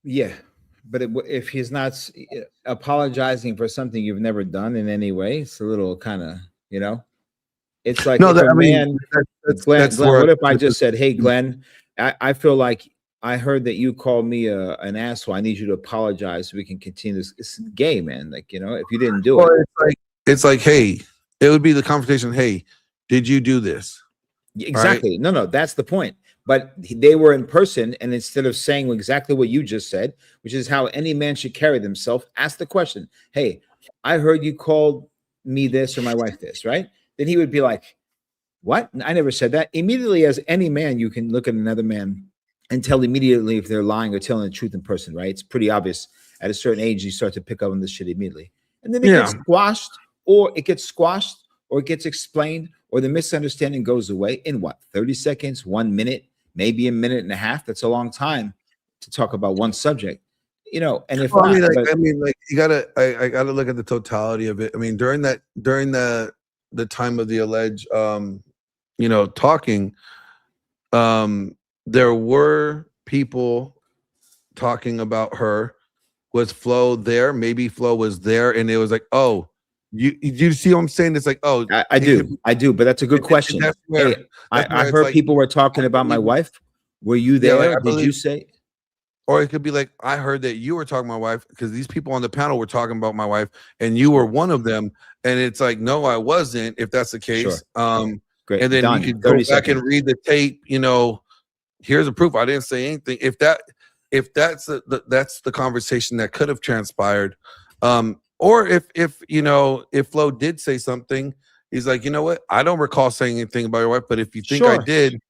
Yeah, but if he's not apologizing for something you've never done in any way, it's a little kind of, you know, it's like No, if that a I mean man, Glenn, that's Glenn, where what if I just said, "Hey, Glenn, I feel like I heard that you called me an asshole. I need you to apologize so we can continue this." It's gay, man. Like, if you didn't do well, it, it's like, hey, it would be the conversation. Hey, did you do this? Right? exactly. No, no, that's the point. But they were in person, and instead of saying exactly what you just said, which is how any man should carry themselves, ask the question, "Hey, I heard you called me this or my wife this," right? Then he would be like, "What? I never said that." Immediately, as any man, you can look at another man and tell immediately if they're lying or telling the truth in person, right? It's pretty obvious. At a certain age, you start to pick up on this shit immediately. And then it gets Yeah. squashed, or it gets squashed, or it gets explained, or the misunderstanding goes away in what, 30 seconds, 1 minute, maybe a minute and a half. That's a long time to talk about one subject, and if Well, not, but you gotta. I gotta look at the totality of it. I mean, during the time of the alleged, talking, there were people talking about her. Was Flo there? Maybe Flo was there, and it was like, oh, you see what I'm saying? It's like, oh, I it could do. be, I do. But that's a good and question. Hey, that's I where it's heard like, people were talking I about my believe, wife. Were you yeah, like there? I Did believe. you say? Or it could be like, I heard that you were talking about my wife because these people on the panel were talking about my wife, and you were Sure. one of them. And it's like, no, I wasn't. If that's the Sure. case, and Great. then you Done. could go 30 back and seconds. read the tape. Here's a proof. I didn't say anything. If that's the conversation that could have transpired, or if Flo did say something, he's like, you know what? I don't recall saying anything about your wife, but if you think I Sure. did,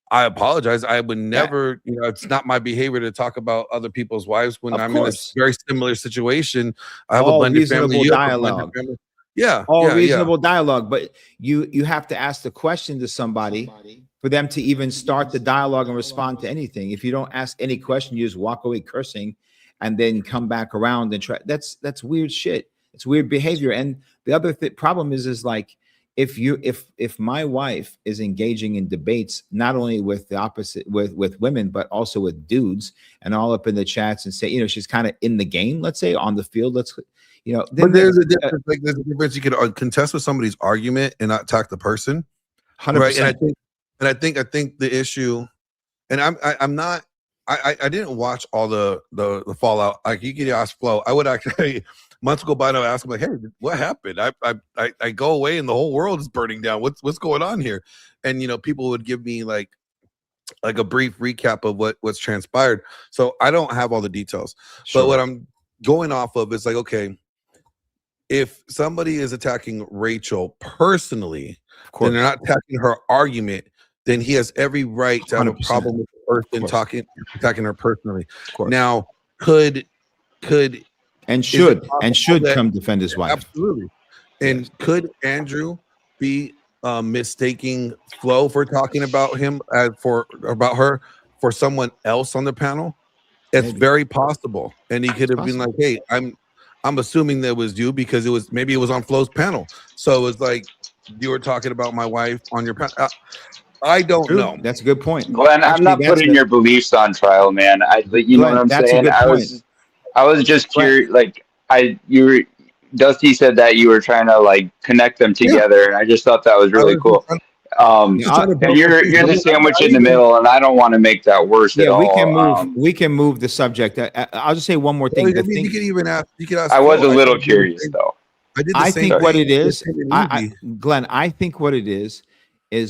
I apologize. I would That, never, it's not my behavior to talk about other people's wives when of I'm in a course, very similar situation. I have a all blended family. reasonable You have a blended dialogue. family. Yeah, All yeah, yeah. reasonable dialogue. But you have to ask the question to somebody for them to even start the dialogue and respond to anything. If you don't ask any question, you just walk away cursing and then come back around and try. That's weird shit. It's weird behavior. And the other problem is like, if my wife is engaging in debates not only with the opposite, with women, but also with dudes, and all up in the chats, and say, she's kind of in the game, let's say, on the field, But then there's that's a difference. Like there's a difference. You could contest with somebody's argument and not attack the person, right? And I 100%. think, I think the issue, and I'm not. I didn't watch all the fallout. Like you could ask Flo. I would actually months go by and I would ask him like, hey, what happened? I go away and the whole world is burning down. What's going on here? And people would give me like a brief recap of what's transpired. So I don't have all the details, but Sure. what I'm going off of is like, okay, if somebody is attacking Rachel personally, Of then they're course. not attacking her argument. Then he has every right to have a 100%. problem with the Of person course. attacking her personally. Of course. Now, could And is it should possible that come defend his wife. absolutely? Yes. And could Andrew be mistaking Flo for talking about him for about her for someone else on the panel? It's Maybe. very possible, and he could It's have been like, possible. "Hey, I'm assuming that was you because maybe it was on Flo's panel, so it was like you were talking about my wife on your panel." I don't True. know. That's a good point. Glenn, I'm Actually, not that's putting a your beliefs on trial, man. You know what Glenn, I'm that's a saying? good point. I was just Glenn, curious. Like, you were, Dusty said that you were trying to like connect them Yeah, together, and I just thought that was I really was just cool. yeah, And trying to build some peace. you're the sandwich in the middle, and I don't want to make that worse at yeah, we can all. move. We can move the subject. I'll just say one more thing. I The mean, thing you could ask I was Flo. a little curious though. I did the I same think Sorry. what thing it with is, him and I Evie. Glenn, I think what it is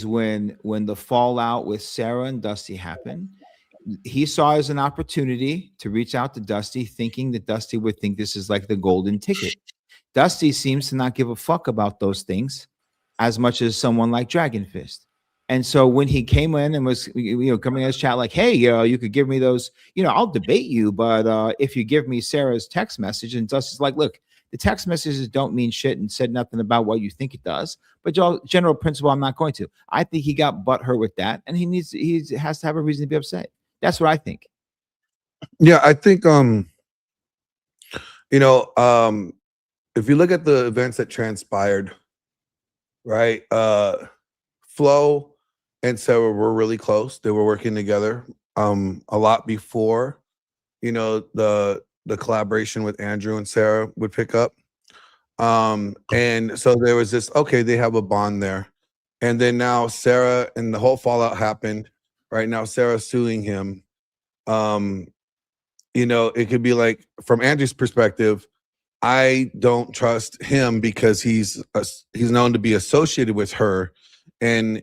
when the fallout with Sarah and Dusty happened, he saw as an opportunity to reach out to Dusty, thinking that Dusty would think this is like the golden ticket. Dusty seems to not give a fuck about those things as much as someone like Dragon Fist. And so when he came in and was coming in his chat like, hey, you could give me those, I'll debate you, but if you give me Sarah's text message, and Dusty's like, look, the text messages don't mean shit and said nothing about what you think it does. But general principle, I'm not going to. I think he got butthurt with that, and he has to have a reason to be upset. That's what I think. Yeah, I think you know if you look at the events that transpired, right? Flo and Sarah were really close. They were working together a lot before the collaboration with Andrew and Sarah would pick up. And so there was this, okay, they have a bond there. And then now Sarah and the whole fallout happened. Right now, Sarah's suing him. It could be like, from Andrew's perspective, I don't trust him because he's known to be associated with her, and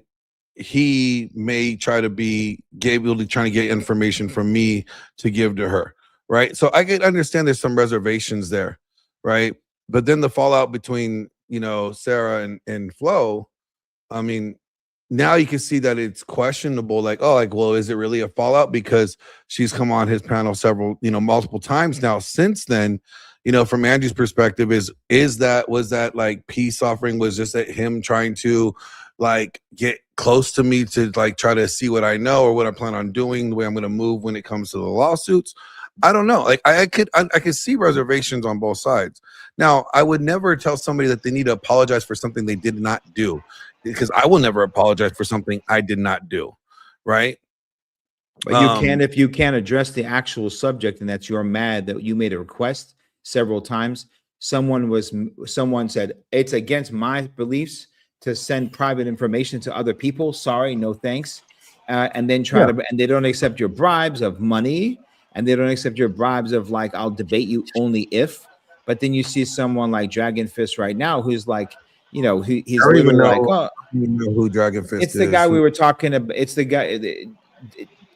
he may try to be trying to get information from me to give to her, right? So I could understand there's some reservations there, right? But then the fallout between Sarah and Flo, I mean, now you can see that it's questionable. Like, oh, like, well, is it really a fallout? Because she's come on his panel multiple times now since then. From Andrew's perspective, was that like peace offering? Was just that him trying to like get close to me to like try to see what I know or what I plan on doing, the way I'm going to move when it comes to the lawsuits? I don't know. Like I could see reservations on both sides. Now, I would never tell somebody that they need to apologize for something they did not do, because I will never apologize for something I did not do, right? But you can, if you can't address the actual subject, and that's you're mad that you made a request several times. Someone said it's against my beliefs to send private information to other people. Sorry, no thanks. And then and they don't accept your bribes of money, and they don't accept your bribes of like, I'll debate you only if. But then you see someone like Dragon Fist right now, who's like, he's literally like, oh, you know who Dragon Fist is. It's the guy we were talking about. It's the guy,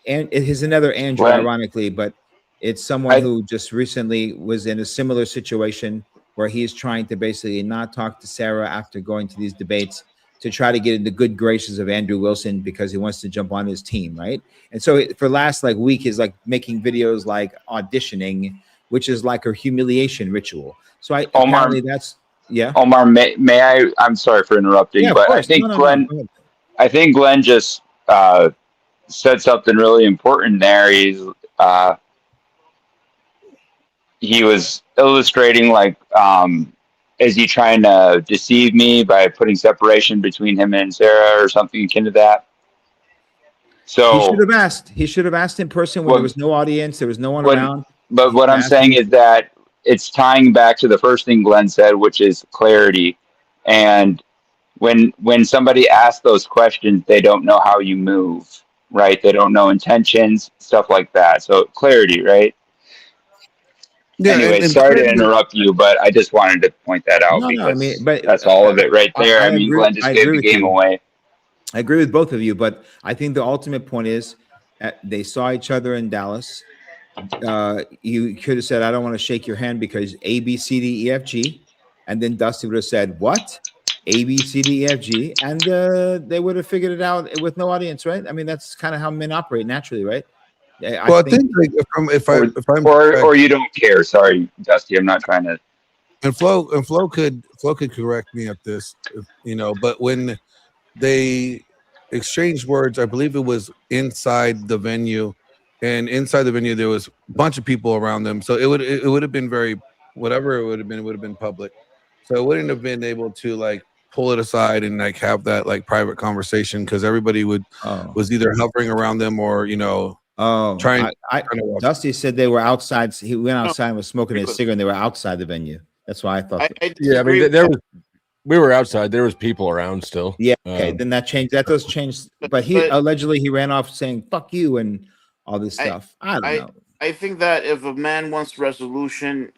and it is another Andrew, ironically, but it's someone who just recently was in a similar situation where he's trying to basically not talk to Sarah after going to these debates to try to get in the good graces of Andrew Wilson because he wants to jump on his team, right? And so for last like week, he's like making videos like auditioning, which is like a humiliation ritual. So apparently that's Omar, may I? I'm sorry for interrupting, but I think I think Glenn just said something really important there. He was illustrating like, is he trying to deceive me by putting separation between him and Sarah or something akin to that? So he should have asked in person when there was no audience, there was no one around. But what I'm saying is that it's tying back to the first thing Glenn said, which is clarity. And when somebody asks those questions, they don't know how you move, right? They don't know intentions, stuff like that. So clarity, right? Yeah, anyway, sorry to interrupt you, but I just wanted to point that out because that's all of it right there. I mean, Glenn just gave the game away. I agree with both of you, but I think the ultimate point is they saw each other in Dallas. You could have said, I don't want to shake your hand because A, B, C, D, E, F, G. And then Dusty would have said, what? A, B, C, D, E, F, G. And they would have figured it out with no audience, right? I mean, that's kind of how men operate naturally, right? I think like, or you don't care. Sorry, Dusty, I'm not trying to. And Flo could correct me at this, but when they exchanged words, I believe it was inside the venue, and inside the venue there was a bunch of people around them, so it would have been very, whatever it would have been public, so it wouldn't have been able to like pull it aside and like have that like private conversation because everybody was either hovering around them or Dusty said they were outside. He went outside and was smoking a cigarette, and they were outside the venue. That's why I thought. I mean, we were outside. There was people around still. Yeah. Okay. Then that changed. That does change. But allegedly he ran off saying "fuck you" and all this stuff. I don't know. I think that if a man wants resolution,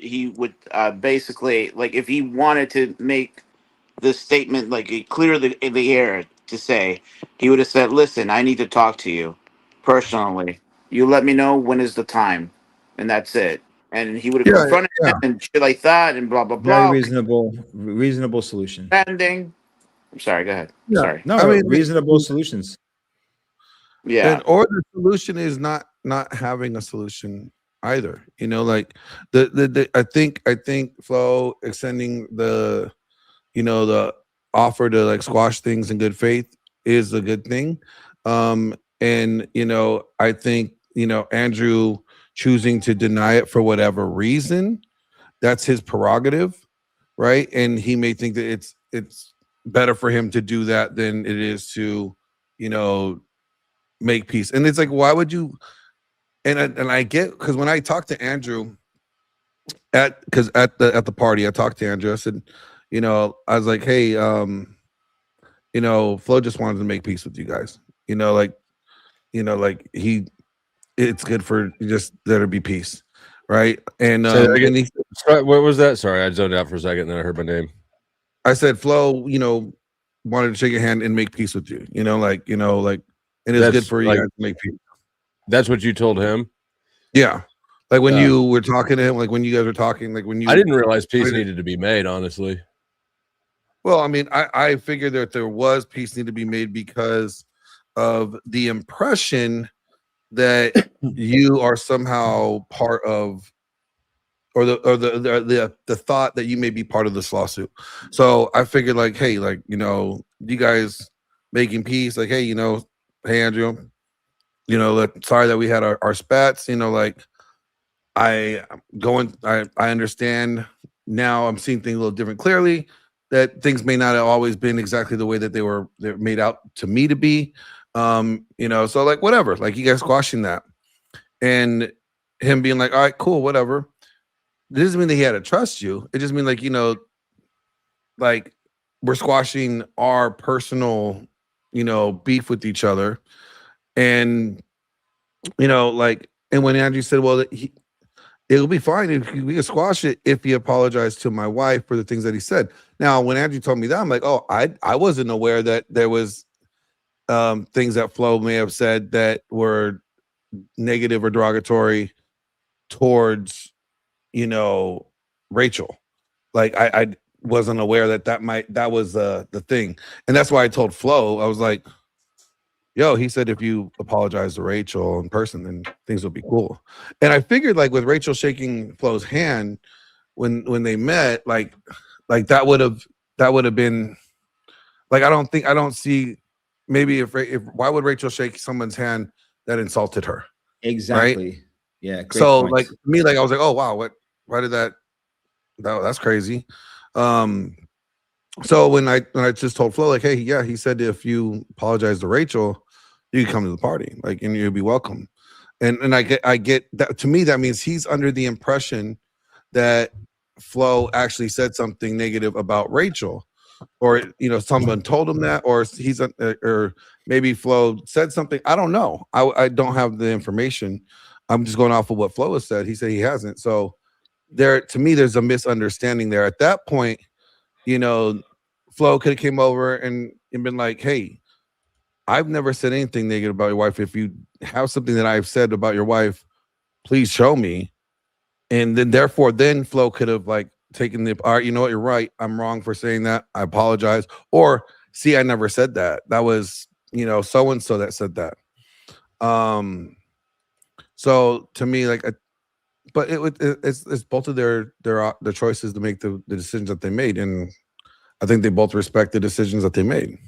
he would basically, like, if he wanted to make this statement like clear in the air to say, he would have said, "Listen, I need to talk to you personally. You let me know when is the time," and that's it. And he would have confronted him and shit like that, and blah blah blah. Very reasonable solution. Ending. I'm sorry. Go ahead. Yeah. Sorry. No, I mean, reasonable solutions. Yeah. Or the solution is not having a solution either. Like I think Flo extending the offer to like squash things in good faith is a good thing. And I think Andrew choosing to deny it for whatever reason, that's his prerogative, right? And he may think that it's better for him to do that than it is to make peace. And it's like, why would you and I get, because when I talked to Andrew at the party, I talked to Andrew. I said, I was like, hey, Flo just wanted to make peace with you guys. Like it's good for just there to be peace, right? And what was that? Sorry, I zoned out for a second, and then I heard my name. I said, Flo, wanted to shake your hand and make peace with you. And it's good for you guys to make peace. That's what you told him? Yeah. Like when you were talking to him, like when you guys were talking, like when you... I didn't realize peace needed to be made, honestly. Well, I mean, I figured that there was peace needed to be made because of the impression that you are somehow part of, or the thought that you may be part of this lawsuit. So I figured, like, hey, like, you guys making peace, like, hey, hey, Andrew, sorry that we had our spats, like, I understand now. I'm seeing things a little different clearly, that things may not have always been exactly the way that they're made out to me to be. So like, whatever, like, you guys squashing that, and him being like, all right, cool, whatever. It doesn't mean that he had to trust you. It just means, like, like, we're squashing our personal, beef with each other. And, like, and when Andrew said, well, it'll be fine if we can squash it if he apologized to my wife for the things that he said. Now, when Andrew told me that, I'm like, oh, I wasn't aware that there was things that Flo may have said that were negative or derogatory towards, Rachel. Like, I wasn't aware that was the thing. And that's why I told Flo, I was like, yo, he said if you apologize to Rachel in person, then things will be cool. And I figured, like, with Rachel shaking Flo's hand when they met, like that would have been, like, I don't see, maybe if why would Rachel shake someone's hand that insulted her? Exactly. Right? Yeah. Great So points. like me, like, I was like, oh wow, why did that's crazy. So when I just told Flo, like, hey, yeah, he said if you apologize to Rachel, you can come to the party, like, and you'll be welcome. And I get that. To me, that means he's under the impression that Flo actually said something negative about Rachel, or someone told him that, or or maybe Flo said something. I don't know. I don't have the information. I'm just going off of what Flo has said. He said he hasn't. So to me, there's a misunderstanding there. At that point, Flo could have came over and been like, hey, I've never said anything negative about your wife. If you have something that I've said about your wife, please show me. And then Flo could have, like, taken all right, you know what, you're right, I'm wrong for saying that, I apologize. Or, see, I never said that. That was, so-and-so that said that. So to me, like, but it's both of their choices to make the decisions that they made, and I think they both respect the decisions that they made.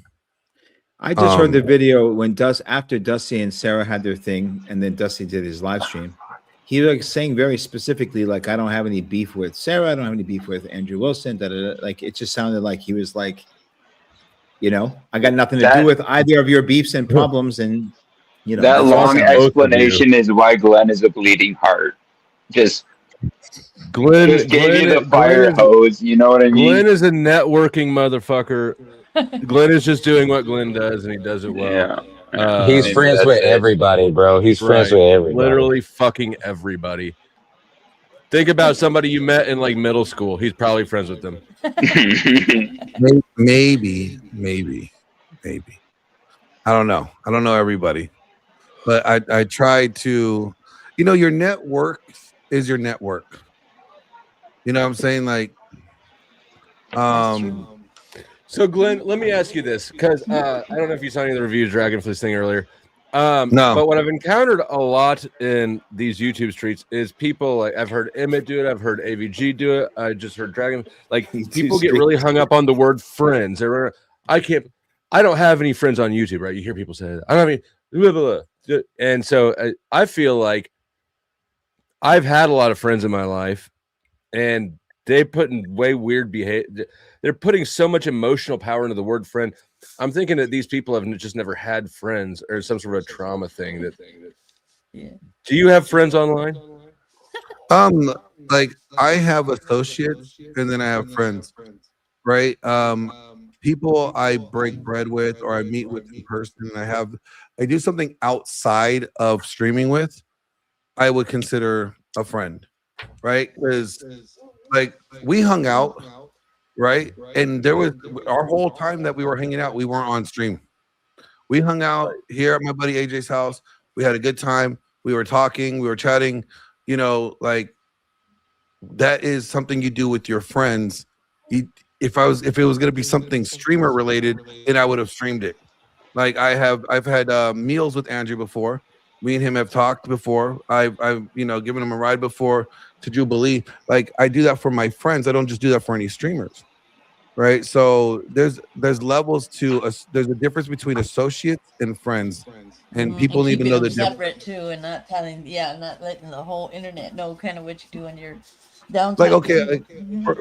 I just heard the video when after Dusty and Sarah had their thing, and then Dusty did his live stream. He was, like, saying very specifically, like, I don't have any beef with Sarah. I don't have any beef with Andrew Wilson. Like, it just sounded like he was like, I got nothing to do with either of your beefs and problems. And, that long explanation is why Glenn is a bleeding heart. Glenn gave you the fire hose. You know what I mean? Glenn is a networking motherfucker. Glenn is just doing what Glenn does, and he does it well. Yeah. He's friends with everybody, bro. He's friends with everybody. Literally fucking everybody. Think about somebody you met in, like, middle school. He's probably friends with them. Maybe. I don't know. I don't know everybody, but I try to, your network is your network. You know what I'm saying? Like, So, Glenn, let me ask you this, because I don't know if you saw any of the reviews Dragon for this thing earlier. No. But what I've encountered a lot in these YouTube streets is people, like, I've heard Emmett do it, I've heard AVG do it, I just heard Dragon. Like, people get really hung up on the word friends. I don't have any friends on YouTube, right? You hear people say that. I don't have any, blah, blah, blah. And so I feel like I've had a lot of friends in my life, and they put in way weird behavior. They're putting so much emotional power into the word friend. I'm thinking that these people have just never had friends, or some sort of a trauma thing that, Yeah. Do you have friends online? Like I have associates and then I have friends, right? People I break bread with or I meet with in person, and I do something outside of streaming with, I would consider a friend, right? Because like we hung out, right? And there was our whole time that we were hanging out, we weren't on stream. We hung out here at my buddy AJ's house. We had a good time. We were talking, we were chatting, like that is something you do with your friends. If it was going to be something streamer related, then I would have streamed it. Like I've had meals with Andrew before. Me and him have talked before. I've given him a ride before to Jubilee. Like I do that for my friends. I don't just do that for any streamers, right? So there's levels to us. There's a difference between associates and friends, and people And need to keeping know them the difference. separate too, and not telling, not letting the whole internet know kind of what you do on your downtime. Like okay,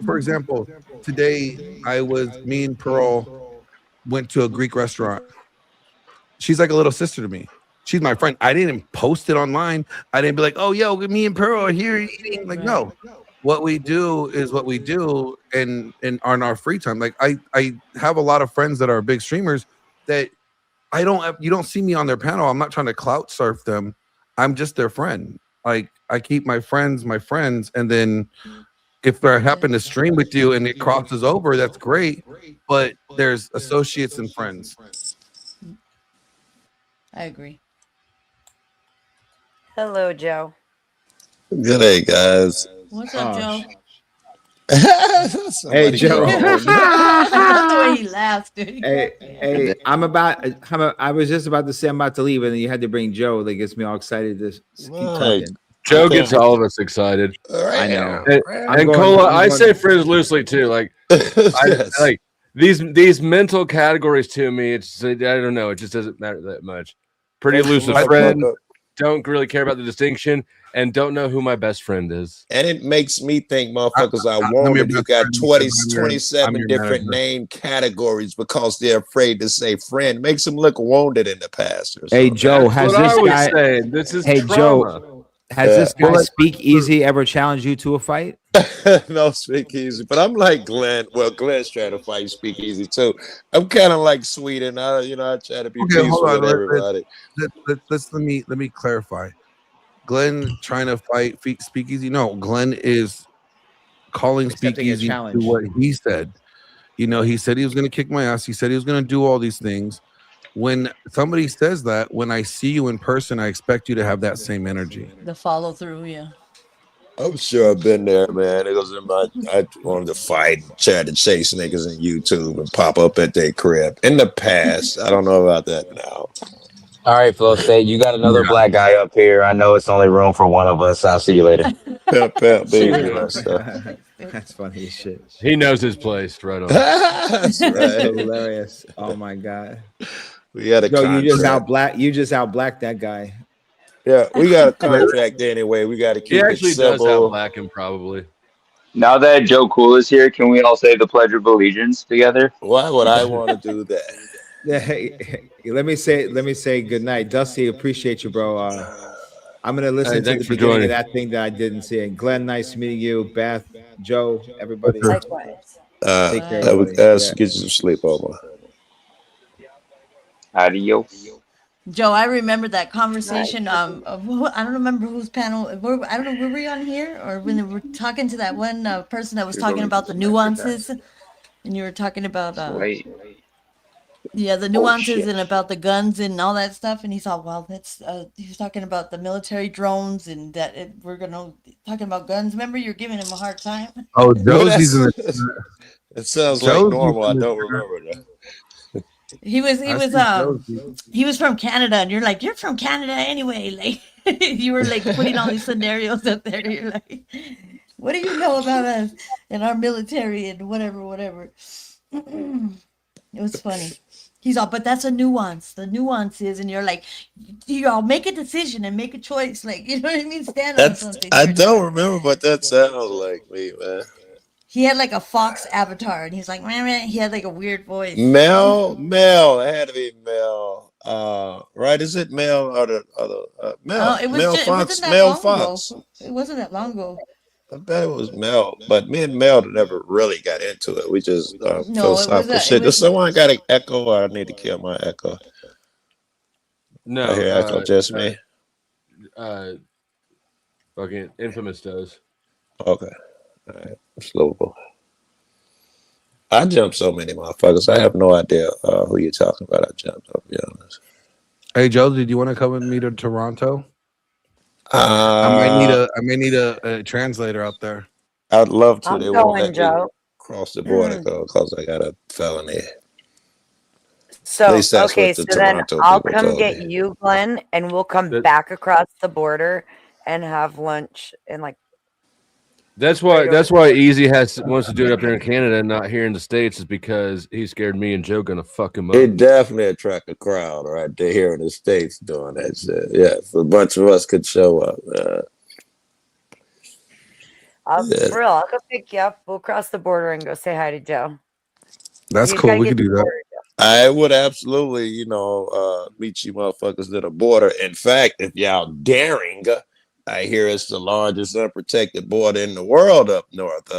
for example, today me and Pearl went to a Greek restaurant. She's like a little sister to me. She's my friend. I didn't post it online. I didn't be like, oh, yo, me and Pearl are here eating. Like, no. What we do is what we do, and on our free time. Like, I have a lot of friends that are big streamers that you don't see me on their panel. I'm not trying to clout surf them. I'm just their friend. Like, I keep my friends, and then if I happen to stream with you and it crosses over, that's great. But there's associates and friends. I agree. Hello, Joe. Good day, guys. What's up, Joe? Hey, Joe. The way he laughed, dude. Hey, I was just about to say I'm about to leave, and then you had to bring Joe. That gets me all excited to keep talking. Joe gets all of us excited. I know. And Cola, I say friends loosely too. Like, like these mental categories to me. It's I don't know. It just doesn't matter that much. Pretty loose with friend. Don't really care about the distinction, and don't know who my best friend is. And it makes me think, motherfuckers are warned you got 27 different name categories because they're afraid to say friend. Makes them look wounded in the past. Hey, Joe, has this guy? This is hey, trauma. Joe, has this guy Speak Easy ever challenged you to a fight? No, Speak Easy. But I'm like Glenn. Well, Glenn's trying to fight Speak Easy too. I'm kind of like Sweden. I try to be peaceful with everybody. Let me clarify. Glenn trying to fight Speak Easy. No, Glenn is calling Speak Easy to what he said. He said he was going to kick my ass. He said he was going to do all these things. When somebody says that, when I see you in person, I expect you to have that same energy. The follow through, yeah. I'm sure I've been there, man. It was I wanted to fight, try to chase niggas in YouTube and pop up at their crib. In the past, I don't know about that now. All right, Flo State, you got another black guy up here. I know it's only room for one of us. I'll see you later. That's funny as shit. He knows his place, right on. That's right. Hilarious. Oh my god. We got a contract. You just out black that guy. Yeah, we got a contract anyway. We got to keep he actually it simple. does have black him probably. Now that Joe Cool is here, can we all say the Pledge of Allegiance together? Why would I want to do that? Yeah, hey, let me say good night, Dusty. Appreciate you, bro. I'm gonna listen to the beginning of that thing that I didn't see. And Glenn, nice meeting you. Beth, Joe, everybody. Likewise. Take care. Get you some sleep, Omar. Adios. Joe, I remember that conversation. I don't remember whose panel. I don't know. Were we on here or when they were talking to that one person that was talking about the nuances, and you were talking about the nuances and about the guns and all that stuff. And he thought, well, that's he was talking about the military drones and that we're gonna talking about guns. Remember, you're giving him a hard time. Oh, Josie's in it sounds like normal. I don't remember that. He was from Canada, and you're like, you're from Canada anyway. Like you were like putting all these scenarios up there. You're like, what do you know about us and our military and whatever. It was funny. He's all, but that's a nuance. The nuance is, and you're like, y'all make a decision and make a choice. Like, you know what I mean? Stand on something. I don't remember what that sounds like, me, man. He had like a fox avatar, and he's like, man, he had like a weird voice. Mel, it had to be Mel. right? Is it Mel or the Mel? Oh, it Mel wasn't Fox? that Mel long ago. Fox. It wasn't that long ago. I bet it was Mel, but me and Mel never really got into it. We just No, philosophical it shit. Does was someone got an echo, or I need to kill my echo? No, I hear echo, just me. Fucking Infamous does. Okay, all right, slow. I jumped so many motherfuckers. I have no idea who you're talking about. I jumped. I'll be honest. Hey, Josie, do you want to come with me to Toronto? I may need a translator out there. I'd love to. I'm They won't going, let me Joe. cross the border because I got a felony. So, At least that's okay, what the so then Toronto I'll people come told get me. you, Glenn, and we'll come back across the border and have lunch and like. That's why Easy wants to do it up there in Canada and not here in the States, is because he's scared me and Joe gonna fuck him up. It definitely attract a crowd right there here in the States doing that shit. Yeah, if a bunch of us could show up. For real, I'll go pick you up. We'll cross the border and go say hi to Joe. That's cool. We can do that. I would absolutely, meet you motherfuckers at the border. In fact, if y'all daring, I hear it's the largest unprotected border in the world up north.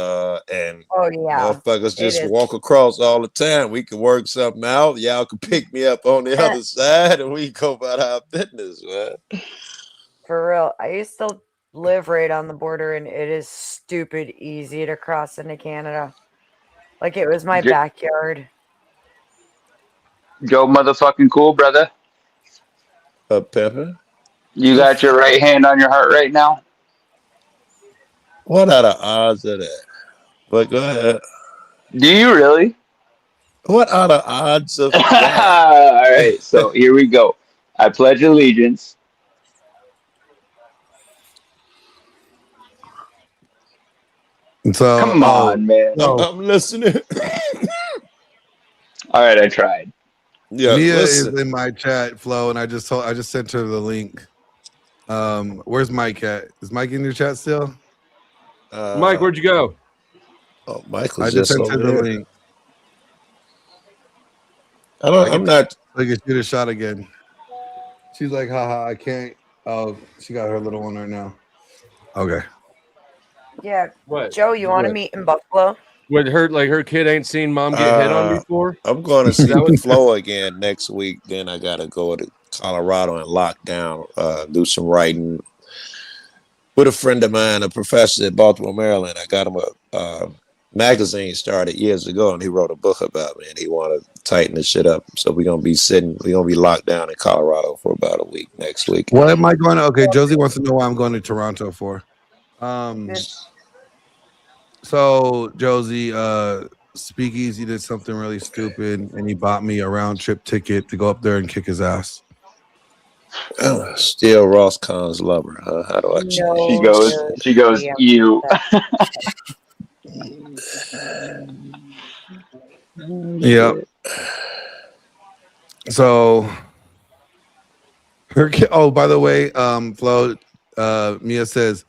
And oh yeah, motherfuckers just walk across all the time. We can work something out. Y'all can pick me up on the other side, and we go about our business, man. For real, I used to live right on the border, and it is stupid easy to cross into Canada. Like it was my backyard. Joe, motherfucking cool, brother. Pepper. You got your right hand on your heart right now? What are the odds of that? But go ahead. Do you really? What are the odds of that? All right, so here we go. I pledge allegiance. So, come on, man. I'm listening. All right, I tried. Yeah, Nia is in my chat, Flo, and I just sent her the link. Where's Mike at? Is Mike in your chat still? Mike, where'd you go? Oh, Mike was I just sent over her the there. link. I'm not. Like a shoot a shot again. She's like, haha, I can't. Oh, she got her little one right now. Okay. Yeah. What? Joe, you want to meet in Buffalo? With her kid ain't seen mom get hit on before? I'm going to see Flo again next week. Then I got to go to Colorado and lock down, do some writing with a friend of mine, a professor at Baltimore, Maryland. I got him a magazine started years ago, and he wrote a book about me, and he wanted to tighten this shit up. So we're going to be locked down in Colorado for about a week next week. What am I going to? Okay, Josie wants to know why I'm going to Toronto for. So Josie, Speakeasy did something really stupid, and he bought me a round trip ticket to go up there and kick his ass. Still Ross Kahn's lover, huh? How do I change? She goes, you. Yep. So her kid. Oh, by the way, Flo, Mia says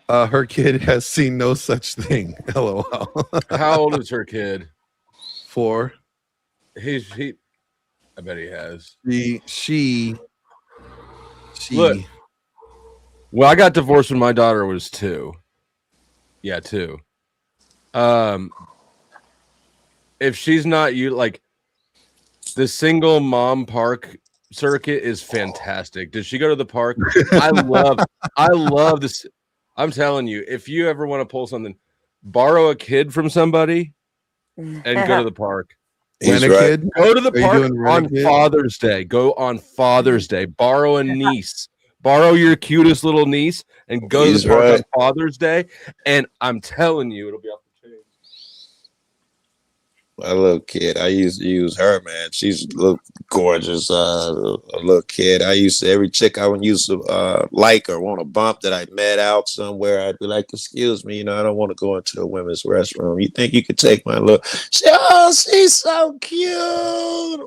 her kid has seen no such thing. LOL. How old is her kid? 4. I bet he has. She. Look. Well, I got divorced when my daughter was 2. Yeah, 2. If she's not like the single mom park circuit is fantastic. Does she go to the park? I love this. I'm telling you, if you ever want to pull something, borrow a kid from somebody and go to the park. Kid? Go to the park on Father's Day. Go on Father's Day. Borrow a niece. Borrow your cutest little niece and go to the park on Father's Day. And I'm telling you, it'll be off the chain. My little kid, I used to use her, man. She's a little gorgeous, a little kid. Every chick I would used to like or want to bump that I met out somewhere, I'd be like, excuse me, I don't want to go into a women's restroom. You think you could take my look? She's so cute.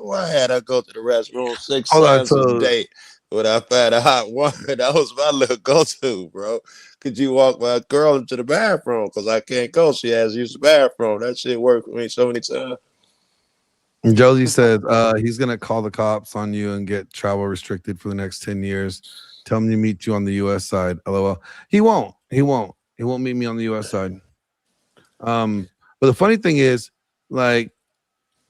Well, I had her go to the restroom 6 times a day. When I found a hot woman, that was my little go-to, bro. Could you walk my girl into the bathroom? Because I can't go. She has to use the bathroom. That shit worked for me so many times. Josie says he's gonna call the cops on you and get travel restricted for the next 10 years. Tell him to meet you on the U.S. side. LOL. He won't. He won't meet me on the U.S. side. But the funny thing is, like,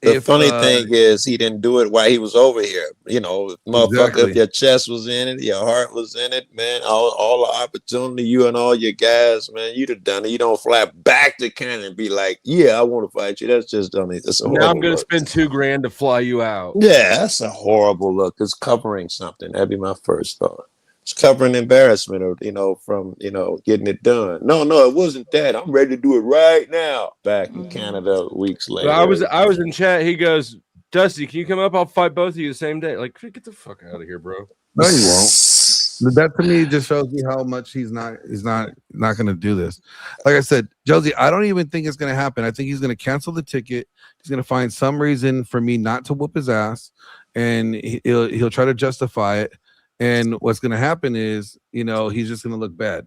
the funny thing is he didn't do it while he was over here. You know, motherfucker, exactly. If your chest was in it, your heart was in it, man, all the opportunity, you and all your guys, man, you'd have done it. You don't fly back to Canada and be like, yeah, I want to fight you. That's just done it. Now I'm going to spend $2,000 to fly you out. Yeah, that's a horrible look. It's covering something. That'd be my first thought. It's covering embarrassment, or from getting it done. No, it wasn't that. I'm ready to do it right now. Back in Canada weeks later. So I was in chat. He goes, Dusty, can you come up? I'll fight both of you the same day. Like, get the fuck out of here, bro. No, you won't. That to me just shows me how much he's not going to do this. Like I said, Josie, I don't even think it's going to happen. I think he's going to cancel the ticket. He's going to find some reason for me not to whoop his ass, and he'll try to justify it. And what's going to happen is, he's just going to look bad.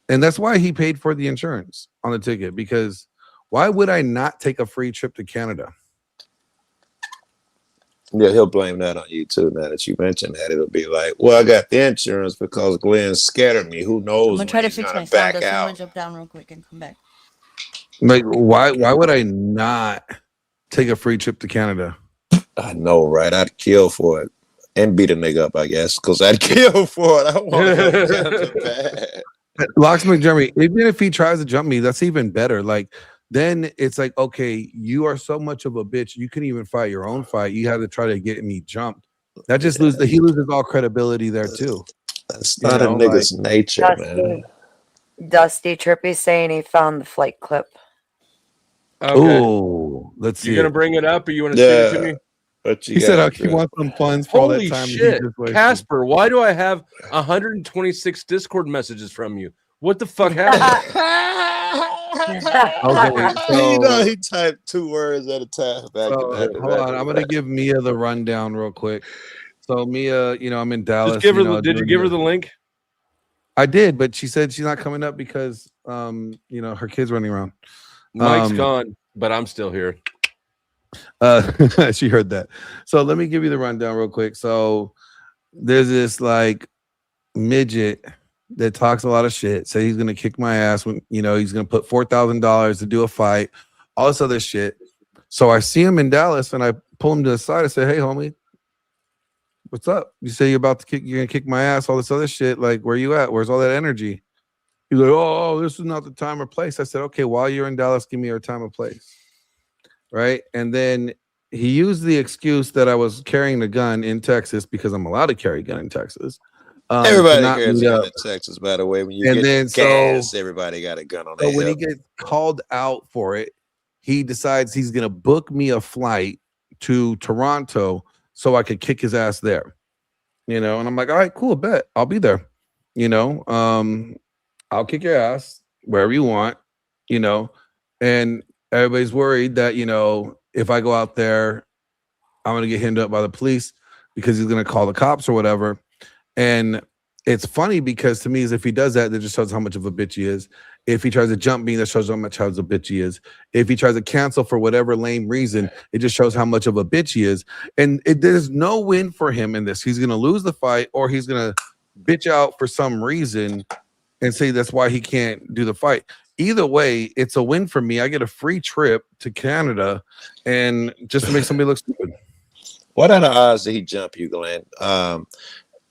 And that's why he paid for the insurance on the ticket, because why would I not take a free trip to Canada? Yeah, he'll blame that on you too. Now that you mentioned that, it'll be like, well, I got the insurance because Glenn scared me. Who knows? I'm going to try to fix my sound. I'm going to jump down real quick and come back. Like, why would I not take a free trip to Canada? I know, right? I'd kill for it. And beat a nigga up, I guess, because I'd kill for it. I want to bad. Locksmith Jeremy, even if he tries to jump me, that's even better. Like, then it's like, okay, you are so much of a bitch. You couldn't even fight your own fight. You have to try to get me jumped. That just he loses all credibility there too. That's not a nigga's nature, man. Dusty Trippy saying he found the flight clip. Okay. Oh, let's see. You gonna bring it up, or you want to send it to me? But he said he wants some funds for all that time. Holy shit, Casper! Why do I have 126 Discord messages from you? What the fuck happened? Okay, he typed 2 words at a time. Hold on, I'm gonna give Mia the rundown real quick. So Mia, I'm in Dallas. Just give her. Did you give her the link? I did, but she said she's not coming up because her kid's running around. Mike's gone, but I'm still here. She heard that. So let me give you the rundown real quick. So there's this like midget that talks a lot of shit. Say he's gonna kick my ass when he's gonna put $4,000 to do a fight, all this other shit. So I see him in Dallas and I pull him to the side. I say, "Hey, homie, what's up? You say you're gonna kick my ass, all this other shit. Like, where you at? Where's all that energy?" He's like, "Oh, this is not the time or place." I said, "Okay, while you're in Dallas, give me your time or place." Right. And then he used the excuse that I was carrying a gun in Texas because I'm allowed to carry a gun in Texas. Everybody carries a gun in Texas, by the way. When you get gas, everybody got a gun on their hip. So when he gets called out for it, he decides he's going to book me a flight to Toronto so I could kick his ass there. And I'm like, all right, cool, bet. I'll be there. I'll kick your ass wherever you want, and everybody's worried that, if I go out there, I'm going to get hemmed up by the police because he's going to call the cops or whatever. And it's funny because to me, is if he does that just shows how much of a bitch he is. If he tries to jump me, that shows how much of a bitch he is. If he tries to cancel for whatever lame reason, it just shows how much of a bitch he is. And there's no win for him in this. He's going to lose the fight, or he's going to bitch out for some reason and say that's why he can't do the fight. Either way, it's a win for me. I get a free trip to Canada, and just to make somebody look stupid. What are the odds that he jump you, Glenn?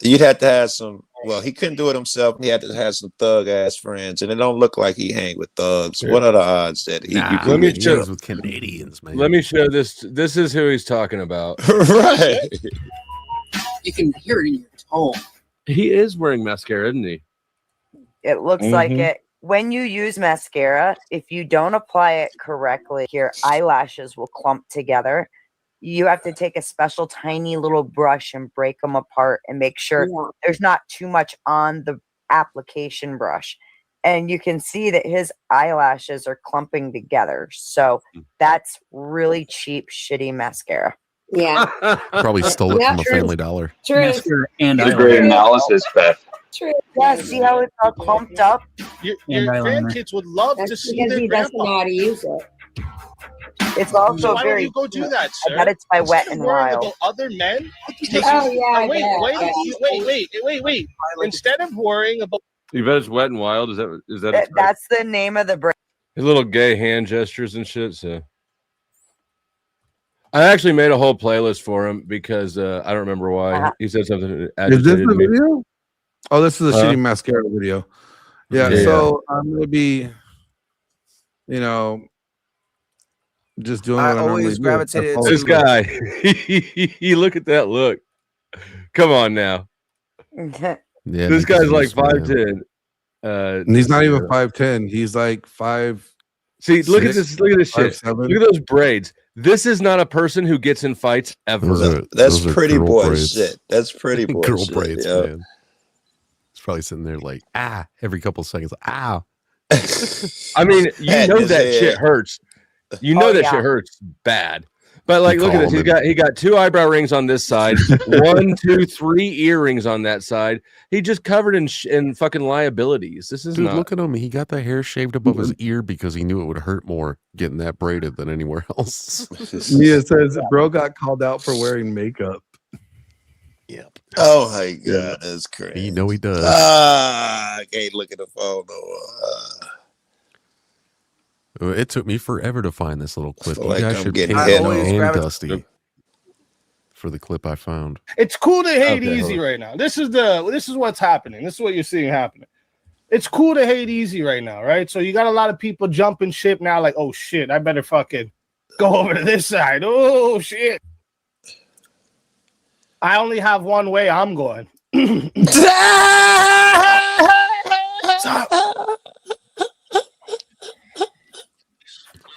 You'd have to have some. Well, he couldn't do it himself. He had to have some thug ass friends, and it don't look like he hang with thugs. Yeah. What are the odds that he? Let me show with Canadians, man. Let me show this. This is who he's talking about. Right. You can hear it in your tone. He is wearing mascara, isn't he? It looks like it. When you use mascara, if you don't apply it correctly, your eyelashes will clump together. You have to take a special tiny little brush and break them apart and make sure there's not too much on the application brush. And you can see that his eyelashes are clumping together. So that's really cheap, shitty mascara. Yeah. Probably stole it from a Family Dollar. True. And great analysis, Beth. True. Yeah, see how it's all clumped up? Your grandkids would love to see because their he doesn't know grandpa. how to use it. It's also So why very. don't you go do that, sir? I bet it's by Wet Instead of and worrying Wild. about other men. Wait. Instead of worrying about. You bet it's Wet and Wild. Is that? That's the name of the brand. His little gay hand gestures and shit. So I actually made a whole playlist for him because I don't remember why. He said something that Is this agitated the me. video? Oh, this is a shitty mascara video. Yeah, so I'm gonna be, just doing what I always gravitated to this guy. Look at that look. Come on now. This guy's like 5'10". And he's not even 5'10". He's like 5. See, look at this. Look at this shit. 5'7". Look at those braids. This is not a person who gets in fights ever. That's pretty boy shit. That's pretty boy girl shit. braids, Yeah. man. He's probably sitting there like, every couple of seconds. Ow. I mean, you know that shit hurts. You know that shit hurts bad. But like, look at this. He got 2 eyebrow rings on this side, 1, 2, 3 earrings on that side. He just covered in fucking liabilities. This is not. Look at him. He got the hair shaved above his ear because he knew it would hurt more getting that braided than anywhere else. Mia says, bro got called out for wearing makeup. Yep. Oh my god, that's crazy. You know he does. I can't look at the phone no more. It took me forever to find this little clip. You like guys I'm should getting pay hit and on. Dusty for the clip I found. It's cool to hate easy right now. This is what's happening. This is what you're seeing happening. It's cool to hate easy right now, right? So you got a lot of people jumping ship now, like, oh shit, I better fucking go over to this side. Oh shit. I only have one way I'm going.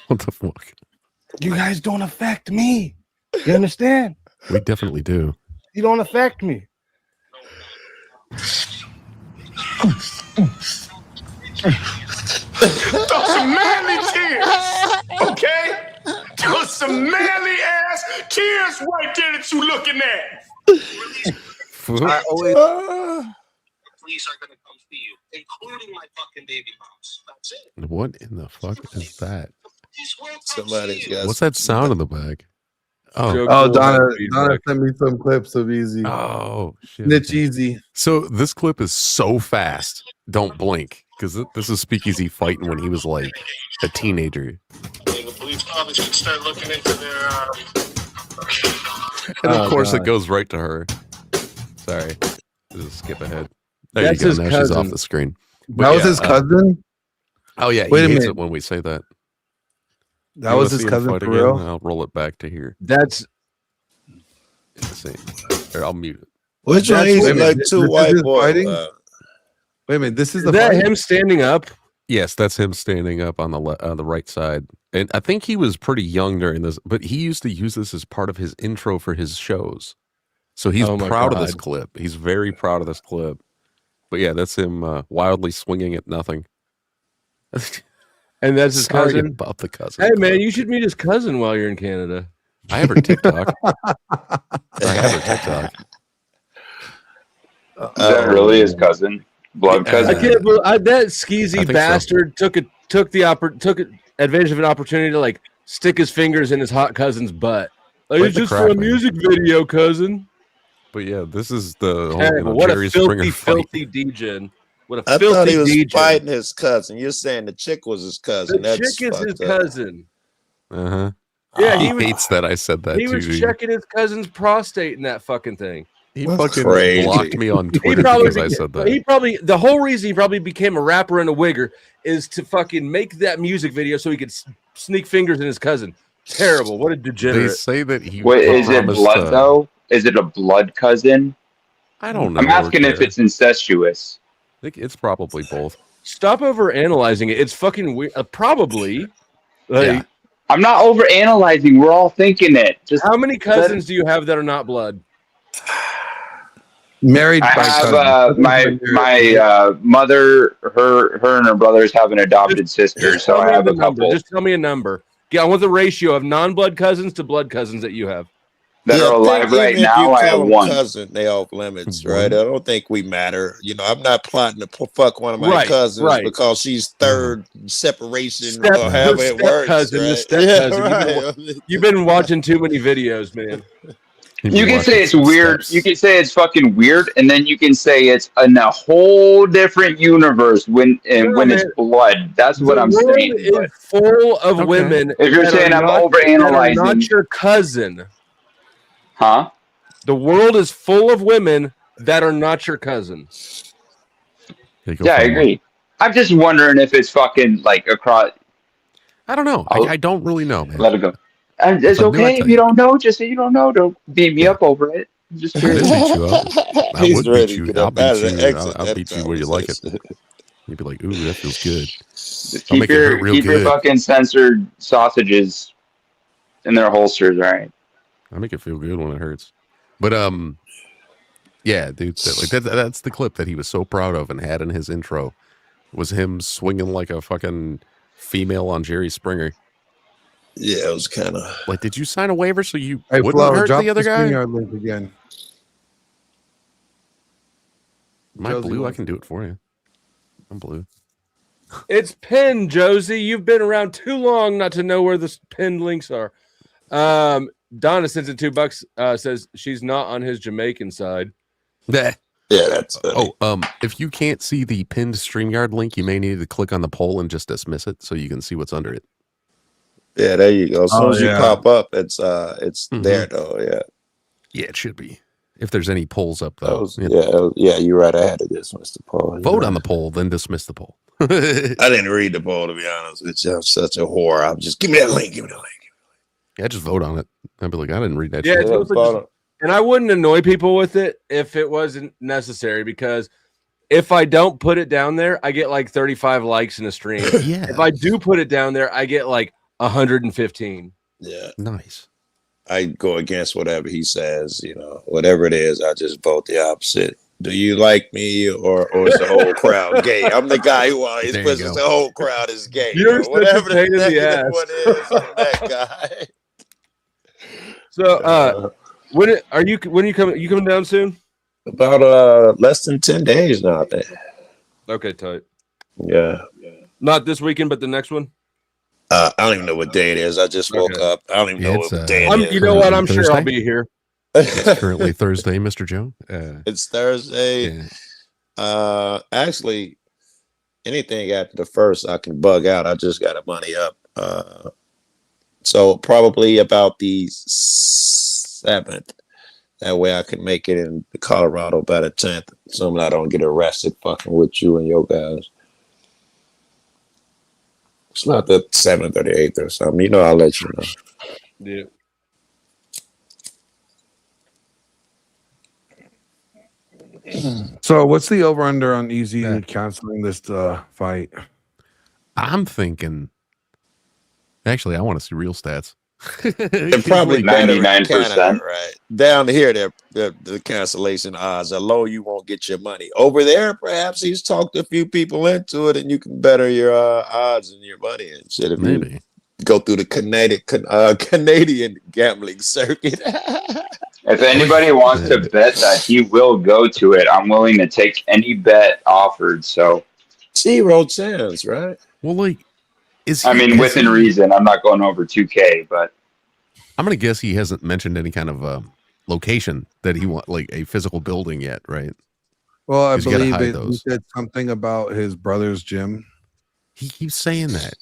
What the fuck? You guys don't affect me. You understand? We definitely do. You don't affect me. Throw some manly tears, okay? Throw some manly ass tears right there that you looking at. I always. Police are gonna come for you, including my fucking baby moms. That's it. What in the fuck is that? Somebody's got. What's that sound in the back? Donna sent me some clips of Easy. Oh shit! It's Easy. So this clip is so fast. Don't blink, because this is Speakeasy fighting when he was like a teenager. The police probably should start looking into their. And of course, it goes right to her. Sorry, just skip ahead. There That's you go. his Now cousin. she's off the screen. That was his cousin. Oh yeah, Wait a he hates minute. it when we say that. That was his cousin for real. I'll roll it back to here. That's. Let's see. Here, I'll mute it. Which one is it? Like two white boys. Wait a minute. This is Is that him standing up? Yes, that's him standing up on the right side. And I think he was pretty young during this, but he used to use this as part of his intro for his shows. So he's Oh my proud of this God. clip. He's very proud of this clip. But yeah, that's him wildly swinging at nothing. And that's his Sorry cousin. about the cousin. Hey man, you should meet his cousin while you're in Canada. I have her TikTok. I have her TikTok. Is that really his cousin? Blood cousin? I can't believe that skeezy I think so. bastard took advantage of an opportunity to like stick his fingers in his hot cousin's butt. Like, Quite it's the just crap, for a man. music video, cousin. But yeah, this is the whole Terrible. What Jerry a Springer filthy, fight. filthy degen. What a I filthy thought he was degen. fighting his cousin. You're saying the chick was his cousin. The That's chick is his fucked up. cousin. Uh-huh. Yeah, he he was- hates that I said that He too. was dude. checking his cousin's prostate in that fucking thing. He That's fucking crazy. blocked me on He Twitter probably because I said that. he probably the whole reason he probably became a rapper and a wigger is to fucking make that music video so he could sneak fingers in his cousin. Terrible. What a They degenerate. say that he Wait, is it promised, blood though? Is it a blood cousin? I don't know. I'm asking if it's incestuous. I think it's probably both. Stop over analyzing it. It's fucking weird. Probably. Like, Yeah. I'm not over analyzing. We're all thinking it. Just how many cousins do you have that are not blood? Married I by have my mother. Her and her brothers have an adopted sister, so Tell I me have the a number. couple. Just tell me a number. Yeah, I want the ratio of non-blood cousins to blood cousins that you have. that Yeah, are I think alive even right if you now, I have call them one. cousin, they off limits, right? One? I don't think we matter. You know, I'm not plotting to fuck one of my Right, cousins right. because she's third separation Step, or however it step works, cousin, the right? step Yeah, cousin. right. You've been watching too many videos, man. You can say it's some weird. steps. You can say it's fucking weird, and then you can say it's in a whole different universe when No, it's man. blood. That's what The I'm world saying. is But full of Okay. women if you're that are saying I'm not overanalyzing, your cousin. huh? The world is full of women that are not your cousin. There you go, Yeah, I find one. agree. I'm just wondering if it's fucking like across. I don't know. I don't really know, man. Let it go. And If it's I knew, I'd okay tell if you don't know. Just say you don't know. Don't beat me Yeah. up over it. I'm just I curious. didn't beat you up. I He's would ready beat to you. get I'll up out beat of the you. exit I'll that beat you where you like it. conversation. You'd be like, "Ooh, that feels good." Just I'll make it hurt real keep your good. fucking censored sausages in their holsters, all right? I make it feel good when it hurts. But yeah, dude, that's the clip that he was so proud of and had in his intro. Was him swinging like a fucking female on Jerry Springer. Yeah, it was kind of like. Did you sign a waiver so you Hey, wouldn't Flo, hurt drop the other the guy? StreamYard link again. Am I blue? I can do it for you. I'm blue. It's pinned, Josie. You've been around too long not to know where the pinned links are. Donna sends it $2. Says she's not on his Jamaican side. Yeah, that's funny. If you can't see the pinned StreamYard link, you may need to click on the poll and just dismiss it so you can see what's under it. Yeah, there you go. As soon as you pop up, it's there though. Yeah, it should be. If there's any polls up though. Yeah, you're right. I had to dismiss the poll. Vote on the poll, then dismiss the poll. I didn't read the poll, to be honest. It's just such a whore. I'm just give me that link. Give me that link. Yeah, just vote on it. I'd be like, I didn't read that. Yeah, shit. it's also just, and I wouldn't annoy people with it if it wasn't necessary, because if I don't put it down there, I get like 35 likes in a stream. Yeah. If I do put it down there, I get like 115. Yeah. Nice. I go against whatever he says, you know, whatever it is, I just vote the opposite. Do you like me or is the whole crowd gay? I'm the guy who always pushes the whole crowd is gay. You're or whatever such a pain in the negative ass. one is, I'm that guy. So when you coming down soon? About less than 10 days now, I think. Okay, tight. Yeah. Not this weekend, but the next one. I don't even know what day it is. I just woke up. I don't even know what day it is. You know what? I'm sure I'll be here. It's currently Thursday, Mr. Joe. It's Thursday. Actually, anything after the first, I can bug out. I just got a money up. So probably about the 7th. That way I can make it in Colorado by the 10th. Assuming I don't get arrested fucking with you and your guys. It's not the 7th or the 8th or something. You know, I'll let you know. Yeah. So, what's the over under on Easy canceling this fight? I'm thinking. Actually, I want to see real stats. They're probably better in 99%. Canada, right? Down here, the cancellation odds are low. You won't get your money. Over there, perhaps he's talked a few people into it, and you can better your odds and your money and shit. If you go through the Canadian gambling circuit. If anybody wants to bet that he will go to it, I'm willing to take any bet offered. So 0 chance, right? Well, like, within reason. I'm not going over 2K, but I'm gonna guess he hasn't mentioned any kind of location that he want, like a physical building yet, right? Well, I 'Cause you gotta believe hide he those. said something about his brother's gym. He keeps saying that.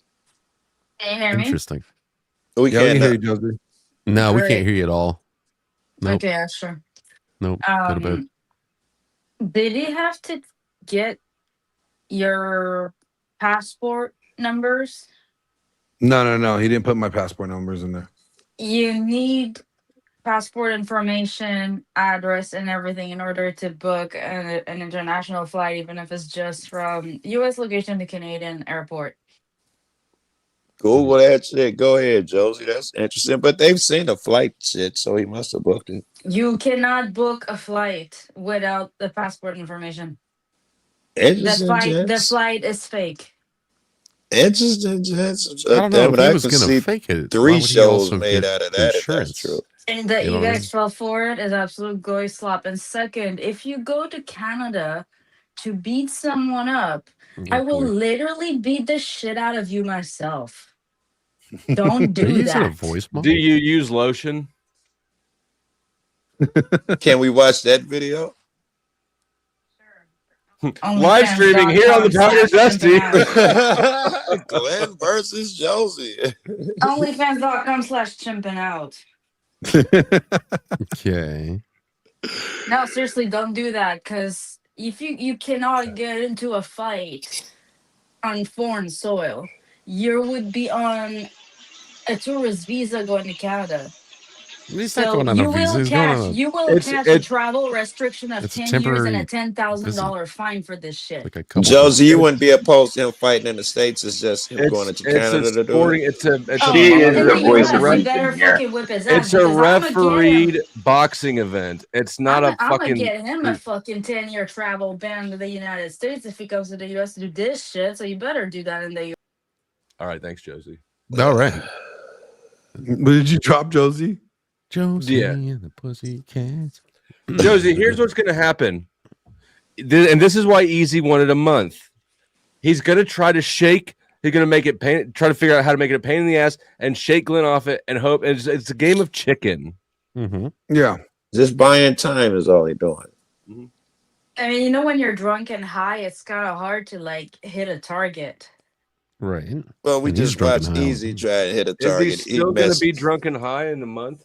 Can you hear me? Interesting. We can hear you, Josie. No, we All can't right. hear you at all. Nope. Okay, yeah, sure. Nope. Go to bed. Did he have to get your passport numbers? No. He didn't put my passport numbers in there. You need passport information, address, and everything in order to book an international flight, even if it's just from U.S. location to Canadian airport. Google that shit. Go ahead, Josie. That's interesting. But they've seen the flight shit, so he must have booked it. You cannot book a flight without the passport information. Interesting, The Jess. flight is fake. Interesting, Jess. I don't know Damn if it, he I was can gonna see fake it. Why 3 would he also shows made get out of that. If insurance? that's true. And that You you know what I guys mean? fell for it is absolute goy slop. And second, if you go to Canada to beat someone up, I Oh, will boy. literally beat the shit out of you myself. Don't Are you do using a that. voice Do mod? you use lotion? Can we watch that video? Live streaming here on the Powder Dusty. Glenn versus Josie. OnlyFans.com/chimping out. Okay. No, seriously, don't do that. Because if you cannot get into a fight on foreign soil, you would be on a tourist visa going to Canada. He's not So going on a visa. He's going on a travel restriction of it's a 10 years and a temporary $10,000 fine for this shit. like a couple. Josie, you wouldn't be opposed to him fighting in the States. It's just him going to Canada to do it. It's a She is in the the voice US, of you reason better here. fucking whip his ass. It's a because I'ma get him. refereed boxing event. It's not a I'm gonna fucking. get him a fucking 10-year travel ban to the United States if he comes to the US to do this shit. So you better do that in the US. All right, thanks, Josie. All right. But did you drop Josie? Josie Yeah. and the Pussycats. Josie, here's what's going to happen. And this is why Easy wanted a month. He's going to try to shake. He's going to make it try to figure out how to make it a pain in the ass and shake Glenn off it and hope. And it's a game of chicken. Mm-hmm. Yeah. Just buying time is all he doing. I mean, you know, when you're drunk and high, it's kind of hard to like hit a target. Right. Well, we And he's just drunk and watched high. Easy try to hit a Is he target. still going to be drunk and high in a month?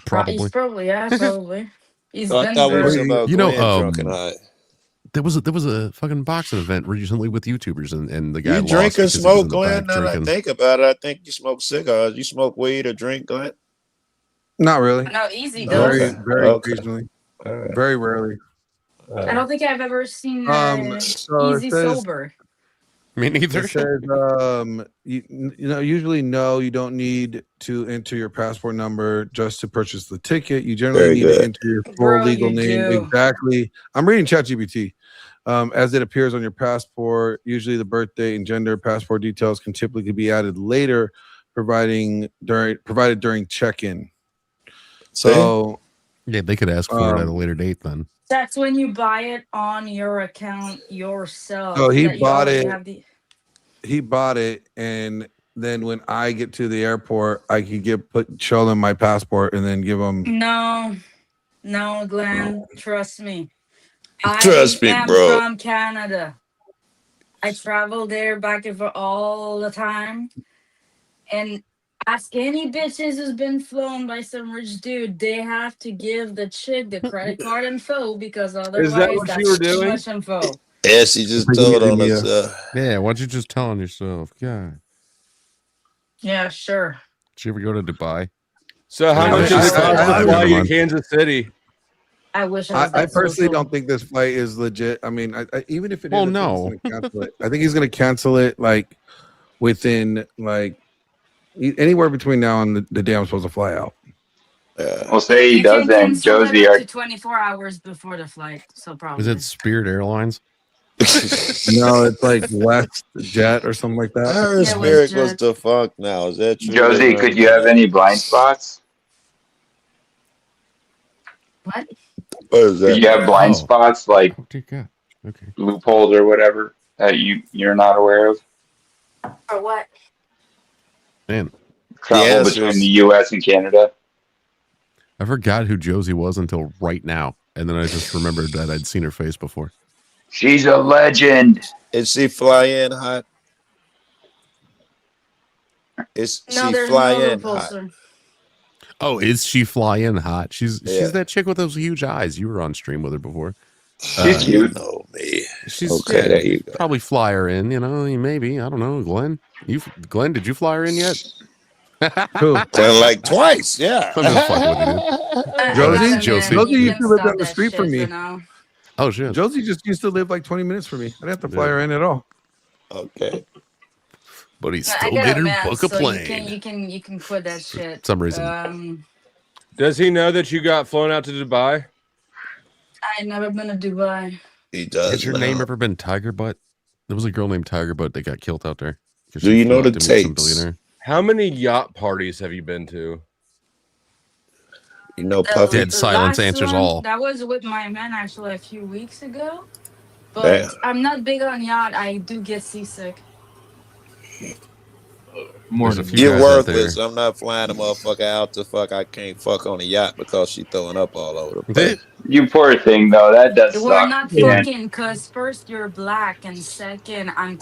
Probably. He's probably, yeah, probably. He's I been thought we were very- talking about Glenn drunk and high. There was a fucking boxing event recently with YouTubers and the guy You lost drink or because he was smoke, in the Glenn? back Now that I drinking. think about it, I think you smoke cigars. You smoke weed or drink, Glenn? Not really. No, Easy does. Very occasionally. Very rarely. I don't think I've ever seen So it Easy says- sober. Me neither. It says, usually no, you don't need to enter your passport number just to purchase the ticket. You generally Very need good. to enter your full Bro, legal you name. do. Exactly. I'm reading ChatGPT. As it appears on your passport, usually the birth date and gender passport details can typically be added later, provided during check-in. So yeah, they could ask for it at a later date then. That's when you buy it on your account yourself. So he that you bought already it. have the- he bought it, and then when I get to the airport, I could show them my passport and then give them. No, Glenn, trust me. Trust me, I am bro. from Canada. I travel there back and forth all the time. And ask any bitches who's been flown by some rich dude, they have to give the chick the credit card info because otherwise what that's you were too doing? much info. Yeah, she just told on us. Yeah, why don't you just tell on yourself? God. Yeah, sure. Did you ever go to Dubai? So how much does it cost to fly you to month. Kansas City? I wish I was I that personally social. don't think this flight is legit. I mean, I even if it is, Well, I think no. he's gonna cancel it. I think he's going to cancel it like within like anywhere between now and the day I'm supposed to fly out. We'll say he You can doesn't. cancel Josie, it up are to 24 hours before the flight, so probably. Was it Spirit Airlines? No, it's like West Jet or something like I that. heard Yeah, Spirit was Jet. defunct now. Is that true? Josie, could you have any blind spots? What? What is that? Could you have blind Oh. spots like Oh dear God. Okay. loopholes or whatever that you're not aware of? Or what? Man, Travel answer between is- the U.S. and Canada. I forgot who Josie was until right now, and then I just remembered that I'd seen her face before. She's a legend. Is she fly in hot? Is No, she there's fly no in loophole, hot? sir. Oh, is she fly in hot? She's Yeah. that chick with those huge eyes. You were on stream with her before. She's cute. No, me. She's Okay, yeah, there you go. probably fly her in. You know, maybe I don't know. Glenn, Glenn, did you fly her in yet? Who? Well, like twice, yeah. I'm just fucking with you, dude. Josie? Josie. Josie You used can to live stop down the that street from shit me. for now. Oh shit. Josie just used to live like 20 minutes from me. I didn't have to fly Yeah. her in at all. Okay. But he I still got made a her man, book a so plane. you can quit that shit. For some reason. Does he know that you got flown out to Dubai? I never been to Dubai. He does. Has your now. name ever been Tiger Butt? There was a girl named Tiger Butt that got killed out there. 'Cause Do she you know flew the out to meet some tapes? billionaire. How many yacht parties have you been to? You know, The Puffy. Dead silence last answers one, all. that was with my man actually a few weeks ago. But Damn. I'm not big on yacht. I do get seasick. There's a few You're guys out there. worthless. I'm not flying a motherfucker out to fuck. I can't fuck on a yacht because she throwing up all over the place. You poor thing, though. That does We're suck. not man. fucking because first you're black and second I'm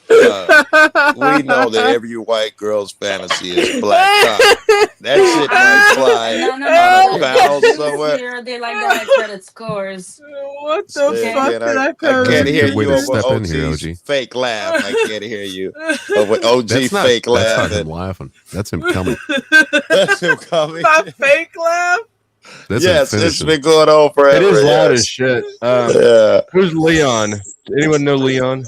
We know that every white girl's fantasy is black cock. That shit might fly none out of of the bounds Jews somewhere. here, they like the high credit scores. What the Say fuck again, did I I come can't in? hear Good way you to over step in here, OG's OG. fake laugh. I can't hear you over OG That's not, fake laugh. that's not him laughing. That's him coming. That's him coming. My fake laugh? That's Yes, him it's finishing. been going on forever. It is loud as Yes. shit. Yeah. Who's Leon? Anyone know Leon?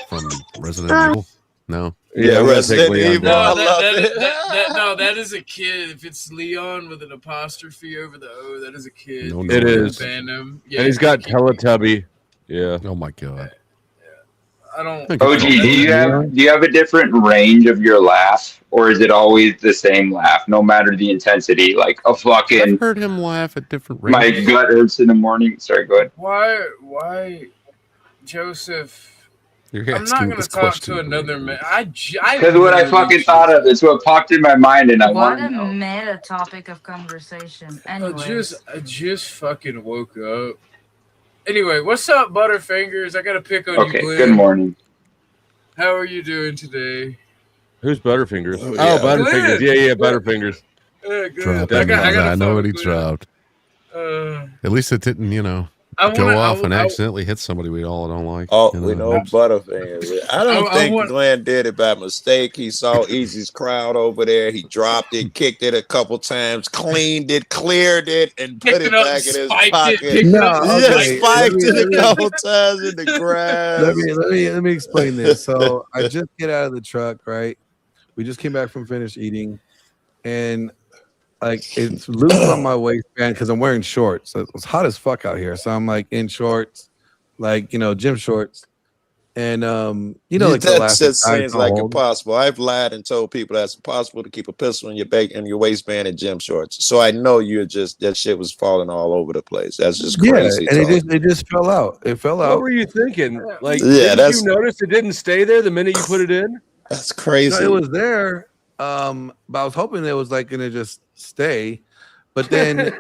From Resident Evil? No. Yeah, I'm gonna take Resident Leon Evil. down. I No, love that, it. no, that is a kid. If it's Leon with an apostrophe over the O, that is a kid. No, He's no, It in is. Fandom. And he's got Teletubby. Yeah. Oh my god. I don't. Good OG, call. do you have a different range of your laugh, or is it always the same laugh, no matter the intensity? Like a I've fucking heard him laugh at different my ranges. gut hurts in the morning. Sorry, go ahead. Why, Joseph? You're I'm not asking gonna this talk question. to another man. Because what I fucking thought of, it's what popped in my mind, and I What want a to know. meta topic of conversation. Anyways. I just fucking woke up. Anyway, what's up, Butterfingers? I gotta pick on you, Okay, Glenn. good morning. How are you doing today? Who's Butterfingers? Oh, Oh, yeah. Butterfingers. Glenn. Yeah, Butterfingers. Good. Drop I him. gotta I know fuck what he with Glenn. dropped. Uh, At least it didn't, I go wanna- off and I- accidentally hit somebody we all don't like. Oh, you we know? know Butterfingers. I don't I think want- Glenn did it by mistake. He saw Easy's crowd over there. He dropped it, kicked it a couple times, cleaned it, cleared it, and put Picked it it up, back in his spiked it, pocket. picked it up, Yeah, spiked it. spiked it a couple times in the grass. Let me explain this. So I just get out of the truck, right? We just came back from finished eating, and like it's loose on my waistband because I'm wearing shorts. So it's hot as fuck out here, so I'm like in shorts, like gym shorts, and like the that elastic just ties seems don't like hold. impossible. I've lied and told people that's impossible to keep a pistol in your back in your waistband and gym shorts. So I know you're just that shit was falling all over the place. That's just crazy. And talk. it just fell out. It fell What out. were you thinking? Like, Yeah, didn't that's- you notice it didn't stay there the minute you put it in? That's crazy. No, it was there, but I was hoping it was like gonna just stay. But then,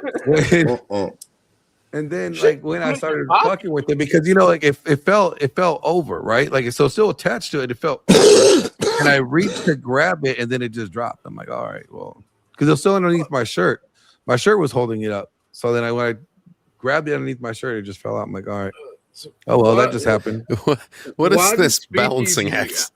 and then like when I started fucking with it, because like it fell over, right? Like it's still attached to it. It fell over, and I reached to grab it, and then it just dropped. I'm like, all right, well, because it was still underneath my shirt. My shirt was holding it up. So then when I grabbed it underneath my shirt, it just fell out. I'm like, all right. Oh well, that just happened. What is Why this does balancing Speakeasy- act?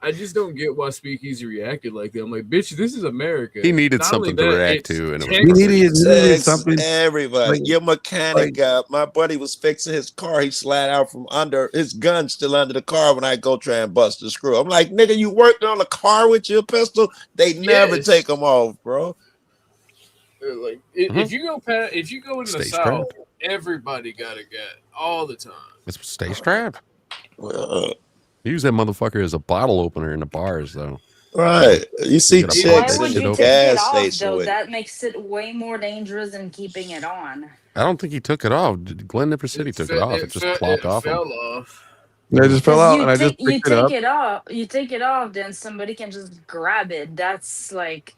I just don't get why Speakeasy reacted like that. I'm like, bitch, this is America. He needed Not something only to that, react it's to, and it was Texas. He needed Text something. everybody. like- Your mechanic guy. My buddy was fixing his car. He slid out from under his gun, still under the car. When I go try and bust the screw, I'm like, nigga, you worked on the car with your pistol? They never Yes. take them off, bro. Like if you go in the Stay South, strapped. everybody got a gun all the time. Let's stay strapped. Well, Use that motherfucker as a bottle opener in the bars, though. right. You see You gotta Why chicks pop would in that you the shit take open. it gas off station though? with. That makes it way more dangerous than keeping it on. I don't think he took it off. Glenn never said he took it off. It just plopped off him. fell off. It just fell out, You and I just take you picked it up. take it off. You take it off, then somebody can just grab it. That's like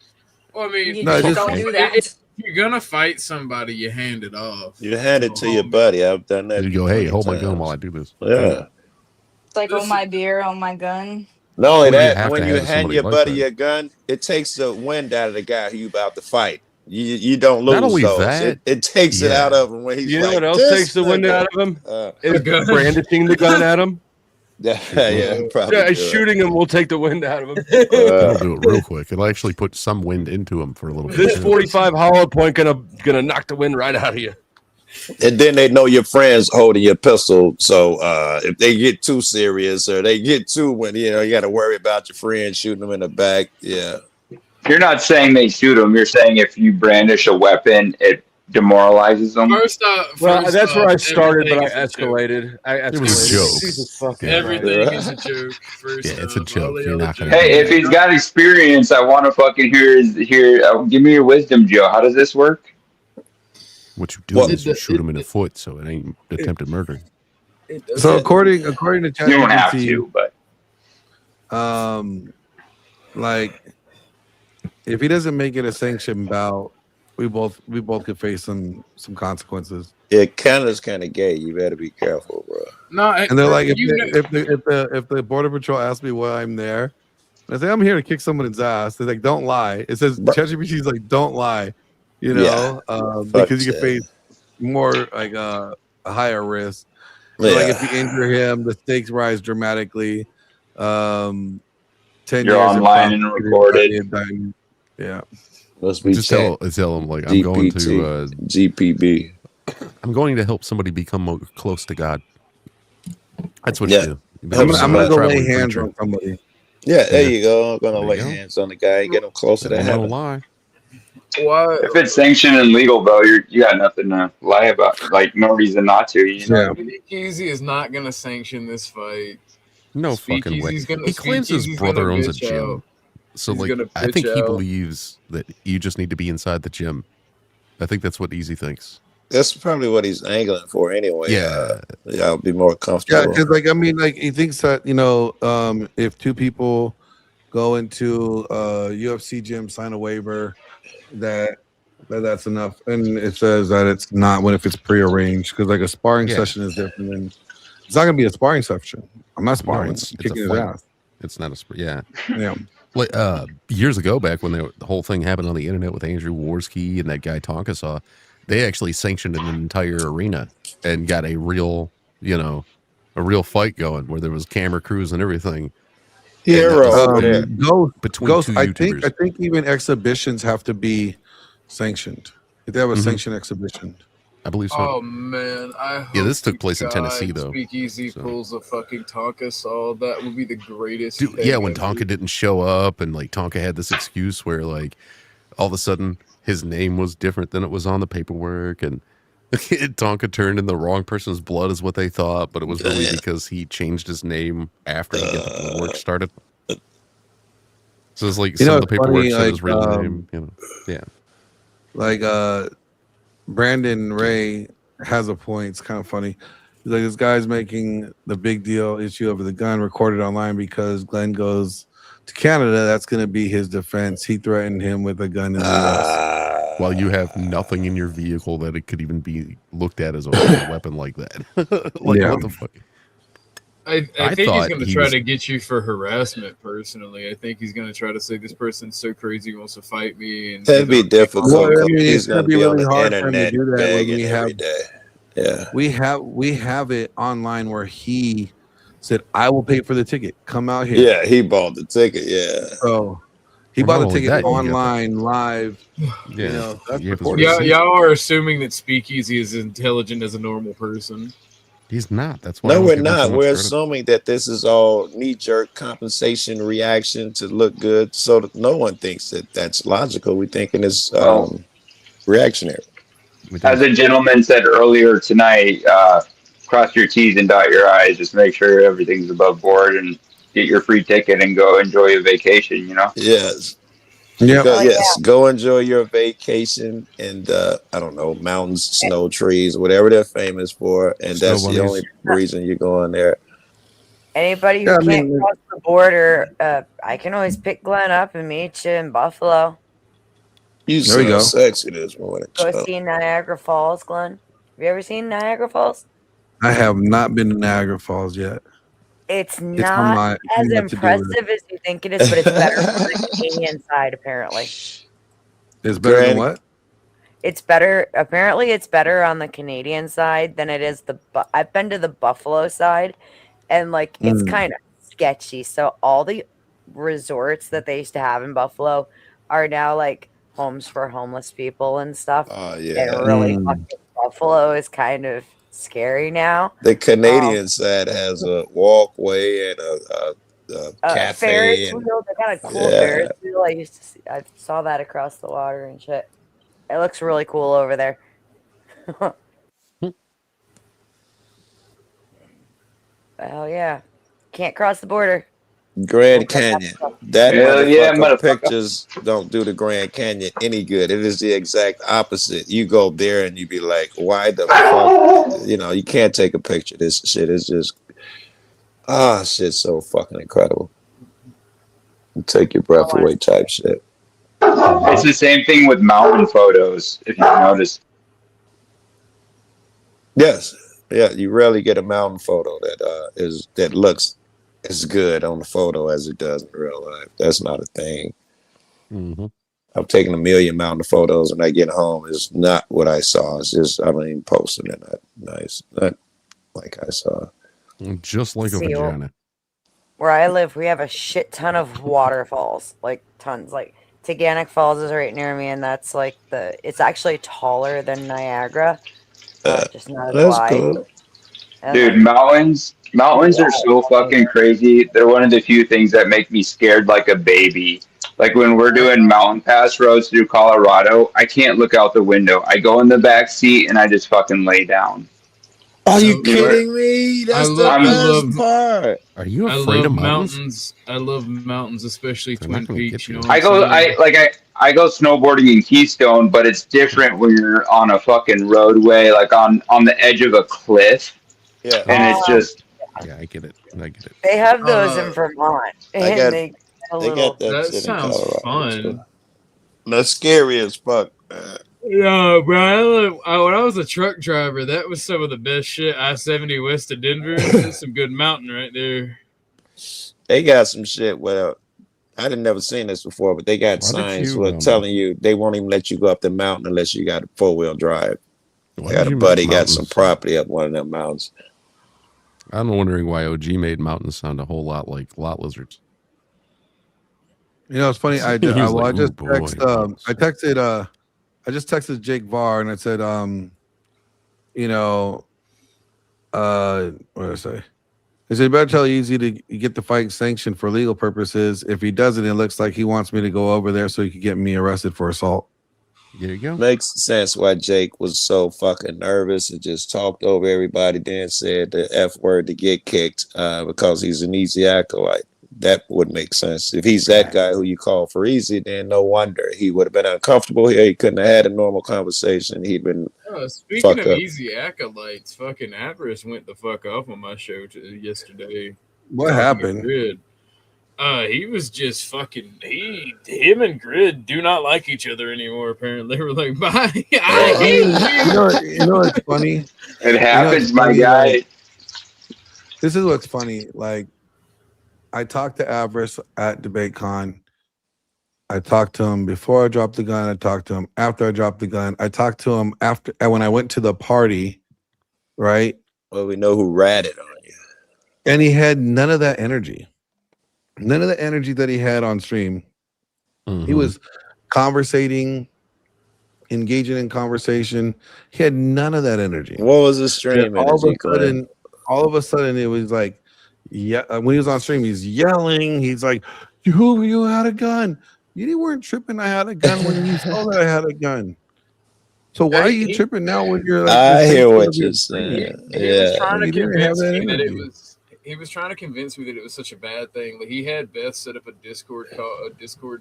Well, I mean, you No, it just just- don't do if that. you're gonna fight somebody, you hand it off. You hand it to your Homie. buddy. I've done that. You go, hey, plenty hold my times. gun while I do this. Yeah. It's like, oh my beer, oh my gun. Not only Well, you that, have when to you have hand somebody your like buddy that. your gun, it takes the wind out of the guy who you about to fight. You don't lose Not only those. that, it takes it yeah. out of him when he's You like, know what else "This takes the wind nigga." out of him? Is Is brandishing the gun at him. yeah, probably. Yeah, good. shooting him will take the wind out of him. That'll do it real quick. It'll actually put some wind into him for a little bit. This too. 45 hollow point gonna knock the wind right out of you. And then they know your friends holding your pistol. So if they get too serious or they get too when you got to worry about your friend shooting them in the back. Yeah. You're not saying they shoot them. You're saying if you brandish a weapon, it demoralizes them. Well, that's where I started, but I everything escalated. It was a joke. Jesus fucking Everything Christ. is a joke. First Yeah, it's a off, joke. You're not gonna. Hey, if he's got experience, I want to fucking hear. Give me your wisdom, Joe. How does this work? What you do is you shoot him in the foot, so it ain't attempted murder. So according to ChatGPT, You don't have to, but like if he doesn't make it a sanctioned bout, we both could face some consequences. Yeah, Canada's kind of gay. You better be careful, bro. No, And they're like, if the border patrol asks me why I'm there, I say I'm here to kick someone's ass. They're like, don't lie. It says ChatGPT's like, don't lie, you know, because you can face more like a higher risk. Like if you injure him, the stakes rise dramatically. 10 you're years online and recorded. Yeah. Must be Just tell him like I'm going to GPB. I'm going to help somebody become more close to God. That's what you do. I'm gonna go lay hands on somebody. Yeah, there you go. I'm gonna lay hands on the guy and get him closer to heaven. Lie. If it's sanctioned and legal, though, you got nothing to lie about. Like no reason not to. You know. Speakeasy is not going to sanction this fight. No fucking way. Speakeasy's He claims his Speakeasy's brother gonna owns a bitch gym. out. So He's like gonna I think bitch he out. believes that you just need to be inside the gym. I think that's what Easy thinks. That's probably what he's angling for anyway. Yeah. I'll be more comfortable. Yeah, because like I mean, like he thinks that if two people go into a UFC gym, sign a waiver, that's enough, and it says that it's not if it's prearranged because like a sparring session is different, and it's not gonna be a sparring session. I'm not sparring. No, it's kicking a his fight. ass. It's not a yeah. Yeah. Like years ago, back when the whole thing happened on the internet with Andrew Worski and that guy Tonka saw, they actually sanctioned an entire arena and got a real fight going where there was camera crews and everything. Ghost. two I YouTubers. think even exhibitions have to be sanctioned. If they have a sanctioned exhibition, I believe so. Oh man, this took place in God Tennessee though. Speakeasy pulls a fucking Tonka saw. That would be the greatest. Dude, thing yeah, when ever. Tonka didn't show up and like Tonka had this excuse where like all of a sudden his name was different than it was on the paperwork and Tonka turned in the wrong person's blood is what they thought, but it was really because he changed his name after he got the work started. So it's like some of the paperwork said his real name, yeah. Like Brandon Ray has a point. It's kind of funny. He's like, this guy's making the big deal issue over the gun recorded online because Glenn goes to Canada. That's going to be his defense. He threatened him with a gun in the U.S. While you have nothing in your vehicle that it could even be looked at as a weapon like that. What the fuck? I think he's thought going to he try was- to get you for harassment. Personally, I think he's going to try to say this person's so crazy he wants to fight me. And That'd be difficult. Well, I mean, He's it's gonna gonna be be on really the hard for him to internet do that when begging we every have day. Yeah. we have it online where he said, "I will pay for the ticket. Come out here." Yeah, he bought the ticket. Yeah. So he Well, bought not the only ticket that, you got online, live. Yeah. That's You have to recorded. Y'all are assuming that Speakeasy is intelligent as a normal person. He's not. That's why. No, I don't we're give him so not. much We're credit. assuming that this is all knee-jerk compensation reaction to look good, so that no one thinks that that's logical. We're thinking it's reactionary. As a gentleman said earlier tonight, cross your T's and dot your I's. Just make sure everything's above board and get your free ticket and go enjoy a vacation. You know. Yes. Yeah. Yes. Go enjoy your vacation and I don't know, mountains, snow, trees, whatever they're famous for, and Snow that's the bunnies. only reason you're going there. Anybody who Yeah, I can't mean- cross the border, I can always pick Glenn up and meet you in Buffalo. You There we sound go. sexy this morning. Go Chuck. see Niagara Falls, Glenn. Have you ever seen Niagara Falls? I have not been to Niagara Falls yet. It's on not my- as what to do with it. impressive as you think it is, but it's better from the Canadian side, apparently. It's better than what? It's better. Apparently, it's better on the Canadian side than it is I've been to the Buffalo side, and like it's kind of sketchy. So all the resorts that they used to have in Buffalo are now like homes for homeless people and stuff. Oh And yeah. really, fucking Buffalo is kind of scary now. The Canadian side has a walkway and a cafe. Ferris and- wheel. They got a cool Yeah. Ferris wheel. I used to see. I saw that across the water and shit. It looks really cool over there. Hell yeah. Can't cross the border. Grand Canyon. That Hell yeah, motherfucker motherfucker. pictures don't do the Grand Canyon any good. It is the exact opposite. You go there and you be like, why the fuck? You know, you can't take a picture. This shit is just shit's so fucking incredible. You take your breath away type shit. It's the same thing with mountain photos, if you notice. Yes. Yeah, you rarely get a mountain photo that looks as good on the photo as it does in real life. That's not a thing. Mm-hmm. I've taken a million mountain photos and I get home. It's not what I saw. It's just I don't even post it. Not nice. Not like I saw. Just like a vagina. Where I live, we have a shit ton of waterfalls. Like tons. Like Taganic Falls is right near me, and that's like it's actually taller than Niagara. Just not as That's wide. cool. Dude, mountains are so fucking crazy. They're one of the few things that make me scared like a baby. Like when we're doing mountain pass roads through Colorado, I can't look out the window. I go in the back seat and I just fucking lay down. Are you kidding me? That's the best part. Are you I afraid love of mountains? I love mountains, especially Twin Peaks. You know, I go snowboarding in Keystone, but it's different when you're on a fucking roadway, like on the edge of a cliff. Yeah, and it's just. Yeah, I get it. They have those in Vermont. And they got that shit in Colorado. Fun. That's scary as fuck. Yeah, bro. When I was a truck driver, that was some of the best shit. I-70 west of Denver. That's some good mountain right there. They got some shit. Well, I didn't never seen this before, but they got signs telling you they won't even let you go up the mountain unless you got a 4-wheel drive. I got a buddy got some property up one of them mountains. I'm wondering why OG made mountains sound a whole lot like lot lizards. You know, it's funny. I just texted Jake Varr and I said, what did I say? I said, better tell Easy to get the fight sanctioned for legal purposes. If he doesn't, it looks like he wants me to go over there so he could get me arrested for assault. There you go. Makes sense why Jake was so fucking nervous and just talked over everybody, then said the F word to get kicked because he's an easy acolyte. That would make sense. If he's that guy who you call for easy, then no wonder he would have been uncomfortable here. He couldn't have had a normal conversation. He'd been speaking of up. easy acolytes, fucking Avarice went the fuck off on my show yesterday. What happened? Grid. He was just fucking. Him and Grid do not like each other anymore. Apparently, they were like, "Bye." You know what's funny? It happens, my guy. Like, this is what's funny. Like, I talked to Avarice at DebateCon. I talked to him before I dropped the gun. I talked to him after I dropped the gun. I talked to him after when I went to the party, right? Well, we know who ratted on you. And he had none of that energy. None of the energy that he had on stream. Mm-hmm. He was conversating, engaging in conversation. He had none of that energy. What was the stream? All of a sudden, it was like, yeah. When he was on stream, he's yelling. He's like, "You had a gun. You weren't tripping. I had a gun when you saw that I had a gun. So why are you tripping now when you're like?" I hear what you're saying. He was trying to convince me that it was. He was trying to convince me that it was such a bad thing. Like, he had Beth set up a Discord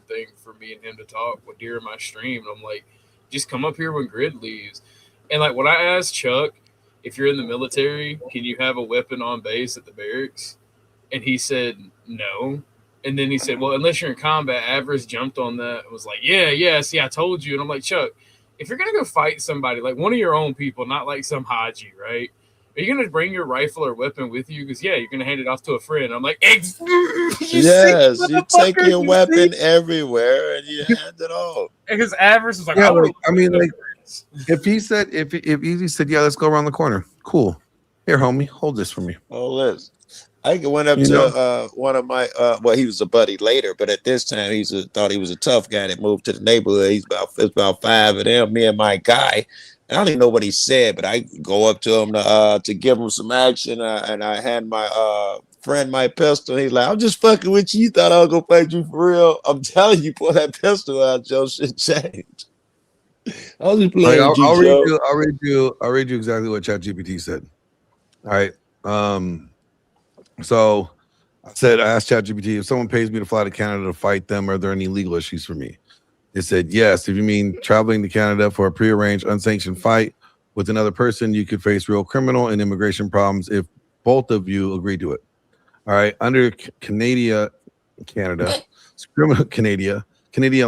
thing for me and him to talk during my stream. And I'm like, just come up here when Grid leaves. And like when I asked Chuck, if you're in the military, can you have a weapon on base at the barracks? And he said no. And then he said, well, unless you're in combat. Avarice jumped on that and was like, yeah, see, I told you. And I'm like, Chuck, if you're gonna go fight somebody, like one of your own people, not like some Haji, right? Are you going to bring your rifle or weapon with you? Because, yeah, you're going to hand it off to a friend. I'm like, yes, you take your weapon everywhere and you hand it off. Because Avarice was like, yeah, if he said, if Easy said, yeah, let's go around the corner. Cool. Here, homie, hold this for me. Hold this. I went up to one of my, he was a buddy later, but at this time, thought he was a tough guy that moved to the neighborhood. It's about 5 of them, me and my guy. I don't even know what he said, but I go up to him to give him some action, and I hand my friend my pistol. He's like, "I'm just fucking with you. You thought I was gonna fight you for real? I'm telling you, pull that pistol out, your shit changed." I was just playing with you, I'll Joe. read you exactly what ChatGPT said. All right. So I asked ChatGPT, if someone pays me to fly to Canada to fight them, are there any legal issues for me? It said, yes. If you mean traveling to Canada for a prearranged, unsanctioned fight with another person, you could face real criminal and immigration problems if both of you agree to it. All right. Under Canadian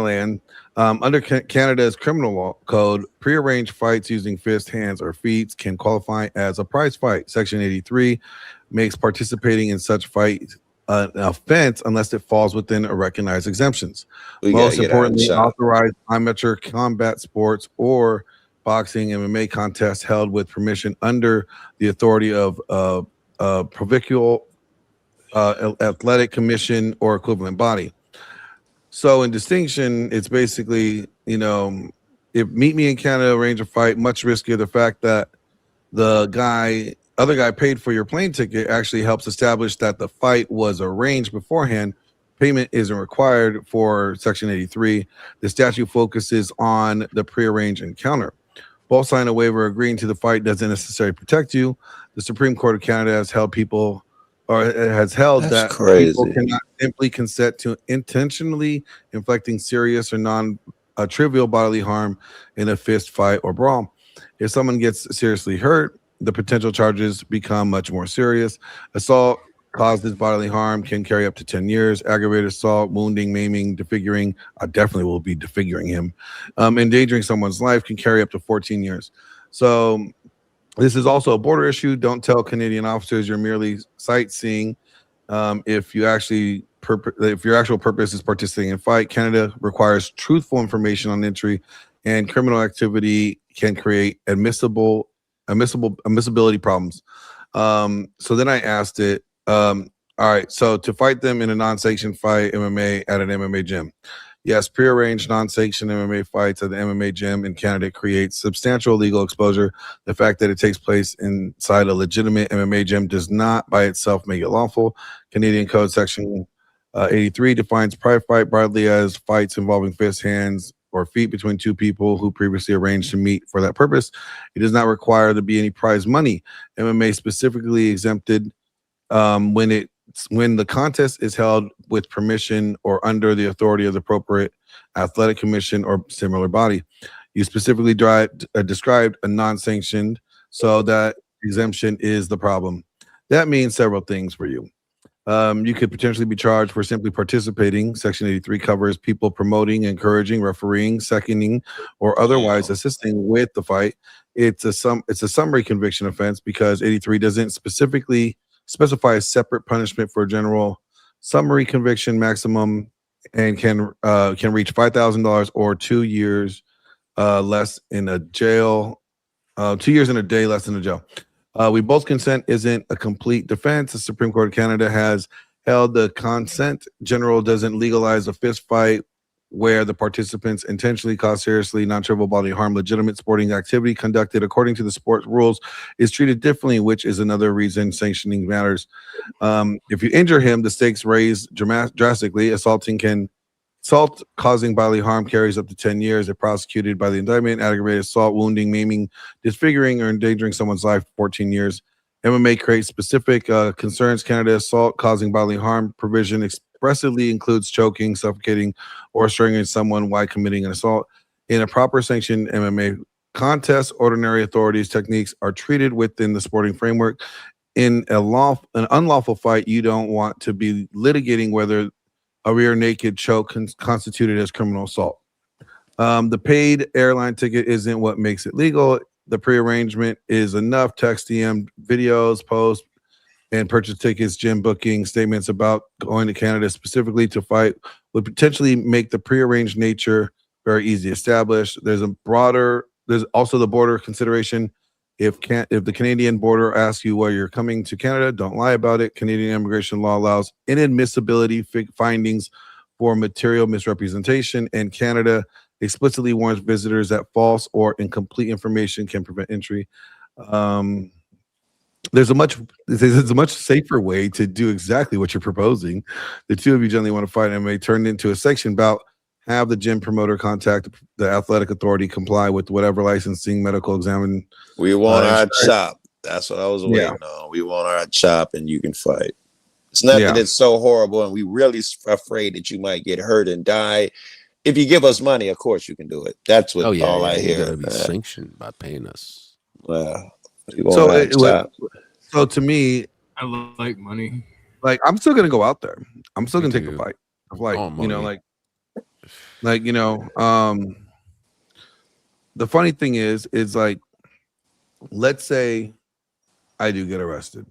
land, under Canada's criminal law code, prearranged fights using fists, hands, or feet can qualify as a prize fight. Section 83 makes participating in such fight an offense unless it falls within a recognized exemptions. Most importantly, authorized amateur combat sports or boxing MMA contests held with permission under the authority of provincial athletic commission or equivalent body. So in distinction, it's basically, if meet me in Canada, arrange a fight, much riskier. The fact that the other guy paid for your plane ticket actually helps establish that the fight was arranged beforehand. Payment isn't required for Section 83. The statute focuses on the prearranged encounter. Both sign a waiver agreeing to the fight doesn't necessarily protect you. The Supreme Court of Canada has held that people cannot simply consent to intentionally inflicting serious or non-trivial bodily harm in a fist fight or brawl. If someone gets seriously hurt, the potential charges become much more serious. Assault causes bodily harm can carry up to 10 years. Aggravated assault, wounding, maiming, disfiguring, I definitely will be disfiguring him. Endangering someone's life can carry up to 14 years. So this is also a border issue. Don't tell Canadian officers you're merely sightseeing. If your actual purpose is participating in a fight, Canada requires truthful information on entry, and criminal activity can create admissibility problems. So then I asked it, all right, so to fight them in a non-sanctioned fight, MMA at an MMA gym. Yes, prearranged non-sanctioned MMA fights at the MMA gym in Canada creates substantial legal exposure. The fact that it takes place inside a legitimate MMA gym does not by itself make it lawful. Canadian Code Section 83 defines private fight broadly as fights involving fists, hands, or feet between two people who previously arranged to meet for that purpose. It does not require there be any prize money. MMA specifically exempted when the contest is held with permission or under the authority of the appropriate athletic commission or similar body. You specifically described a non-sanctioned, so that exemption is the problem. That means several things for you. You could potentially be charged for simply participating. Section 83 covers people promoting, encouraging, refereeing, seconding, or otherwise assisting with the fight. It's a summary conviction offense because 83 doesn't specifically specify a separate punishment for a general summary conviction maximum, and can reach $5,000 or 2 years less in a jail. 2 years in a day less in a jail. We both consent isn't a complete defense. The Supreme Court of Canada has held the consent general doesn't legalize a fist fight where the participants intentionally cause seriously non-trivial bodily harm. Legitimate sporting activity conducted according to the sport rules is treated differently, which is another reason sanctioning matters. If you injure him, the stakes raise drastically. Assault causing bodily harm carries up to 10 years if prosecuted by the indictment. Aggravated assault, wounding, maiming, disfiguring, or endangering someone's life, 14 years. MMA creates specific concerns. Canada assault causing bodily harm provision expressly includes choking, suffocating, or strangling someone while committing an assault. In a proper sanctioned MMA contest, ordinary authorities techniques are treated within the sporting framework. In an unlawful fight, you don't want to be litigating whether a rear naked choke constituted as criminal assault. The paid airline ticket isn't what makes it legal. The prearrangement is enough. Text, DM, videos, posts, and purchase tickets, gym booking, statements about going to Canada specifically to fight would potentially make the prearranged nature very easy to establish. There's also the border consideration. If the Canadian border asks you why you're coming to Canada, don't lie about it. Canadian immigration law allows inadmissibility findings for material misrepresentation, and Canada explicitly warns visitors that false or incomplete information can prevent entry. There's a much safer way to do exactly what you're proposing. The two of you generally want to fight MMA turned into a section bout have the gym promoter contact the athletic authority, comply with whatever licensing, medical examine. We want our chop. That's what I was waiting Yeah. on. We want our chop, and you can fight. It's not that it's so horrible, and we really afraid that you might get hurt and die. If you give us money, of course you can do it. That's what all I hear. You gotta be sanctioned by paying us. Well, so to me, I like money. Like I'm still gonna go out there. I'm still gonna take the fight. Like you know, like you know, the funny thing is like, let's say I do get arrested.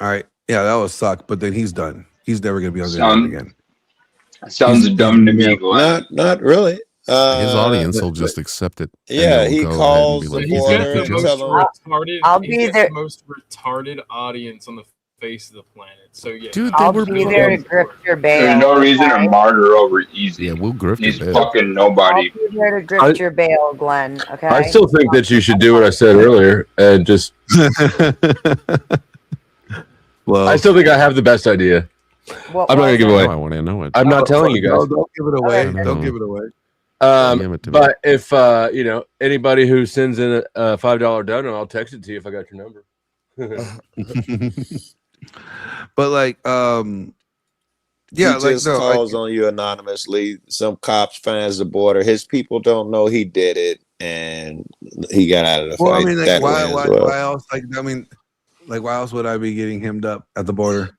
All right, yeah, that would suck. But then he's done. He's never gonna be on the internet again. Sounds dumb to me. Not really. His audience will just accept it. Yeah, he calls the border. I'll be there. The most retarded audience on the face of the planet. So yeah, dude, I'll be there to grip your bail. There's no reason to martyr over easy. Yeah, we'll grift He's your bail. fucking nobody. I'll be there to grip your bail, Glenn. Okay. I still think that you should do what I said earlier and just. Well, I still think I have the best idea. What I'm not gonna give away. I want to know it. I'm not telling you guys. No, don't give it away. Okay. Don't give it away. But if you know anybody who sends in a $5 donor, I'll text it to you if I got your number. But like, He just calls on you anonymously. Some cops finds the border. His people don't know he did it, and he got out of the fight. I mean, like, that why way as well. else? Like, I mean, like, why else would I be getting hemmed up at the border?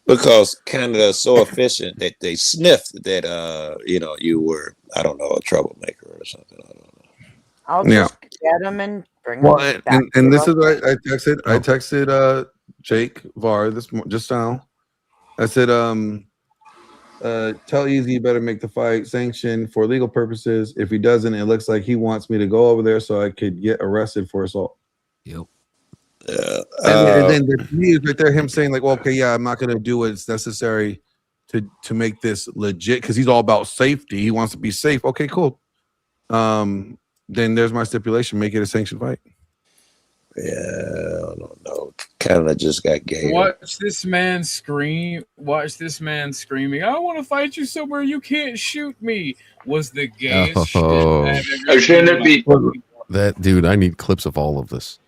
Because Canada is so efficient that they sniffed that you know, you were, I don't know, a troublemaker or something. I don't know. I'll just get him and bring him back. And this is what I texted. I texted Jake Var just now. I said, tell Easy you better make the fight sanctioned for legal purposes. If he doesn't, it looks like he wants me to go over there so I could get arrested for assault. Yep. Yeah. And then the me is right there, him saying like, well, okay, yeah, I'm not gonna do what's necessary to make this legit because he's all about safety. He wants to be safe. Okay, cool. Then there's my stipulation: make it a sanctioned fight. Yeah, I don't know. Canada just got gay. Watch this man scream. Watch this man screaming. I want to fight you somewhere you can't shoot me. Was the gayest shit I've ever Shouldn't it be? That dude, I need clips of all of this.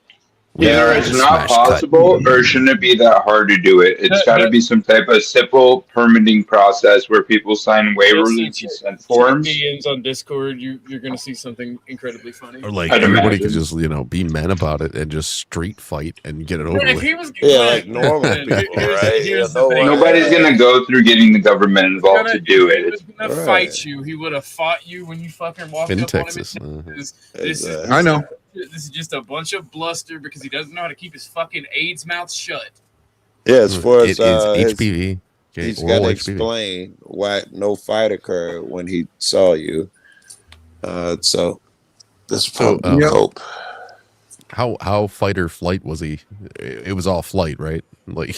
Either it's not possible, or shouldn't it be that hard to do it? It's got to be some type of simple permitting process where people sign waivers and consent forms. DMs on Discord, you're going to see something incredibly funny. Or like everybody could just, you know, be men about it and just street fight and get it over If with. he was, like normal people, right? Here's the thing. Nobody's gonna go through getting the government involved to do it. He was gonna fight you. He would have fought you when you fucking walked In up Texas. on him. This is I know. This is just a bunch of bluster because he doesn't know how to keep his fucking AIDS mouth shut. Yeah, as far as It is HPV. Okay, he's oral got to HPV. explain why no fight occurred when he saw you. So this So, hope. How fight or flight was he? It was all flight, right? Like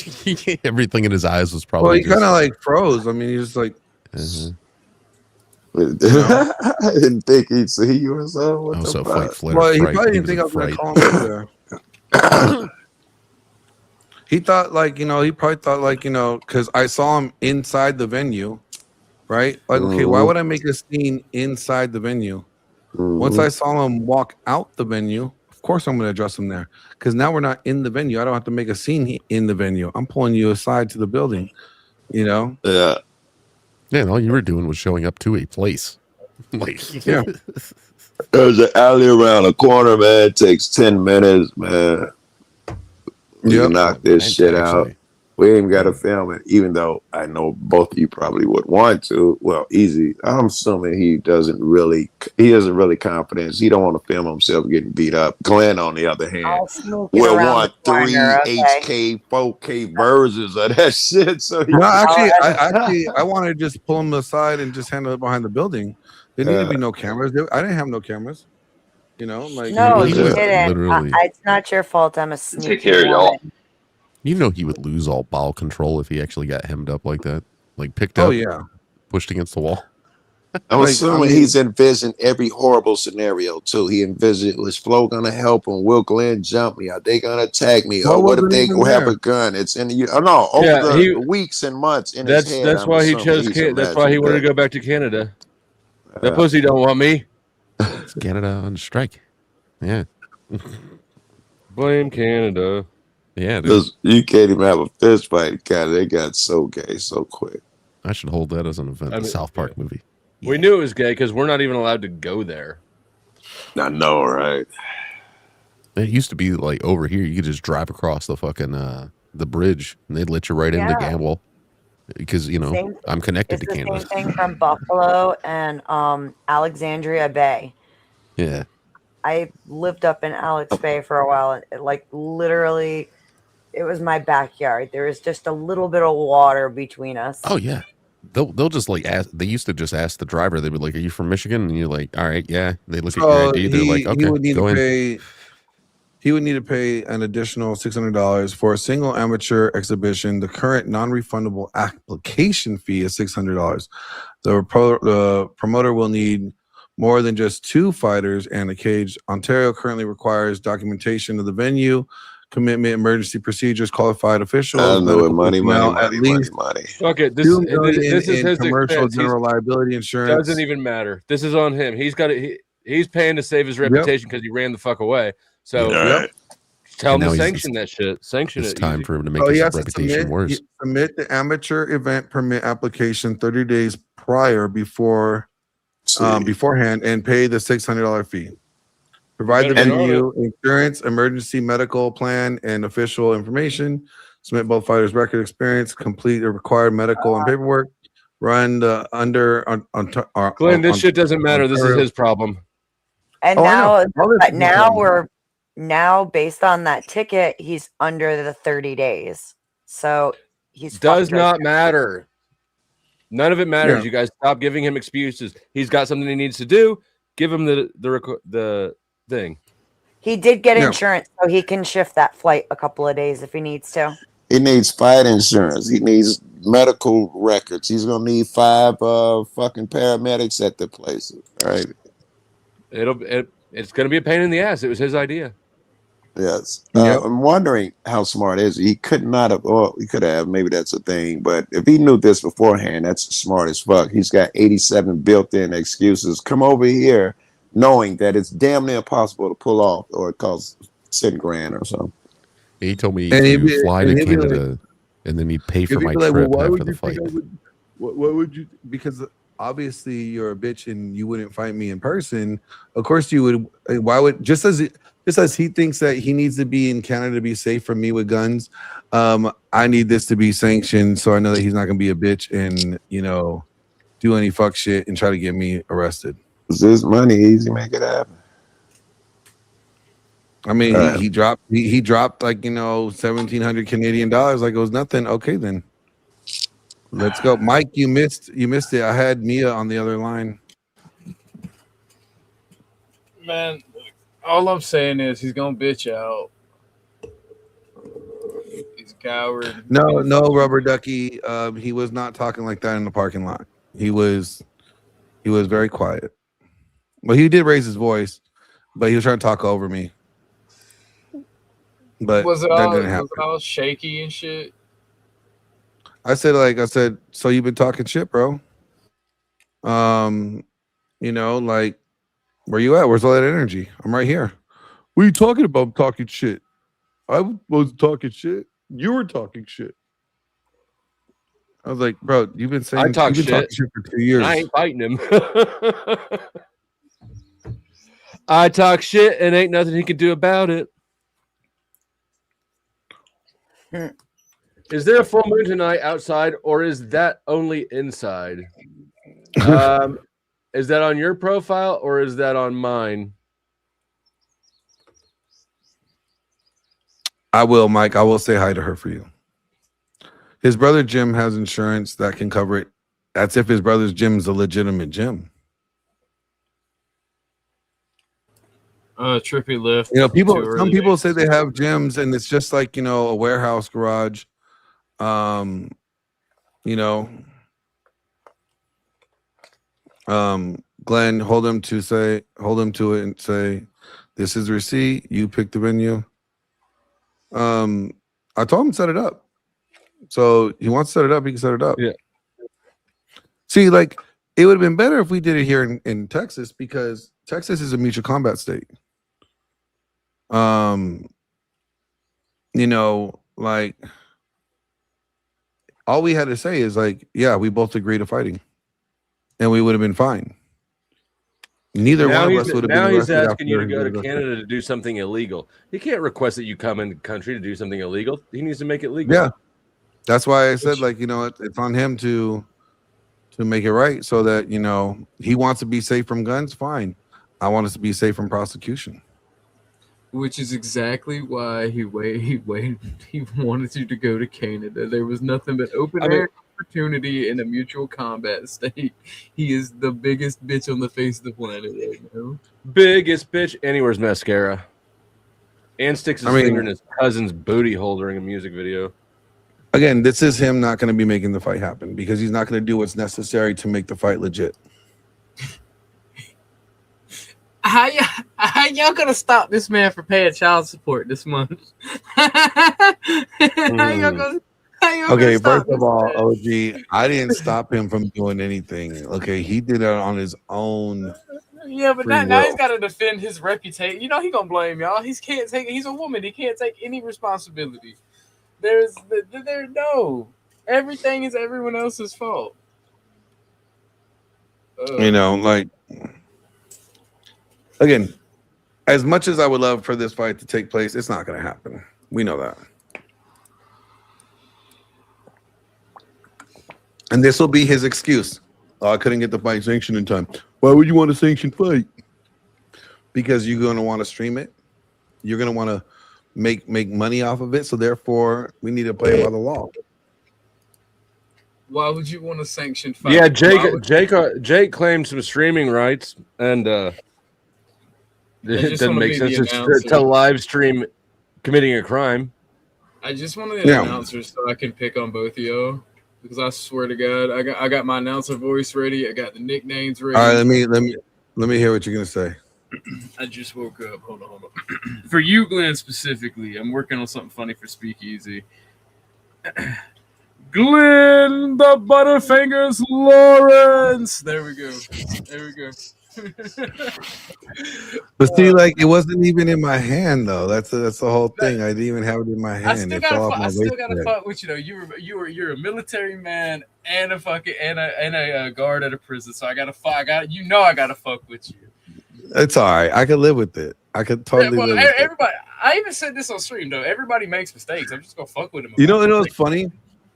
everything in his eyes was probably. Well, he kind of like froze. I mean, he was like. I didn't think he'd see you or something. What the fuck? fight, flight, Well, or he fright. probably He didn't was think I in was gonna fright. call him there. He thought like, you know, he probably thought like, you know, because I saw him inside the venue, right? Like, okay, why would I make a scene inside the venue? Once I saw him walk out the venue, of course I'm going to address him there because now we're not in the venue. I don't have to make a scene in the venue. I'm pulling you aside to the building, you know? Yeah. Yeah, and all you were doing was showing up to a place. Like, yeah. There's an alley around the corner, man. It takes 10 minutes, man. You knock this shit out. We ain't got to film it, even though I know both of you probably would want to. Well, easy. I'm assuming he doesn't really confidence. He don't want to film himself getting beat up. Glenn, on the other hand, will want 3 HK, 4K versions of that shit. So No, actually, I want to just pull him aside and just handle it behind the building. There need to be no cameras. I didn't have no cameras. You know, like no, you didn't. It's not your fault. I'm a sneaky Take care, y'all. You know he would lose all bowel control if he actually got hemmed up like that, like picked up, yeah, pushed against the wall. I'm Like, assuming he's envisioned every horrible scenario too. He envisioned, was Flo gonna help him? Will Glenn jump me? Are they gonna attack me? Flo Or what if wasn't they even have there. a gun? It's in you. Oh no, over Yeah, the weeks and months in his head. that's I'm why he assuming chose. he's That's why he imagined wanted to that. go back to Canada. That pussy don't want me. It's Canada on strike. Yeah. Blame Canada. Yeah, dude. You can't even have a fist fight. God, they got so gay so quick. I should hold that as an event. I The mean, South Park movie. We knew it was gay because we're not even allowed to go there. I know, right? It used to be like over here, you could just drive across the fucking the bridge, and they'd let you right into Gamble because I'm connected to It's the Canada. same thing from Buffalo and Alexandria Bay. Yeah. I lived up in Alex Bay for a while, and literally, it was my backyard. There was just a little bit of water between us. Oh yeah, they'll just like ask. They used to just ask the driver. They'd be like, "Are you from Michigan?" And you're like, "All right, yeah." They look at your ID. They're like, "Okay, he would need go to in." pay. He would need to pay an additional $600 for a single amateur exhibition. The current non-refundable application fee is $600. The promoter will need more than just 2 fighters and a cage. Ontario currently requires documentation of the venue, commitment, emergency procedures, qualified officials, medical personnel, at least Okay, this $2 million is in his commercial expense. general liability insurance. Doesn't even matter. This is on him. He's got it. He's paying to save his reputation because he ran the fuck away. So tell him to sanction that shit. Sanction it. It's time for him to make Oh, he his has to reputation worse. submit the amateur event permit application 30 days prior beforehand and pay the $600 fee. Provide the venue, insurance, emergency medical plan, and official information. Submit both fighters' record experience. Complete the required medical and paperwork. Run the Glenn, this shit doesn't matter. This is his problem. And now based on that ticket, he's under the 30 days. So he's Does fucked right not now. matter. None of it matters. Yeah. You guys stop giving him excuses. He's got something he needs to do. Give him the thing. He did get insurance, so he can shift that flight a couple of days if he needs to. He needs fight insurance. He needs medical records. He's gonna need 5 fucking paramedics at the place. All right. It's gonna be a pain in the ass. It was his idea. Yes. I'm wondering how smart is he? He could not have, well, he could have, maybe that's a thing, but if he knew this beforehand, that's smart as fuck. He's got 87 built-in excuses. Come over here knowing that it's damn near impossible to pull off, or it costs $10,000 or something. He told me to fly to Canada and then he'd pay for my trip after the fight. What would you? Because obviously you're a bitch and you wouldn't fight me in person. Of course you would. Why would just as he thinks that he needs to be in Canada to be safe from me with guns, I need this to be sanctioned so I know that he's not gonna be a bitch and do any fuck shit and try to get me arrested. Is this money easy? Make it happen. I mean, he dropped like $1,700 Canadian like it was nothing. Okay, then let's go, Mike. You missed it. I had Mia on the other line. Man, all I'm saying is he's gonna bitch out. He's a coward. No, Rubber Ducky. He was not talking like that in the parking lot. He was very quiet. Well, he did raise his voice, but he was trying to talk over me. But was it that didn't happen. all shaky and shit? I said, so you've been talking shit, bro. Where you at? Where's all that energy? I'm right here. What are you talking about? I'm talking shit. I was talking shit. You were talking shit. I was like, bro, you've been saying talking shit for 2 years. I ain't fighting him. I talk shit and ain't nothing he can do about it. Is there a full moon tonight outside, or is that only inside? Is that on your profile or is that on mine? I will, Mike. I will say hi to her for you. His brother Jim has insurance that can cover it. That's if his brother's gym's a legitimate gym. Trippy lift. Some people say they have gyms and it's just like, a warehouse garage. Glenn, hold him to it and say, this is receipt. You pick the venue. I told him to set it up. So he wants to set it up, he can set it up. Yeah. See, like, it would have been better if we did it here in Texas, because Texas is a mutual combat state. You know, like, all we had to say is like, yeah, we both agree to fighting, and we would have been fine. Neither one of us would have been. Now he's asking you to go to Canada to do something illegal. He can't request that you come in the country to do something illegal. He needs to make it legal. Yeah, that's why I said, like, you know, it's on him to make it right, so that, you know, he wants to be safe from guns. Fine, I want us to be safe from prosecution. Which is exactly why he wanted you to go to Canada. There was nothing but open air opportunity in a mutual combat state. He is the biggest bitch on the face of the planet right now. Biggest bitch. And he wears mascara. And sticks his finger in his cousin's booty hole during a music video. Again, this is him not going to be making the fight happen, because he's not going to do what's necessary to make the fight legit. How y'all gonna stop this man from paying child support this month? Okay, first of all, OG, I didn't stop him from doing anything. Okay, he did it on his own. Yeah, but now he's got to defend his reputation. You know he gonna blame y'all. He's a woman. He can't take any responsibility. No. Everything is everyone else's fault. You know, like, again, as much as I would love for this fight to take place, it's not going to happen. We know that. And this will be his excuse. Oh, I couldn't get the fight sanctioned in time. Why would you want a sanctioned fight? Because you're going to want to stream it. You're going to want to make money off of it. So therefore, we need to play by the law. Why would you want a sanctioned fight? Yeah, Jake claimed some streaming rights, and it doesn't make sense to live stream committing a crime. I just wanted the announcer so I can pick on both of y'all, because I swear to God, I got my announcer voice ready. I got the nicknames ready. All right, let me hear what you're gonna say. I just woke up. Hold on. For you, Glenn, specifically, I'm working on something funny for Speakeasy. Glenn the Butterfingers Lawrence. There we go. But see, like, it wasn't even in my hand though. That's the whole thing. I didn't even have it in my hand. I still gotta fuck with you though. You're a military man and a fucking and a guard at a prison. So I gotta fuck with you. It's all right. I can live with it. I could totally live with everybody. I even said this on stream though. Everybody makes mistakes. I'm just gonna fuck with him. You know what's funny?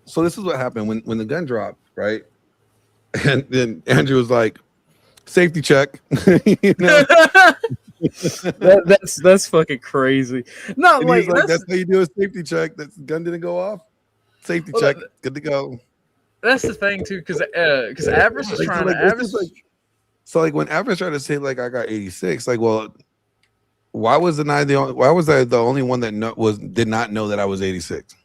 So this is what happened when the gun dropped, right? And then Andrew was like, safety check. You know? that's fucking crazy. No, like that's how you do a safety check. That gun didn't go off. Safety check, good to go. That's the thing too, because Avarice is trying to So like when Avarice tried to say like I got 86, like, well, why was I the only one that did not know that I was 86?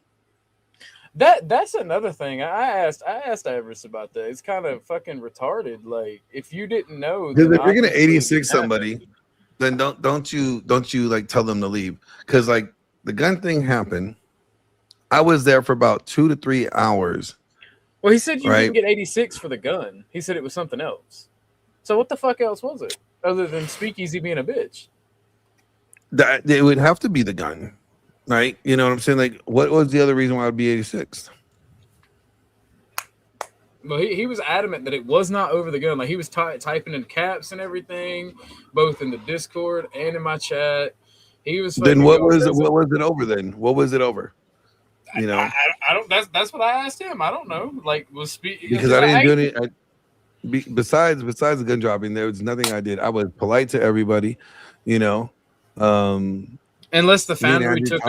That's another thing. I asked Avarice about that. It's kind of fucking retarded. Like, if you didn't know, because if you're gonna 86 somebody, then don't you like tell them to leave? Because like the gun thing happened, I was there for about 2 to 3 hours. Well, he said you didn't get 86 for the gun. He said it was something else. So what the fuck else was it other than Speakeasy being a bitch? That it would have to be the gun. Right, you know what I'm saying? Like, what was the other reason why I'd be 86? Well, he was adamant that it was not over the gun. Like, he was typing in caps and everything, both in the Discord and in my chat. He was. Then what was it over? Then what was it over? You know, I don't. That's what I asked him. I don't know. Like, because I didn't do any. Besides the gun dropping, there was nothing I did. I was polite to everybody. You know. Unless the Foundry took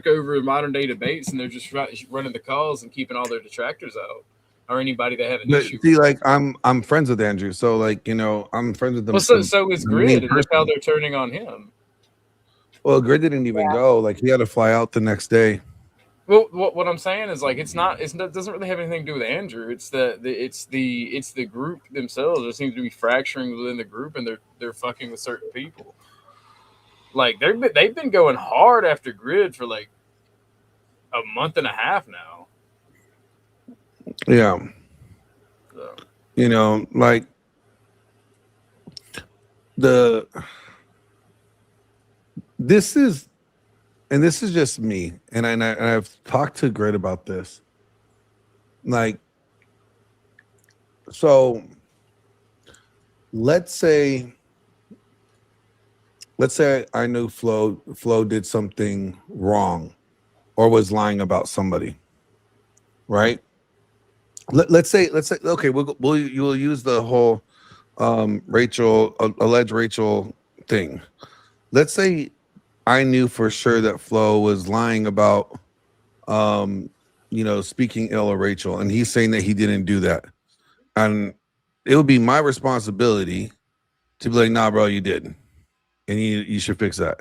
over modern day debates and they're just running the calls and keeping all their detractors out, or anybody that had an issue. See, like I'm friends with Andrew, so like, you know, I'm friends with them. Well, so is Grid, and look how they're turning on him. Well, Grid didn't even go. Like, he had to fly out the next day. Well, what I'm saying is like it doesn't really have anything to do with Andrew. It's the group themselves. There seems to be fracturing within the group, and they're fucking with certain people. Like they've been going hard after Grid for like a month and a half now. Yeah. So. You know, like this is just me, and I've talked to Grid about this. Like, so let's say I knew Flo did something wrong or was lying about somebody, right? Let's say okay, you'll use the whole alleged Rachel thing. Let's say I knew for sure that Flo was lying about speaking ill of Rachel, and he's saying that he didn't do that. And it would be my responsibility to be like, nah, bro, you did. And you should fix that.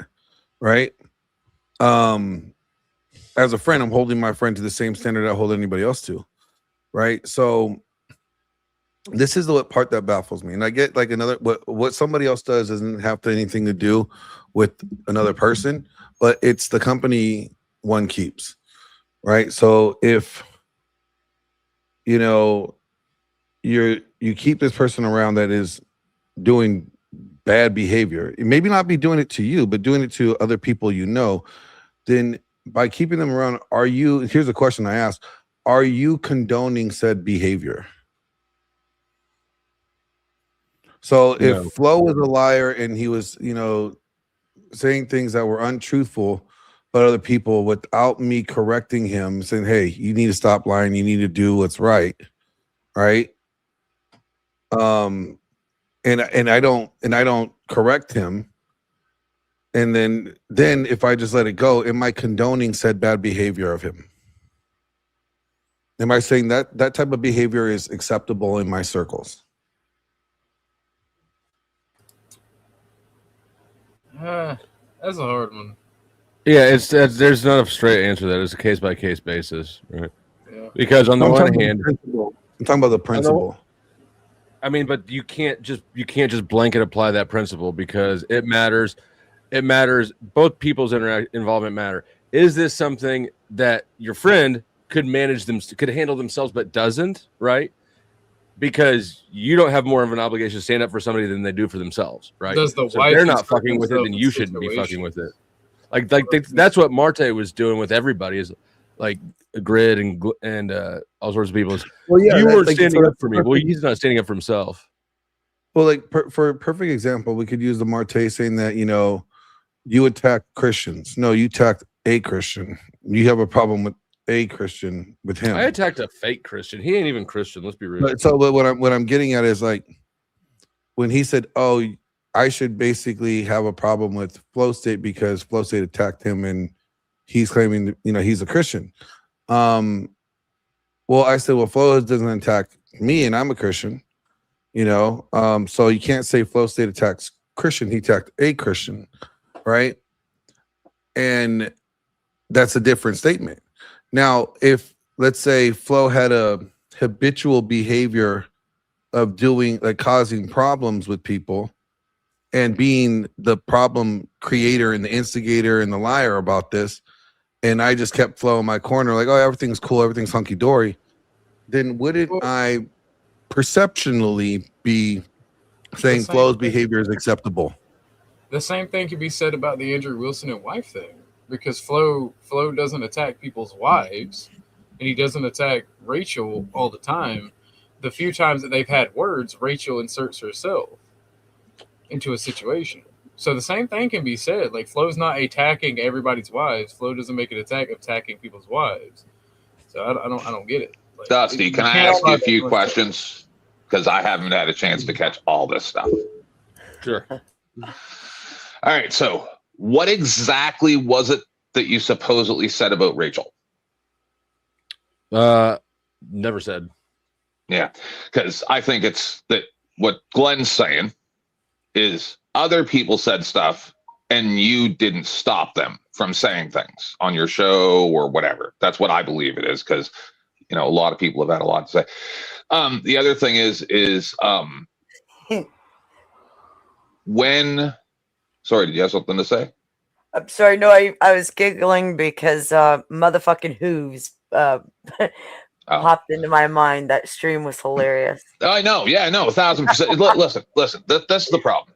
Right? As a friend, I'm holding my friend to the same standard I hold anybody else to. Right? So this is the part that baffles me. And I get like what somebody else does doesn't have anything to do with another person, but it's the company one keeps. Right? So if you keep this person around that is doing bad behavior, maybe not be doing it to you, but doing it to other people, then by keeping them around, here's a question I ask, are you condoning said behavior? So if Flo was a liar and he was, saying things that were untruthful about other people without me correcting him, saying, hey, you need to stop lying, you need to do what's right. Right. And I don't correct him. And then if I just let it go, am I condoning said bad behavior of him? Am I saying that type of behavior is acceptable in my circles? That's a hard one. Yeah, there's not a straight answer to that. It's a case by case basis, right? Yeah. Because on the one hand, I'm talking about the principle. But you can't just blanket apply that principle because it matters. It matters. Both people's involvement matter. Is this something that your friend could handle themselves, but doesn't, right? Because you don't have more of an obligation to stand up for somebody than they do for themselves, right? Does the so wife they're not fucking with it, then you shouldn't be fucking with it. Like that's what Marte was doing with everybody, is like Grid and all sorts of people. Well, yeah, you weren't standing up for me. Well, he's not standing up for himself. Well, like for a perfect example, we could use the Marte saying that you attack Christians. No, you attacked a Christian. You have a problem with a Christian with him. I attacked a fake Christian. He ain't even Christian. Let's be real. But so what I'm getting at is like when he said, "Oh, I should basically have a problem with Flow State because Flow State attacked him and he's claiming he's a Christian." Well, I said, well, Flow doesn't attack me and I'm a Christian, so you can't say Flow State attacks Christian. He attacked a Christian, right? And that's a different statement. Now, if let's say Flo had a habitual behavior of causing problems with people and being the problem creator and the instigator and the liar about this, and I just kept Flo in my corner like, oh, everything's cool, everything's hunky-dory, then wouldn't I perceptionally be saying Flo's behavior is acceptable? The same thing could be said about the Andrew Wilson and wife thing. Because Flo doesn't attack people's wives, and he doesn't attack Rachel all the time. The few times that they've had words, Rachel inserts herself into a situation. So the same thing can be said. Like Flo's not attacking everybody's wives. Flo doesn't make an attack of attacking people's wives. So I don't get it. Like, Dusty, can I ask you a few questions? Because I haven't had a chance to catch all this stuff. Sure. All right, so what exactly was it that you supposedly said about Rachel? Never said. Yeah, because I think it's that what Glenn's saying is other people said stuff and you didn't stop them from saying things on your show or whatever. That's what I believe it is, because a lot of people have had a lot to say. The other thing is when. Sorry, did you have something to say? I'm sorry. No, I was giggling because motherfucking hooves popped into my mind. That stream was hilarious. I know. Yeah, I know. 1,000%. Listen. That's the problem.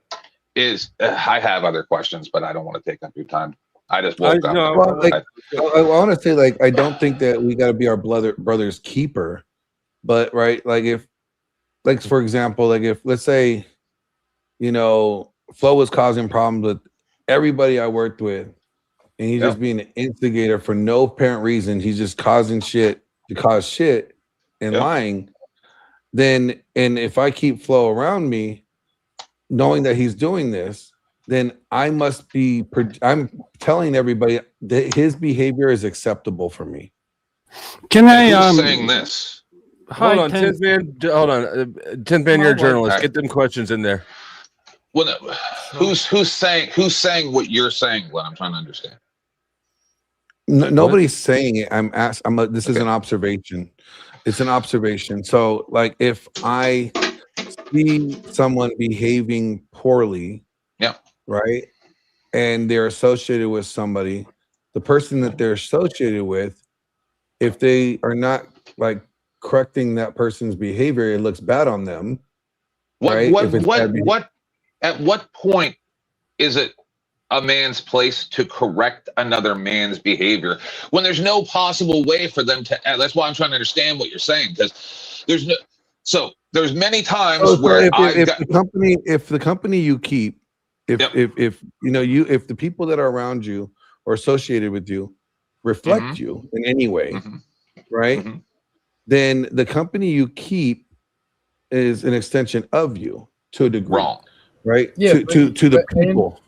Is I have other questions, but I don't want to take up your time. I just woke up. Well, I want to say, like, I don't think that we got to be our brother's keeper, but right, like if, like for example, like if let's say, Flo was causing problems with everybody I worked with, and he's just being an instigator for no apparent reason. He's just causing shit to cause shit and lying. Then, and if I keep Flo around me, knowing that he's doing this, then I must be. I'm telling everybody that his behavior is acceptable for me. Can I? Who's saying this? Hold on, Tin Man. Hold on, Tin Man. You're a journalist. Get them questions in there. Well, who's saying what you're saying, Glenn? I'm trying to understand. Nobody's saying it. This is an observation. It's an observation. So, like, if I see someone behaving poorly, right, and they're associated with somebody, the person that they're associated with, if they are not like correcting that person's behavior, it looks bad on them. At what point is it a man's place to correct another man's behavior when there's no possible way for them to? That's why I'm trying to understand what you're saying, because there's no. So there's many times where if the company you keep, if the people that are around you or associated with you reflect you in any way, right? Then the company you keep is an extension of you to a degree. Wrong. Right? To the people.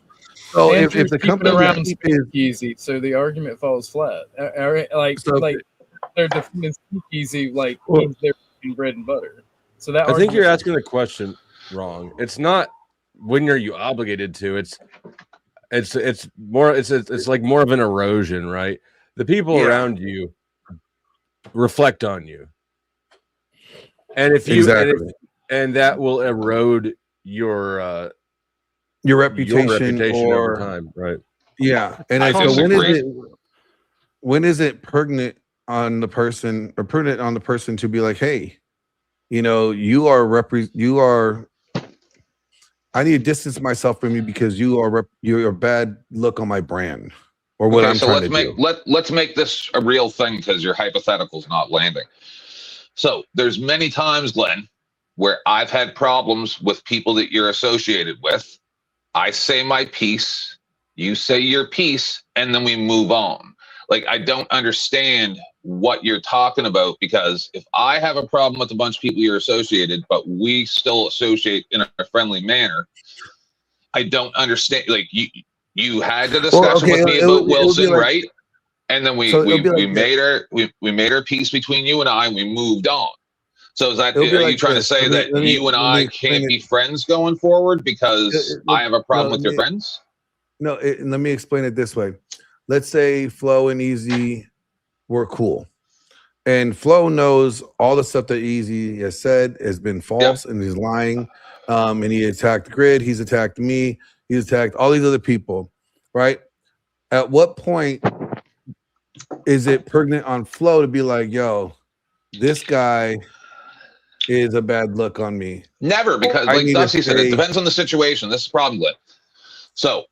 So if the company around speakeasy, so the argument falls flat. Like they're defending speakeasy like they're bread and butter. So that I think you're asking the question wrong. It's not when are you obligated to. It's more. It's like more of an erosion, right? The people around you reflect on you, and if you and that will erode your reputation over time, right? Yeah, and so when is it pertinent on the person or pertinent on the person to be like, hey, you are. I need to distance myself from you because you're a bad look on my brand or what I'm trying to do. Let's make this a real thing because your hypothetical's not landing. So there's many times, Glenn, where I've had problems with people that you're associated with. I say my piece, you say your piece, and then we move on. Like, I don't understand what you're talking about, because if I have a problem with a bunch of people you're associated, but we still associate in a friendly manner, I don't understand. Like, you had the discussion with me about Wilson, right? And then we made our peace between you and I, and we moved on. So is that, are you trying to say that you and I can't be friends going forward because I have a problem with your friends? No, let me explain it this way. Let's say Flo and Easy were cool, and Flo knows all the stuff that Easy has said has been false and he's lying. And he attacked Grid, he's attacked me, he's attacked all these other people, right? At what point is it pertinent on Flo to be like, yo, this guy is a bad look on me? Never, because like Dusty said, it depends on the situation. This is probably it. So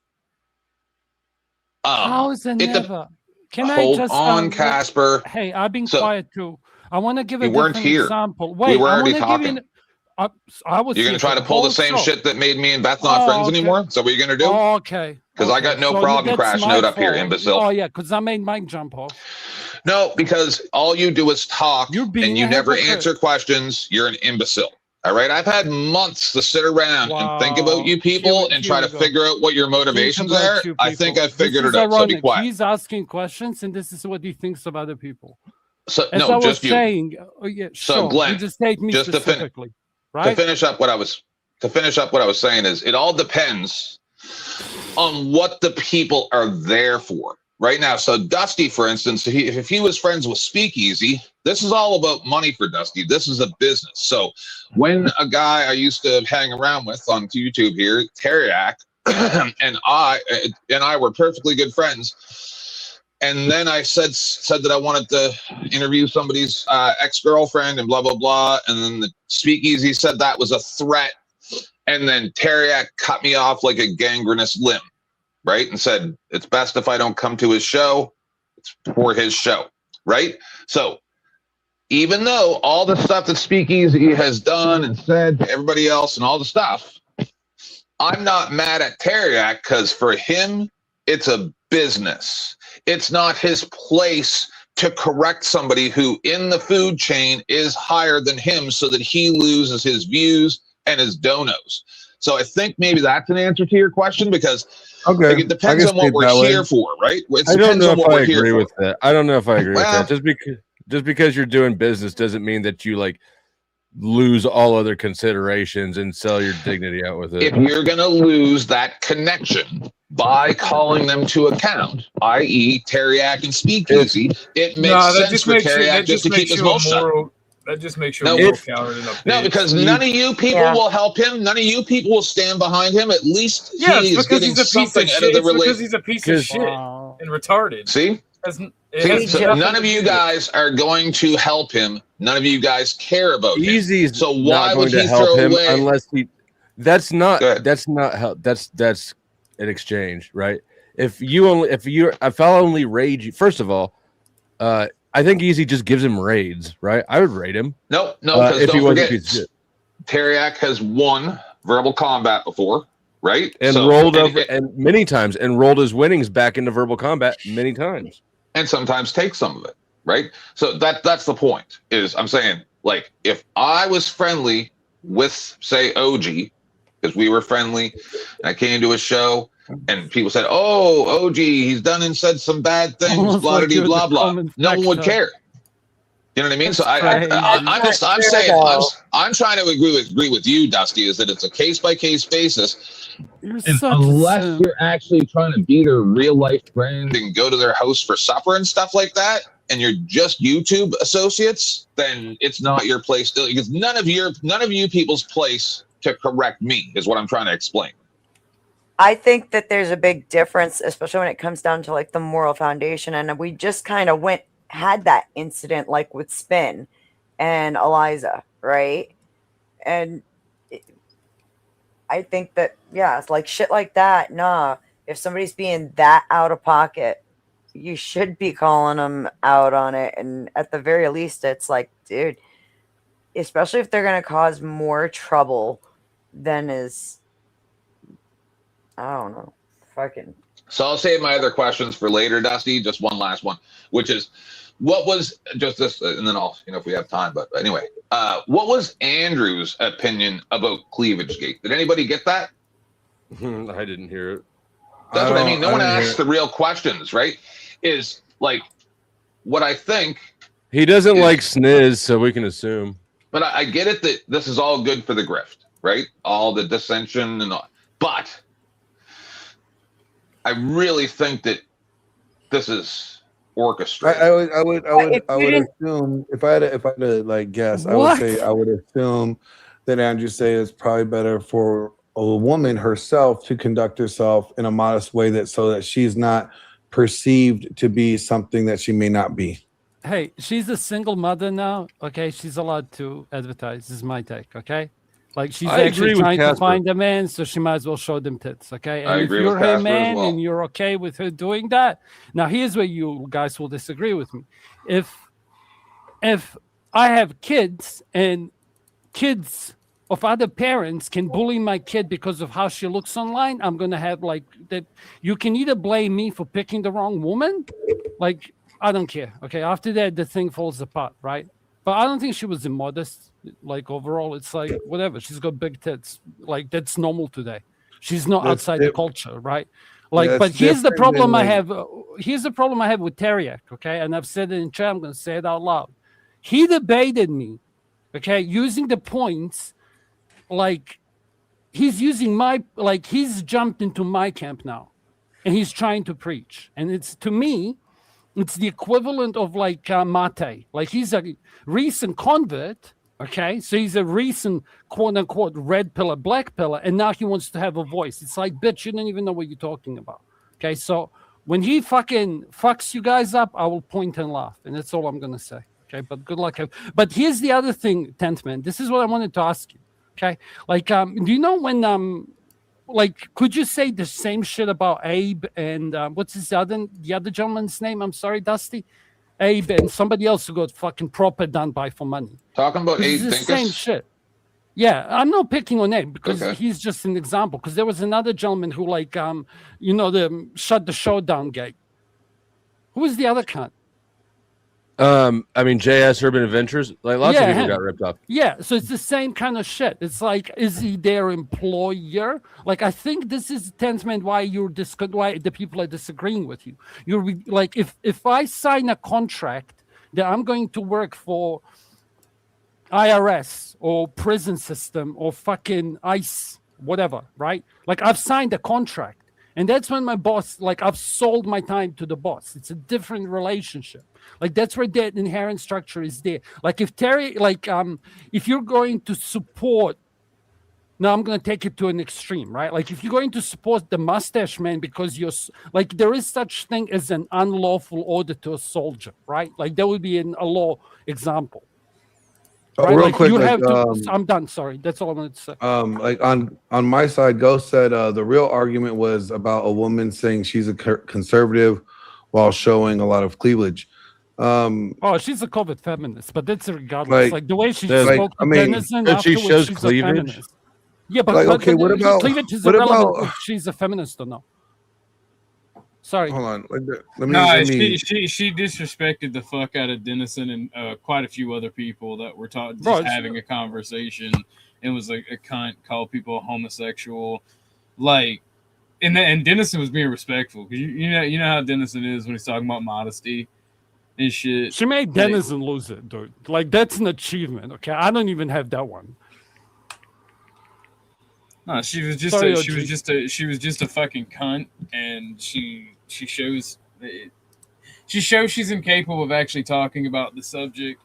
how is it never? Can I hold just on, Casper? Hey, I've been quiet too. I want to give a different example. Wait, we were already talking. I was. You're gonna try to pull the same shit that made me and Beth not friends anymore? Is that what you're gonna do? Okay. Because I got no problem crashing out up here, imbecile. Oh yeah, because I made Mike jump off. No, because all you do is talk and you never answer questions. You're an imbecile. All right, I've had months to sit around and think about you people and try to figure out what your motivations are. I think I figured it out. So be quiet. He's asking questions, and this is what he thinks of other people. So as no, I was just you. Saying, so Glenn, you just take me specifically, right? To finish up what I was saying is, it all depends on what the people are there for right now. So Dusty, for instance, if he was friends with Speakeasy, this is all about money for Dusty. This is a business. So when a guy I used to hang around with on YouTube here, Teriak, and I were perfectly good friends. And then I said that I wanted to interview somebody's ex-girlfriend and blah, blah, blah. And then the Speakeasy said that was a threat. And then Teriak cut me off like a gangrenous limb, right? And said, it's best if I don't come to his show. It's for his show, right? So even though all the stuff that Speakeasy has done and said to everybody else and all the stuff, I'm not mad at Teriak because for him, it's a business. It's not his place to correct somebody who in the food chain is higher than him so that he loses his views and his donos. So I think maybe that's an answer to your question because it depends on what we're here for, right? I don't know if I agree with that. I don't know if I agree with that. Just because you're doing business doesn't mean that you like lose all other considerations and sell your dignity out with it. If you're going to lose that connection by calling them to account, i.e. Teriak and Speakeasy, it makes sense for Teriak just to keep his mouth shut. That just makes you a moral coward and a bitch. No, because none of you people will help him. None of you people will stand behind him. At least he is getting something out of the relationship. Because he's a piece of shit and retarded. See? So none of you guys are going to help him. None of you guys care about him. So why would he throw away? Unless he? That's not how. That's an exchange, right? If I'll only raid you. First of all, I think Easy just gives him raids, right? I would raid him. No, because don't forget, Teriak has won verbal combat before, right? And rolled over and many times, and rolled his winnings back into verbal combat many times, and sometimes take some of it, right? So that's the point. Is I'm saying, like, if I was friendly with, say, OG, because we were friendly, and I came to a show. And people said, "Oh, OG, he's done and said some bad things, blah blah blah." No one would care. You know what I mean? So I'm trying to agree with you, Dusty. Is that it's a case by case basis, and unless you're actually trying to be their real life friend and go to their house for supper and stuff like that, and you're just YouTube associates, then it's not your place. Because none of you people's place to correct me is what I'm trying to explain. I think that there's a big difference, especially when it comes down to like the moral foundation. And we just kind of had that incident like with Spin and Eliza, right? And I think that, yeah, it's like shit like that. Nah, if somebody's being that out of pocket, you should be calling them out on it. And at the very least, it's like, dude, especially if they're going to cause more trouble than is, I don't know. Fucking. So I'll save my other questions for later, Dusty. Just one last one, which is, what was just this, and then I'll, if we have time. But anyway, what was Andrew's opinion about Cleavage Gate? Did anybody get that? I didn't hear it. That's what I mean. No one asks the real questions, right? Is like what I think. He doesn't like sniz, so we can assume. But I get it that this is all good for the grift, right? All the dissension and all, but I really think that this is orchestrated. I would assume if I had to like guess, I would assume that Andrew say it's probably better for a woman herself to conduct herself in a modest way so that she's not perceived to be something that she may not be. Hey, she's a single mother now. Okay, she's allowed to advertise. This is my take. Okay. Like she's actually trying to find a man, so she might as well show them tits, okay? And if you're her man and you're okay with her doing that, now here's where you guys will disagree with me. If I have kids and kids of other parents can bully my kid because of how she looks online, I'm gonna have like that. You can either blame me for picking the wrong woman, like I don't care, okay? After that, the thing falls apart, right? But I don't think she was immodest. Like overall, it's like whatever. She's got big tits. Like that's normal today. She's not outside the culture, right? Like, but here's the problem I have. Here's the problem I have with Teriak, okay? And I've said it in chat. I'm going to say it out loud. He debated me, okay, using the points like he's using he's jumped into my camp now, and he's trying to preach. And it's, to me, it's the equivalent of Mate. Like, he's a recent convert. Okay, so he's a recent quote unquote red pillar, black pillar, and now he wants to have a voice. It's like, bitch, you don't even know what you're talking about. Okay, so when he fucking fucks you guys up, I will point and laugh, and that's all I'm gonna say. Okay, but good luck. But here's the other thing, Tenth Man. This is what I wanted to ask you. Okay, do you know when could you say the same shit about Abe and what's the other gentleman's name? I'm sorry, Dusty. Abe and somebody else who got fucking proper done by for money. Talking about Abe the same shit. Yeah, I'm not picking on Abe because he's just an example. Because there was another gentleman who the shut the show down gay. Who was the other cunt? JS Urban Adventures. Like, lots of people got ripped off. Yeah, so it's the same kind of shit. It's like, is he their employer? Like, I think this is 10th Man why why the people are disagreeing with you. You're like, if I sign a contract that I'm going to work for IRS or prison system or fucking ICE, whatever, right? Like, I've signed a contract. And that's when my boss, I've sold my time to the boss. It's a different relationship. Like, that's where that inherent structure is there. Like, if Terry, if you're going to support, now I'm going to take it to an extreme, right? Like, if you're going to support the mustache man because you're, there is such thing as an unlawful order to a soldier, right? Like, that would be a law example. Right? Real quick, I'm done. Sorry, that's all I wanted to say. On my side, Ghost said the real argument was about a woman saying she's a conservative while showing a lot of cleavage. She's a covert feminist, but that's regardless. Like the way she spoke to Denison she shows she's cleavage. A feminist. Yeah, but what about cleavage is irrelevant if she's a feminist or no. Sorry. Hold on. Let me. She disrespected the fuck out of Denison and quite a few other people that were having a conversation, and was like a cunt, called people homosexual, and Denison was being respectful because you know how Denison is when he's talking about modesty and shit. She made Denison lose it, dude. Like, that's an achievement. Okay, I don't even have that one. No, she was just a fucking cunt, and she shows she's incapable of actually talking about the subject,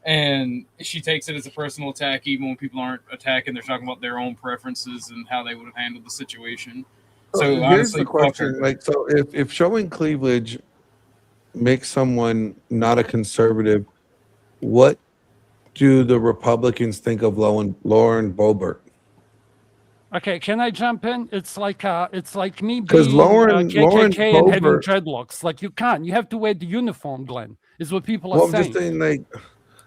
and she takes it as a personal attack even when people aren't attacking. They're talking about their own preferences and how they would have handled the situation. So here's honestly, the question: if showing cleavage makes someone not a conservative, what do the Republicans think of Lauren Boebert? Okay, can I jump in? It's like me being Lauren KKK and having Boebert, dreadlocks. Like, you can't. You have to wear the uniform, Glenn. Is what people are well, saying.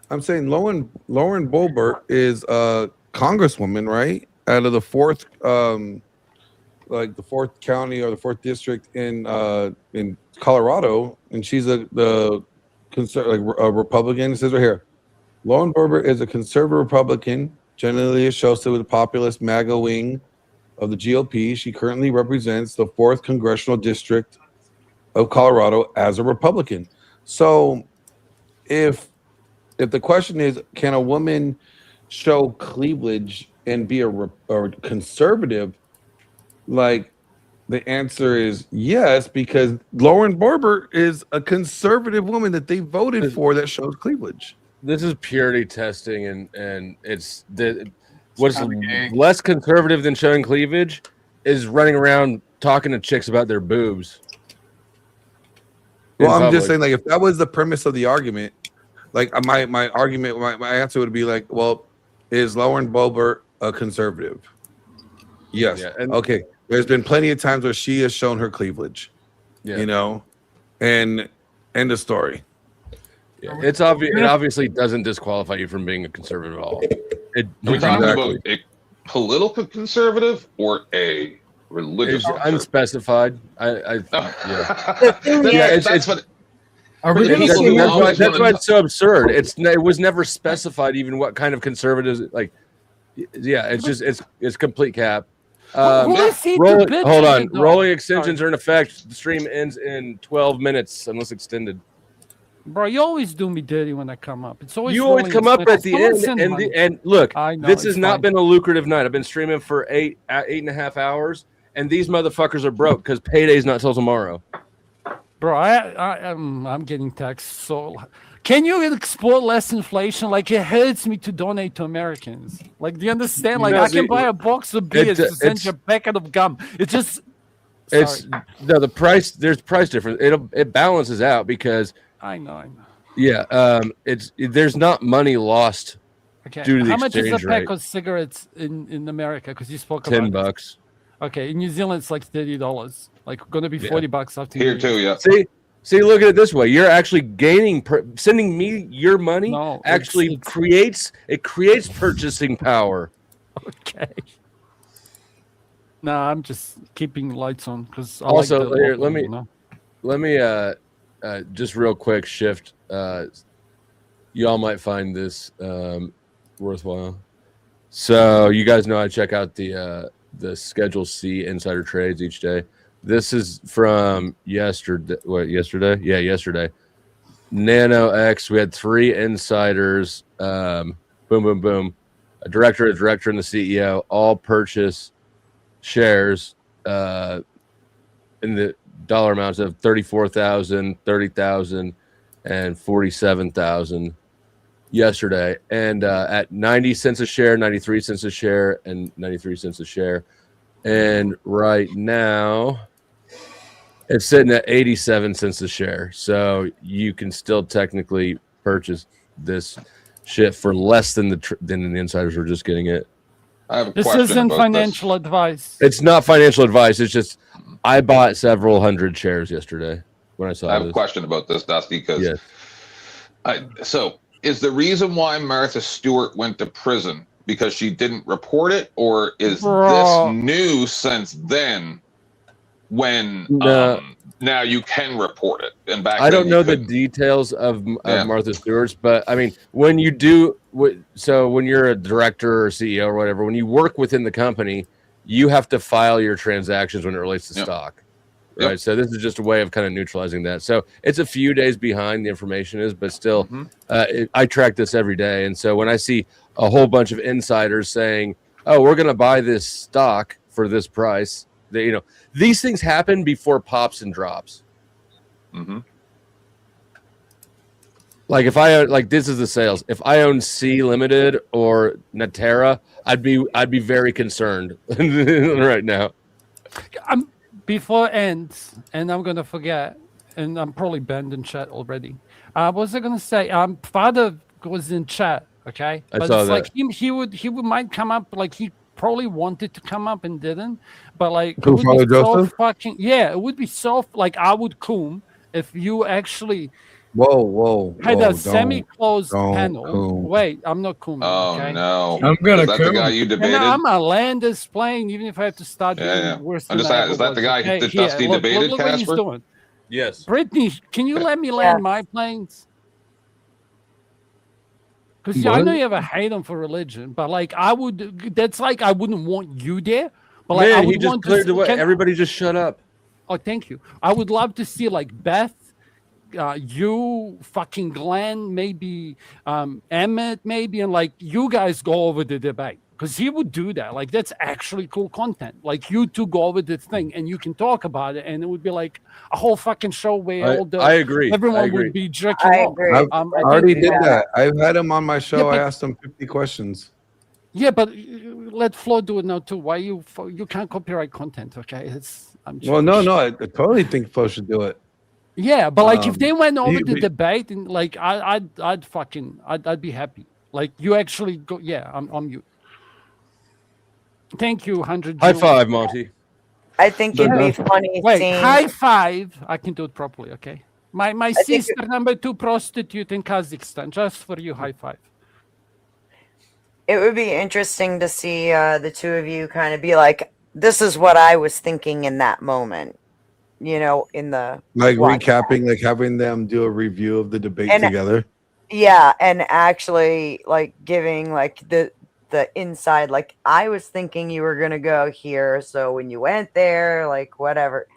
I'm saying Lauren Boebert is a congresswoman, right? Out of the fourth, the fourth county or the fourth district in Colorado, and she's a Republican. It says right here, Lauren Boebert is a conservative Republican, generally associated with the populist MAGA wing of the GOP. She currently represents the 4th Congressional District of Colorado as a Republican. So if the question is, can a woman show cleavage and be a conservative, the answer is yes, because Lauren Boebert is a conservative woman that they voted for that shows cleavage. This is purity testing, and it's what's less conservative than showing cleavage is running around talking to chicks about their boobs. Well, I'm just saying, if that was the premise of the argument, my argument, my answer would be well, is Lauren Boebert a conservative? Yes. Yeah, okay. There's been plenty of times where she has shown her cleavage. Yeah. And end of story. Yeah, it's obvious. It obviously doesn't disqualify you from being a conservative at all. Are we talking about a political conservative or a religious? It's unspecified. That's what. That's why it's so absurd. It was never specified even what kind of conservatives it's complete cap. Hold on. Rolling extensions are in effect. The stream ends in 12 minutes unless extended. Bro, you always do me dirty when I come up. It's always You always really come up at the Someone end, send and money. and look, I know, this has it's not fine. been a lucrative night. I've been streaming for 8.5 hours, and these motherfuckers are broke because payday's not till tomorrow. Bro, I'm getting taxed. So, can you export less inflation? Like, it hurts me to donate to Americans. Like, do you understand? Like, I can buy a box of beers to send you a packet of gum. It's just. It's no the price. There's price difference. It balances out because I know. Yeah, there's not money lost Okay. due to the How much is a exchange pack rate. of cigarettes in America? Because you spoke about $10. Okay, in New Zealand it's like $30. Like going to be $40 after Here New too, Year's. yeah. See, look at it this way. You're actually gaining. Sending me your money No, actually it's- creates purchasing power. Okay. No, I'm just keeping lights on because Also, like here, local, let me just real quick shift. Y'all might find this worthwhile. So you guys know I check out the Schedule C insider trades each day. This is from yesterday. What, yesterday? Yeah, yesterday. Nano X. We had 3 insiders. Boom, boom, boom. A director, and the CEO all purchase shares in the dollar amounts of 34,000, 30,000, and 47,000 yesterday, and at 90 cents a share, 93 cents a share, and 93 cents a share. And right now it's sitting at 87 cents a share. So you can still technically purchase this shit for less than the insiders were just getting it. I have a This question isn't about financial advice. It's not financial advice. It's just I bought several hundred shares yesterday when I saw I have this. a question about this, Dusty, because Yes. so is the reason why Martha Stewart went to prison because she didn't report it, or is Bro. this new since then when No. now you can report it? And back I then don't you know the couldn't. details of Yeah. Martha Stewart's, but I mean, when you do, so when you're a director or CEO or whatever, when you work within the company, you have to file your transactions when it relates to stock, right? Yep. So this is just a way of kind of neutralizing that. So it's a few days behind the information is, but still, I track this every day, and so when I see a whole bunch of insiders saying, "Oh, we're going to buy this stock for this price," these things happen before pops and drops. Mm-hmm. Like if I like this is the sales. If I own C Limited or Natera, I'd be very concerned right now. Before ends, and I'm gonna forget, and I'm probably banned in chat already. What was I gonna say? Father was in chat, okay? I But saw it's like that. he would might come up, like he probably wanted to come up and didn't, but like it Who, would Father be so Joseph? fucking it would be so like I would coom if you actually Whoa, had whoa! a semi-closed Don't panel. coom. Wait, I'm not cooming. Oh Okay? no! I'm gonna Is that the guy come. you And debated? I'm a land is playing, even if I have to start Yeah, being yeah. worse I'm than just I asking, ever is that the was. guy Okay, that here, Dusty look debated, what he's Casper? doing. Yes. Brittany, can you let me land my planes? Because I know What? you have a hate on for religion, but like I would, that's like I wouldn't want you there. But like I Man, would he just want cleared the to. way. Everybody just shut up. Oh, thank you. I would love to see like Beth, you, fucking Glenn, maybe Emmett, maybe, and like you guys go over the debate because he would do that. Like that's actually cool content. Like you two go over the thing and you can talk about it, and it would be like a whole fucking show where all the I agree. everyone I agree. would be jerking I off. agree. I I already think did that. I've had him on my show. but- I asked him 50 questions. Yeah, but let Flo do it now too. Why you can't copyright content? Okay, Well, no, I totally think Flo should do it. Yeah, but like if they went over the he- debate and like I'd be happy. Like you actually go. Yeah, I'm you. Thank you, 100. High five, Monty. I think it'd be funny Wait, seeing. high five. I can do it properly. Okay. My think sister, number 2 prostitute in Kazakhstan. Just for you, high five. It would be interesting to see the two of you kind of be like, "This is what I was thinking in that moment," in the Like watch. recapping, like having them do a review of the debate And- together. Yeah, and actually like giving like the inside, like I was thinking you were gonna go here, so when you went there, like whatever.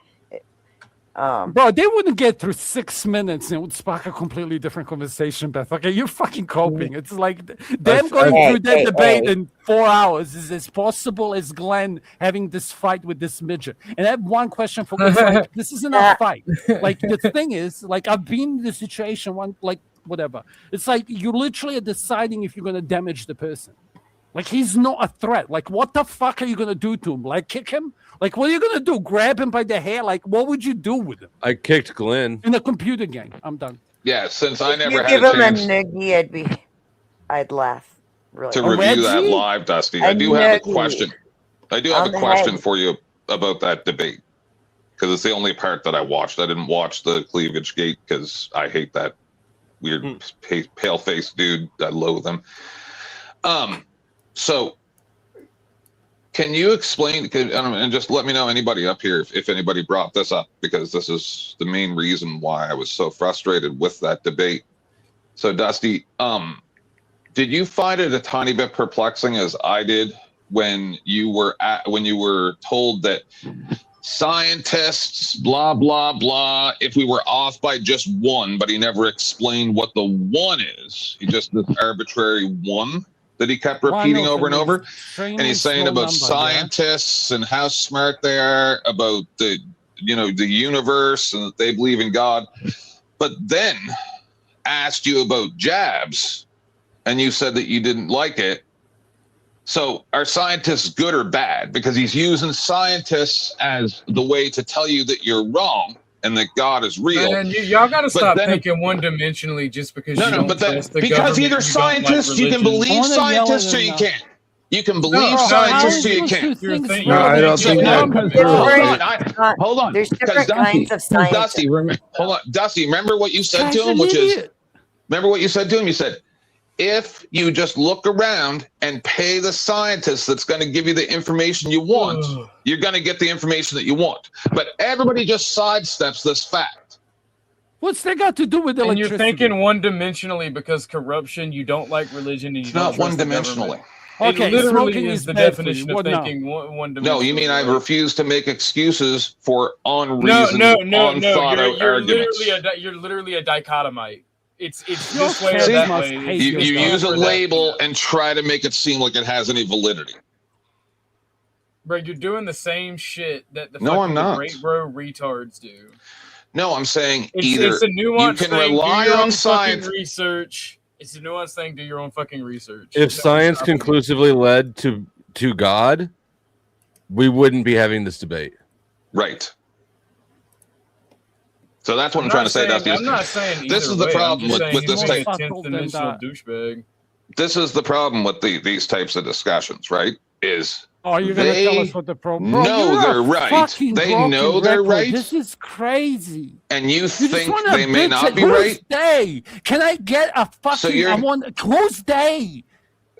Bro, they wouldn't get through 6 minutes and it would spark a completely different conversation, Beth. Okay, you're fucking coping. It's like them going through that debate in 4 hours is as possible as Glenn having this fight with this midget. And I have one question for Glenn. Like, this isn't a fight. Like, the thing is, like, I've been in the situation whatever. It's like you literally are deciding if you're going to damage the person. Like, he's not a threat. Like, what the fuck are you going to do to him? Like, kick him? Like, what are you going to do? Grab him by the hair? Like, what would you do with him? I kicked Glenn. In a computer game. I'm done. Yeah, since I never you had give a him chance a noogie, I'd laugh. Really. to review that live, Dusty, I do have a question. I do have a question for you about that debate, because it's the only part that I watched. I didn't watch the cleavage gate because I hate that weird pale-faced dude. I loathe him. So can you explain, and just let me know, anybody up here, if anybody brought this up, because this is the main reason why I was so frustrated with that debate. So Dusty, did you find it a tiny bit perplexing, as I did, when you were told that scientists, blah, blah, blah, if we were off by just one, but he never explained what the one is. He just this arbitrary one that he kept repeating over and over. And he's saying about scientists and how smart they are about the universe and that they believe in God. But then asked you about jabs and you said that you didn't like it. So are scientists good or bad? Because he's using scientists as the way to tell you that you're wrong and that God is real. And y'all got to stop thinking one-dimensionally just because because either scientists, you can believe scientists or you can't. You can believe scientists or you can't. No, I don't think that. Hold on. There's different kinds of science. Dusty, hold on. Dusty, remember what you said to him, you said, if you just look around and pay the scientist that's going to give you the information you want, you're going to get the information that you want. But everybody just sidesteps this fact. What's that got to do with electricity? And you're thinking one-dimensionally because corruption, you don't like religion, and you don't trust the government. Okay, it literally smoking is the bad for definition you. of thinking one-dimensionally. No, you mean I refuse to make excuses for No. unthought-out arguments. You're literally a dichotomite. It's See, this way or that way. You use a label and try to make it seem like it has any validity. Bro, you're doing the same shit that the No, I'm not. great bro retards do. No, I'm saying It's a nuanced you can thing. rely do your on own science. fucking research. It's a nuanced thing. Do your own fucking research. If science conclusively led to God, we wouldn't be having this debate. Right. So that's what I'm trying to say. I'm not saying this is the problem with this type. Douchebag. This is the problem with these types of discussions, right? Is you're going to tell us what the problem? No, they're right. They know they're right. This is crazy. And you think they may not be right? Day? Can I get a fucking? Who's day?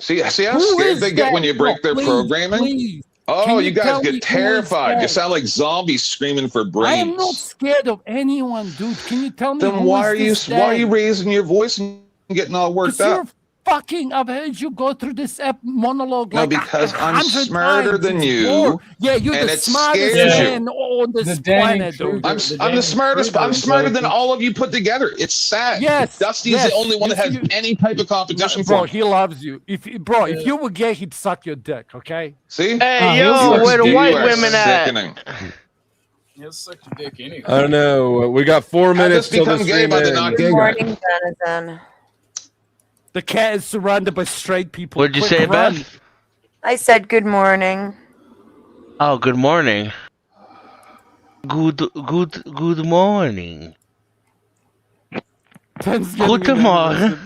See how scared they get when you break their programming. Please. Oh, you guys get terrified. You sound like zombies screaming for brains. I am not scared of anyone, dude. Can you tell me? Then why are you raising your voice and getting all worked up? I've heard you go through this monologue. No, because I'm smarter than you. Yeah, you're the smartest man on this planet, dude. I'm the smartest. I'm smarter than all of you put together. It's sad. Yes, Dusty's the only one that has any type of competition. Bro, he loves you. If you were gay, he'd suck your dick. Okay. See? Hey, where the white women at? He'll suck your dick anyway. I don't know. We got 4 minutes till the stream ends. Good morning, Jonathan. The cat is surrounded by straight people. What'd you say, Beth? I said good morning. Oh, good morning. Good morning. Guten Morgen.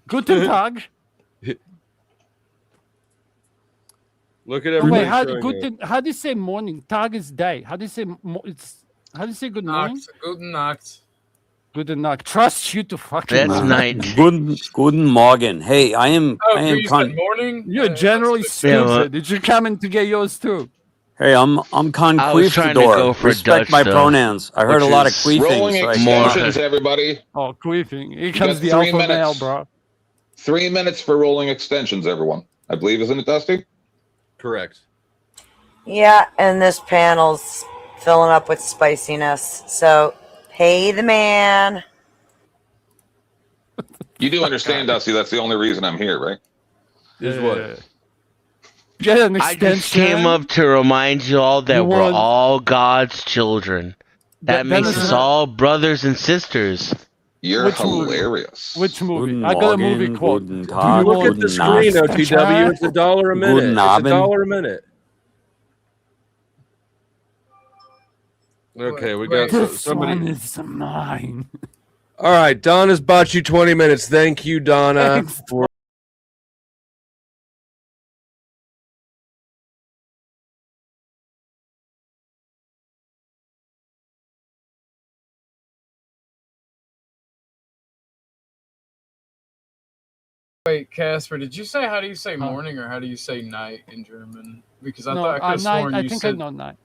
Guten Tag. Look at everybody. Wait, how do you say morning? Tag is day. How do you say how do you say good morning? Guten Nacht. Guten Nacht. Trust you to fucking. That's night. Guten Morgen. Hey, I am. Morning. You're generally stupid. Did you come in to get yours too? Hey, I'm Conquistador. Respect my pronouns. I heard a lot of queefing. Rolling extensions, everybody. Oh, queefing. Here comes the alpha male, bro. 3 minutes for rolling extensions, everyone. I believe, isn't it, Dusty? Correct. Yeah, and this panel's filling up with spiciness. So pay the man. You do understand, Dusty, that's the only reason I'm here, right? Is what? Get an I extension. just came up to remind you all that You we're want- all God's children. That makes us all brothers and sisters. You're Which movie? hilarious. Which movie? Guten I got a movie Morgen, quote. guten Do you Tag, Look want at the guten screen, Nacht, OTW. It's $1 a minute. guten It's Abend. $1 a minute. Okay, we got This somebody. one is mine. All right, Donna's bought you 20 minutes. Thank you, Donna. Thanks. For Wait, Casper, did you say how do you say morning or how do you say night in German? Because I No, thought I could have night. sworn I you think said I know night.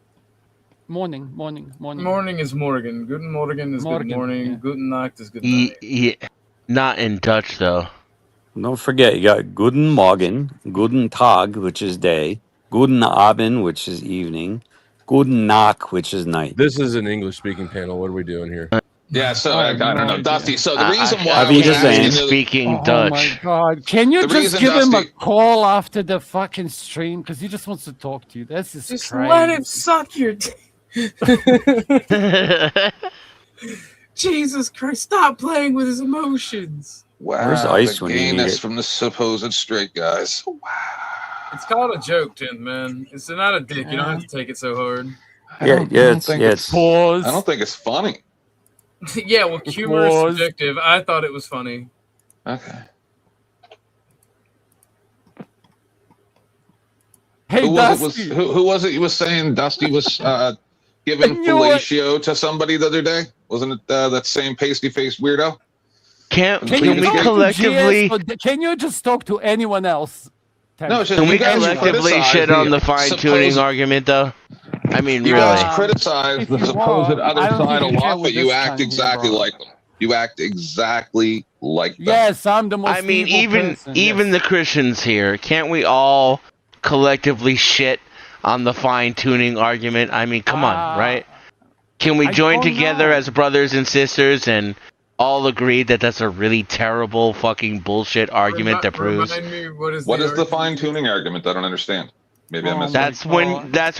Morning. morning is morgen. Guten Morgen is good morning. Yeah. Guten Nacht is good night. Yeah, not in Dutch though. Don't forget, you got Guten Morgen, Guten Tag, which is day, Guten Abend, which is evening, Guten Nacht, which is night. this is an English-speaking panel. What are we doing here? Yeah, so I don't know, Dusty. So the reason why I I was was just asking saying. Speaking Oh Dutch. my god! Can you The just reason, give him a Dusty- call after the fucking stream? Because he just wants to talk to you. This is Just crazy. let him suck your Jesus Christ, stop playing with his emotions. Where's wow, ice the when you need gayness it? from the supposed straight guys. It's called a joke, Tim, man. It's not a dick. You don't have to take it so hard. I don't think it's I don't think it's funny. Yeah, well, humor is subjective. I thought it was funny. Okay. Hey, who was Dusty. it? Who was it? You was saying Dusty was giving You know what? fellatio to somebody the other day? Wasn't it that same pasty-faced weirdo? Can Can we you talk to collectively? Can you just talk to anyone else? No, it's just Can we you guys collectively criticize shit on the supposed- fine-tuning argument, though? I mean, You really. guys criticize the you supposed want, other I don't side a even care lot, what but you this act cunt exactly here, bro. like them. You act exactly like them. Yes, I'm the most I mean, evil person. even yes. the Christians here, can't we all collectively shit on the fine-tuning argument? I mean, come on, right? Can we I join don't together know. as brothers and sisters and all agree that that's a really terrible fucking bullshit argument that proves? Remind me, what is What the is the argument? fine-tuning argument? I don't understand. Maybe I missed That's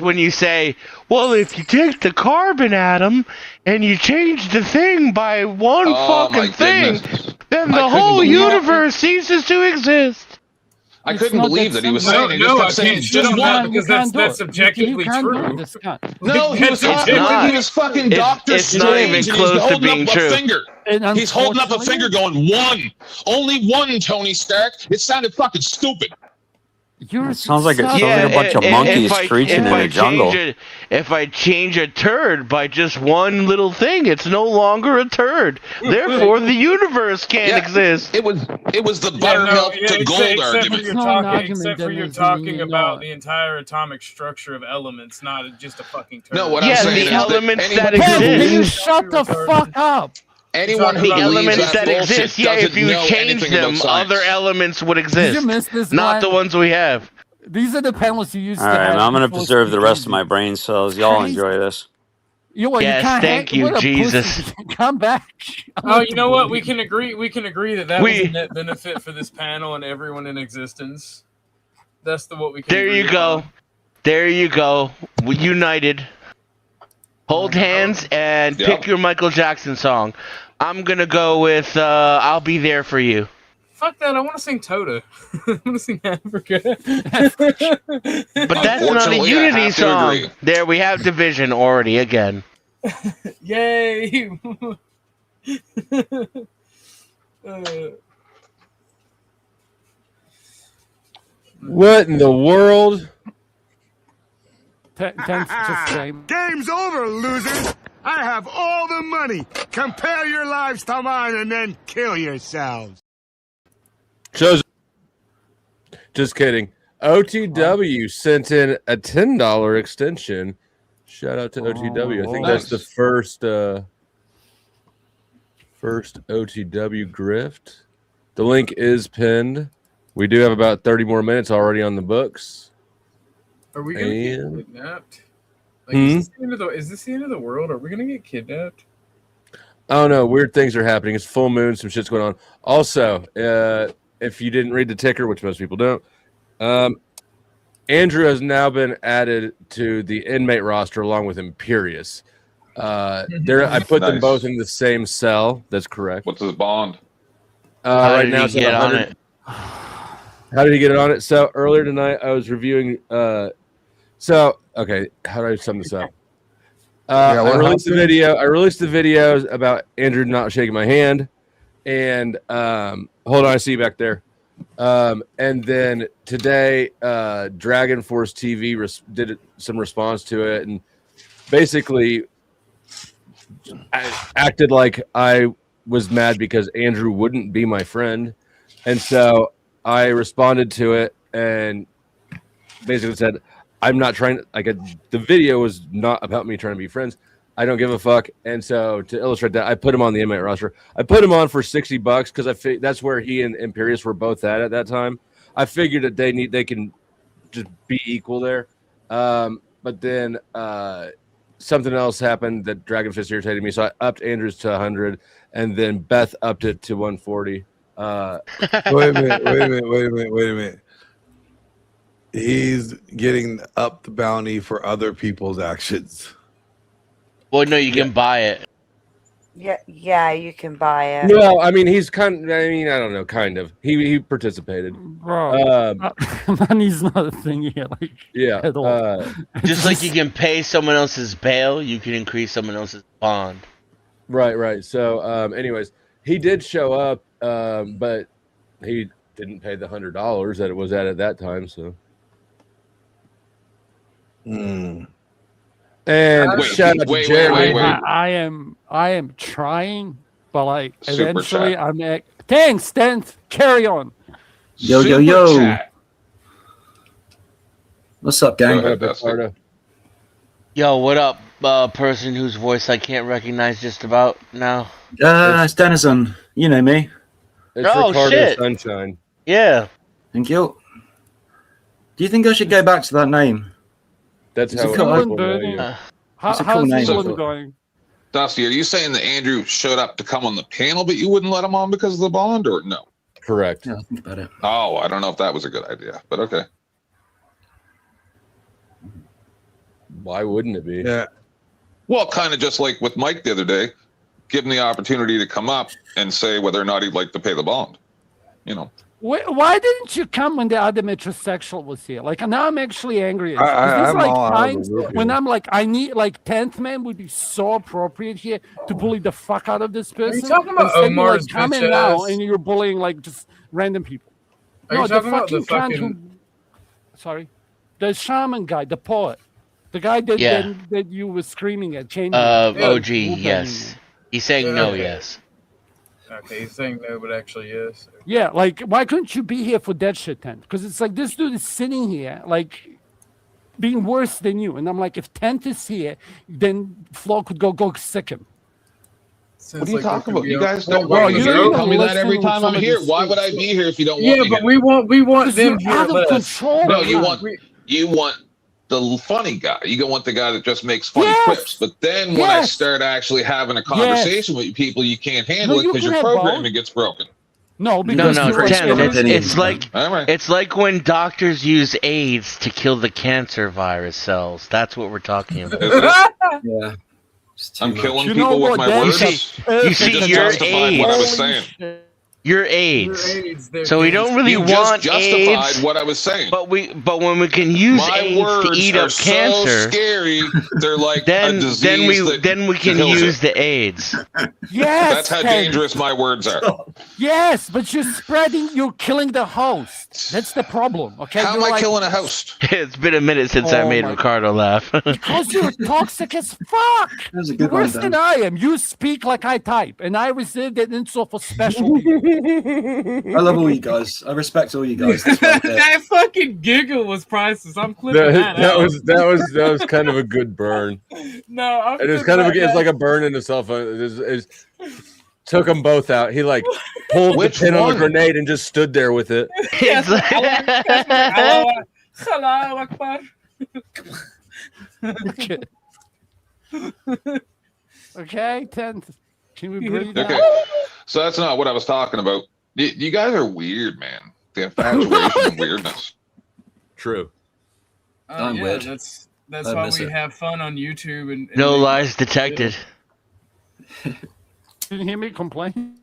it. when you say, well, if you take the carbon atom and you change the thing by one Oh, my fucking thing, goodness. then I the couldn't whole believe it. universe ceases to exist. I It's couldn't not believe that that he was simple. saying it. He just kept saying can't shit just on that one. because that's objectively you can't do true. this cunt. No, he was talking not. he was fucking It's- Doctor it's not even Strange, and close he's to holding being up true. a finger. And He's holding up a unfortunately- finger going, one. Only one, Tony Stark. It sounded fucking stupid. You're It sounds like a Yeah, bunch of monkeys screeching in a jungle. If I change a turd by just one little thing, it's no longer a turd. Therefore, the universe can't exist. It was the buttermilk to gold except argument. for you're talking about the entire atomic structure of elements, not just a fucking turd. No, what I'm saying the is elements that that anyone exist. Can you shut the fuck up? Anyone who The believes elements that that bullshit exist, yeah, doesn't if you know change anything them, about science. other elements would Did exist. you miss this, Not the Glenn? ones we have. These are the panels you used All to right, have. I'm going to before preserve the rest of speakeasy. my brain cells. Y'all Crazy. enjoy this. You Yes, can't thank you, what a Jesus. pussy. Come back. Oh, you know what? We can agree. We can agree that was We- a net benefit for this panel and everyone in existence. That's what we can. There you agree go. on. There you go. We united. Hold hands and pick your Michael Jackson song. I'm gonna go with "I'll Be There for You." Fuck that! I want to sing Tota. I want to sing Africa. But that's not a Unfortunately, I unity have to song. agree. There we have division already again. Yay! What in the world? Thanks, just saying. Game's over, losers. I have all the money. Compare your lives to mine and then kill yourselves. Just kidding. OTW sent in a $10 extension. Shout out to OTW. I think that's the first OTW grift. The link is pinned. We do have about 30 more minutes already on the books. Are we gonna get And kidnapped? Like, is this the end of the world? Are we gonna get kidnapped? Oh no, weird things are happening. It's full moon, some shit's going on. Also, if you didn't read the ticker, which most people don't, Andrew has now been added to the inmate roster along with Imperious. I put them both in the same cell. That's correct. What's his bond? Right now it's at 100. How did he get it on it? So earlier tonight I was reviewing. Okay, how do I sum this up? I released the video. I released the videos about Andrew not shaking my hand, and hold on, I see you back there. And then today, Dragon Force TV did some response to it, and basically, I acted like I was mad because Andrew wouldn't be my friend, and so I responded to it and basically said, I'm not trying the video was not about me trying to be friends. I don't give a fuck. And so to illustrate that, I put him on the inmate roster. I put him on for $60 because that's where he and Imperious were both at that time. I figured that they can just be equal there. But then something else happened that Dragonfist irritated me. So I upped Andrews to 100 and then Beth upped it to 140. Wait a minute. He's getting up the bounty for other people's actions. Well, no, you can buy it. Yeah, you can buy it. No, I mean I don't know, kind of. He participated. Bro, money's not a thing here. Like, yeah, at all. Just like you can pay someone else's bail, you can increase someone else's bond. Right. So, anyways, he did show up, but he didn't pay the $100 that it was at that time. So. And shout out to Jeremy. I am trying, but like Super eventually chat. I'm like, thanks, carry on. Yo. Chat. What's up, gang? Yo, what up, person whose voice I can't recognize just about now? It's Denizen. You know me. It's Ricardo shit. Sunshine. Yeah. Thank you. Do you think I should go back to that name? That's It's how a cool people name. know you. How's cool name. England going? Dusty, are you saying that Andrew showed up to come on the panel, but you wouldn't let him on because of the bond, or no? Correct. Yeah, think about it. Oh, I don't know if that was a good idea, but okay. Why wouldn't it be? Yeah. Well, kind of just like with Mike the other day, give him the opportunity to come up and say whether or not he'd like to pay the bond. You know. Why didn't you come when the other metrosexual was here? Like, now I'm actually angry. I'm like all out of times the loop when here. I'm like, I need like 10th man would be so appropriate here to bully the fuck out of this person. talking about Instead you're, Omar's like coming bitch now ass? and you're bullying like just random people. Are you talking about the cunt fucking? sorry, the shaman guy, the poet, the guy that you were screaming at. OG, yes. He's saying no, yes. Okay, he's saying no, but actually yes. Yeah, like why couldn't you be here for that shit then? Because it's like this dude is sitting here like being worse than you, and I'm like, if Tent is here, then Flo could go sick him. What are you talking about? You guys Well, don't. well, You you don't don't tell me that every listen time to I'm some of here. these Why would I things. be here if you don't Yeah, want me but here? we want Because them you're here out of less. control. No, you man. want the funny guy. You want the guy that just makes funny Yes. quips. But then when I Yes. start actually having a conversation with people, you can't handle No, it you because can your have programming both. gets broken. No, No, because no, you're Tent, like, it's like All right. it's like when doctors use AIDS to kill the cancer virus cells. That's what we're talking about. Is it? Yeah. I'm killing You know people with what, my Dan? words. You see, just you're justified what I was AIDS. saying. You're AIDS. You're AIDS, they're So we AIDS. don't really You want just justified AIDS, what I was saying. but when we can use My AIDS to words eat are up so cancer, scary. They're like a then disease we can kills use you. the AIDS. yes, That's how Tent. dangerous my words are. Yes, but you're killing the host. That's the problem. Okay, How am you're I like, killing a host? It's been a minute since I Oh made my- Ricardo laugh. Because you're toxic as fuck. That's a You're good one, worse Dan. than I am. You speak like I type, and I reserve that insult for special people. I love all you guys. I respect all you guys. That's what I did. That fucking giggle was priceless. I'm clipping that That out. was kind of a good burn. No, I'm It was clipping kind of that it's out. like a burn in the cell phone. Took them both out. He like pulled Which the pin on one? a grenade and just stood there with it. It's like- Hello, Akbar. Okay, 10th. Can we breathe Okay, out? so that's not what I was talking about. You guys are weird, man. The infatuation and weirdness. True. I'm I'm weird. That's I why miss we it. have fun on YouTube and No make- lies detected. Didn't hear me complain.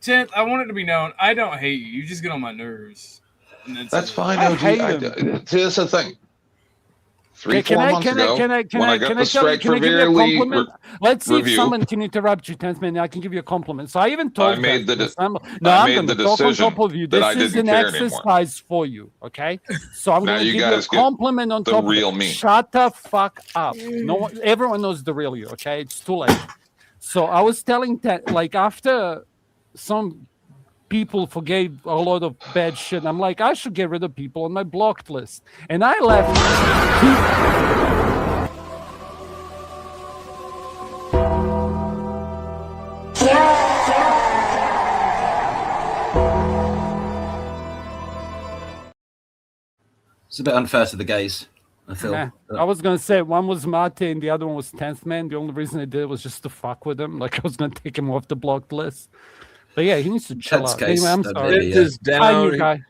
10th, I want it to be known, I don't hate you. You just get on my nerves. And That's it. fine, I OG. hate him. See, that's the thing. 3-4 Can I months ago, when I got the strike can I give you a severely compliment? Let's see if review, someone can interrupt you, 10th man. I can give you a compliment. So I even told I made guys the this. de- I'm I going made to the talk on decision top of you. that This I is didn't an care anymore. exercise for you, okay? So I'm Now going to you give you a guys get compliment on the top real of it. me. Shut the fuck up. No one, everyone knows the real you, okay? It's too late. So I was telling that, like, after some people forgave a lot of bad shit, I'm like, I should get rid of people on my blocked list. And I left. It's a bit unfair to the gays, I feel. Nah, I was gonna say one was Mate and the other one was 10th man. The only reason I did it was just to fuck with him. Like I was gonna take him off the blocked list. But yeah, he needs to chill out. Anyway, I'm sorry. Tenth is down. Hi, new guy.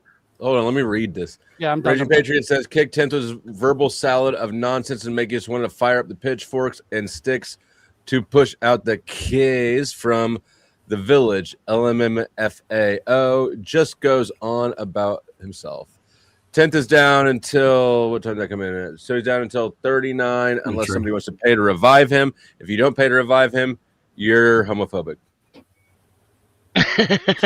Hold on, let me read this. Yeah, I'm done. Raging Patriot says, kick Tento's verbal salad of nonsense and make us want to fire up the pitchforks and sticks to push out the K's from the village. LMMFAO just goes on about himself. 10th is down until, what time did I come in at? So he's down until 39, unless somebody wants to pay to revive him. If you don't pay to revive him, you're homophobic.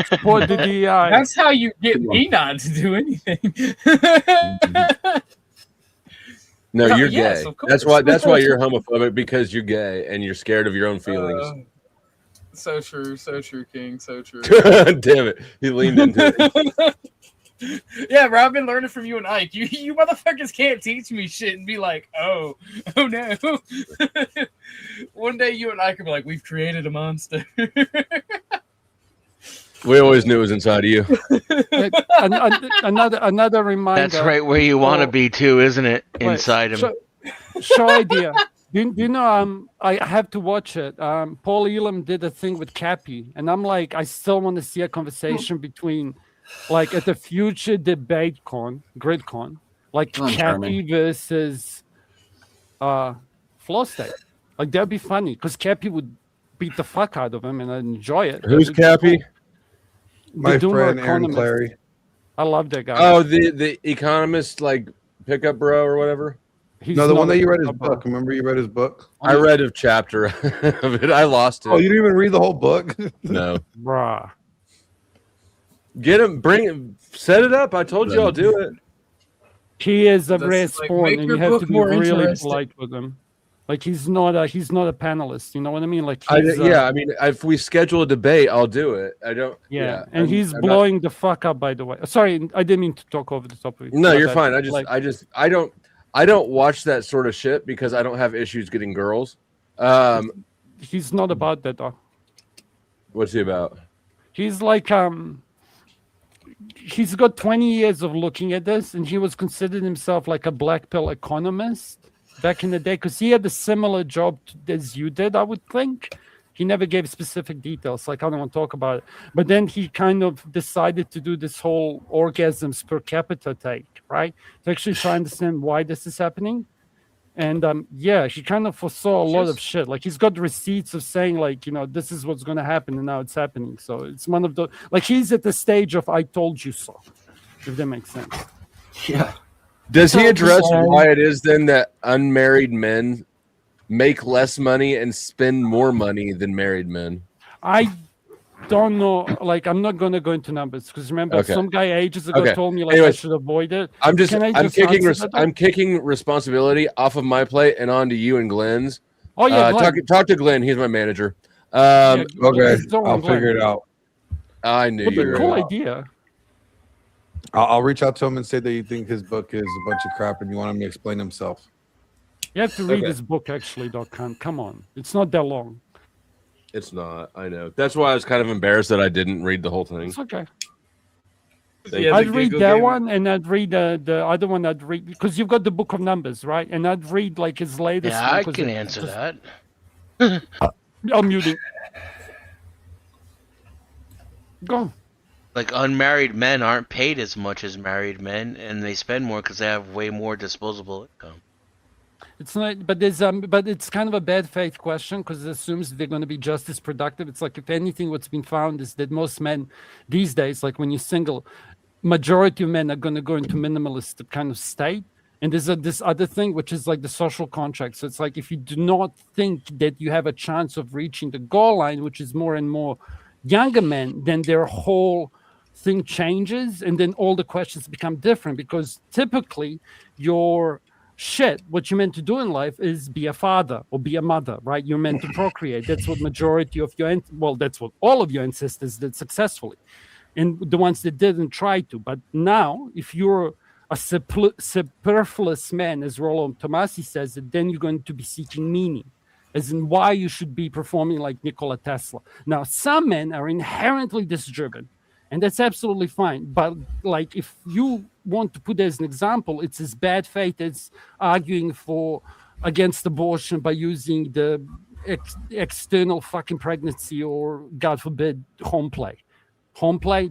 Support the DI. That's how you get me not to do anything. No, you're yes, gay. of course. That's why you're homophobic, because you're gay and you're scared of your own feelings. So true, King, so true. Damn it, he leaned into it. Yeah, bro, I've been learning from you and Ike. You motherfuckers can't teach me shit and be like, oh no. One day you and Ike will be like, we've created a monster. We always knew it was inside of you. Another reminder. That's right where you want to be too, isn't it? Inside him. Show idea. Do you know? I have to watch it. Paul Elam did a thing with Cappy, and I'm like, I still want to see a conversation between, like, at the future debate GridCon, like Cappy versus Flow State. Like that'd be funny because Cappy would beat the fuck out of him, and I'd enjoy it. Who's Cappy? My friend Aaron Clary. I love that guy. Oh, the economist, like pickup bro or whatever. No, the one that you read his book. Remember you read his book? I read a chapter of it. I lost it. Oh, you didn't even read the whole book? No. Bruh. Get him, bring him, set it up. I told you I'll do it. He is a rare spawn, and you your have book to be more really interesting. polite with him. Like he's not a panelist. You know what I mean? Like I he's, mean, if we schedule a debate, I'll do it. I don't. Yeah, and he's I'm blowing the fuck up. By the way, sorry, I didn't mean to talk over the top of you. No, you're But fine. I don't watch that sort of shit because I don't have issues getting girls. He's not about that though. What's he about? He's like he's got 20 years of looking at this, and he was considered himself like a black pill economist back in the day because he had a similar job as you did, I would think. He never gave specific details, like I don't want to talk about it. But then he kind of decided to do this whole orgasms per capita take, right? To actually try and understand why this is happening. And yeah, he kind of foresaw a lot of shit. Like he's got receipts of saying, like, you know, this is what's going to happen, and now it's happening. So it's one of the, like, he's at the stage of "I told you so," if that makes sense. Yeah. Does he address why it is then that unmarried men make less money and spend more money than married men? I don't know. Like, I'm not going to go into numbers because remember, some guy ages ago told me like I should avoid it. I'm kicking responsibility off of my plate and onto you and Glenn's. Oh yeah, Glenn. Talk to Glenn. He's my manager. Okay, I'll figure it out. I knew you were. Cool idea. I'll reach out to him and say that you think his book is a bunch of crap and you want him to explain himself. You have to read his book, actually, Doc. Come on. It's not that long. It's not. I know. That's why I was kind of embarrassed that I didn't read the whole thing. It's okay. I'd read that one, and I'd read the other one. I'd read because you've got the Book of Numbers, right? And I'd read like his latest. Yeah, I can answer that. I'm muting. Go. Like unmarried men aren't paid as much as married men, and they spend more because they have way more disposable income. It's not, but it's kind of a bad faith question because it assumes they're going to be just as productive. It's like, if anything, what's been found is that most men these days, like when you're single, majority of men are going to go into minimalist kind of state. And there's this other thing, which is like the social contract. So it's like, if you do not think that you have a chance of reaching the goal line, which is more and more younger men, then their whole thing changes. And then all the questions become different, because typically your what you're meant to do in life is be a father or be a mother, right? You're meant to procreate. That's what majority of that's what all of your ancestors did successfully. And the ones that didn't try to. But now, if you're a superfluous man, as Rollo Tomasi says, then you're going to be seeking meaning, as in why you should be performing like Nikola Tesla. Now, some men are inherently disdriven, and that's absolutely fine. But like, if you want to put as an example, it's as bad faith as arguing against abortion by using the external fucking pregnancy or, God forbid, home play. The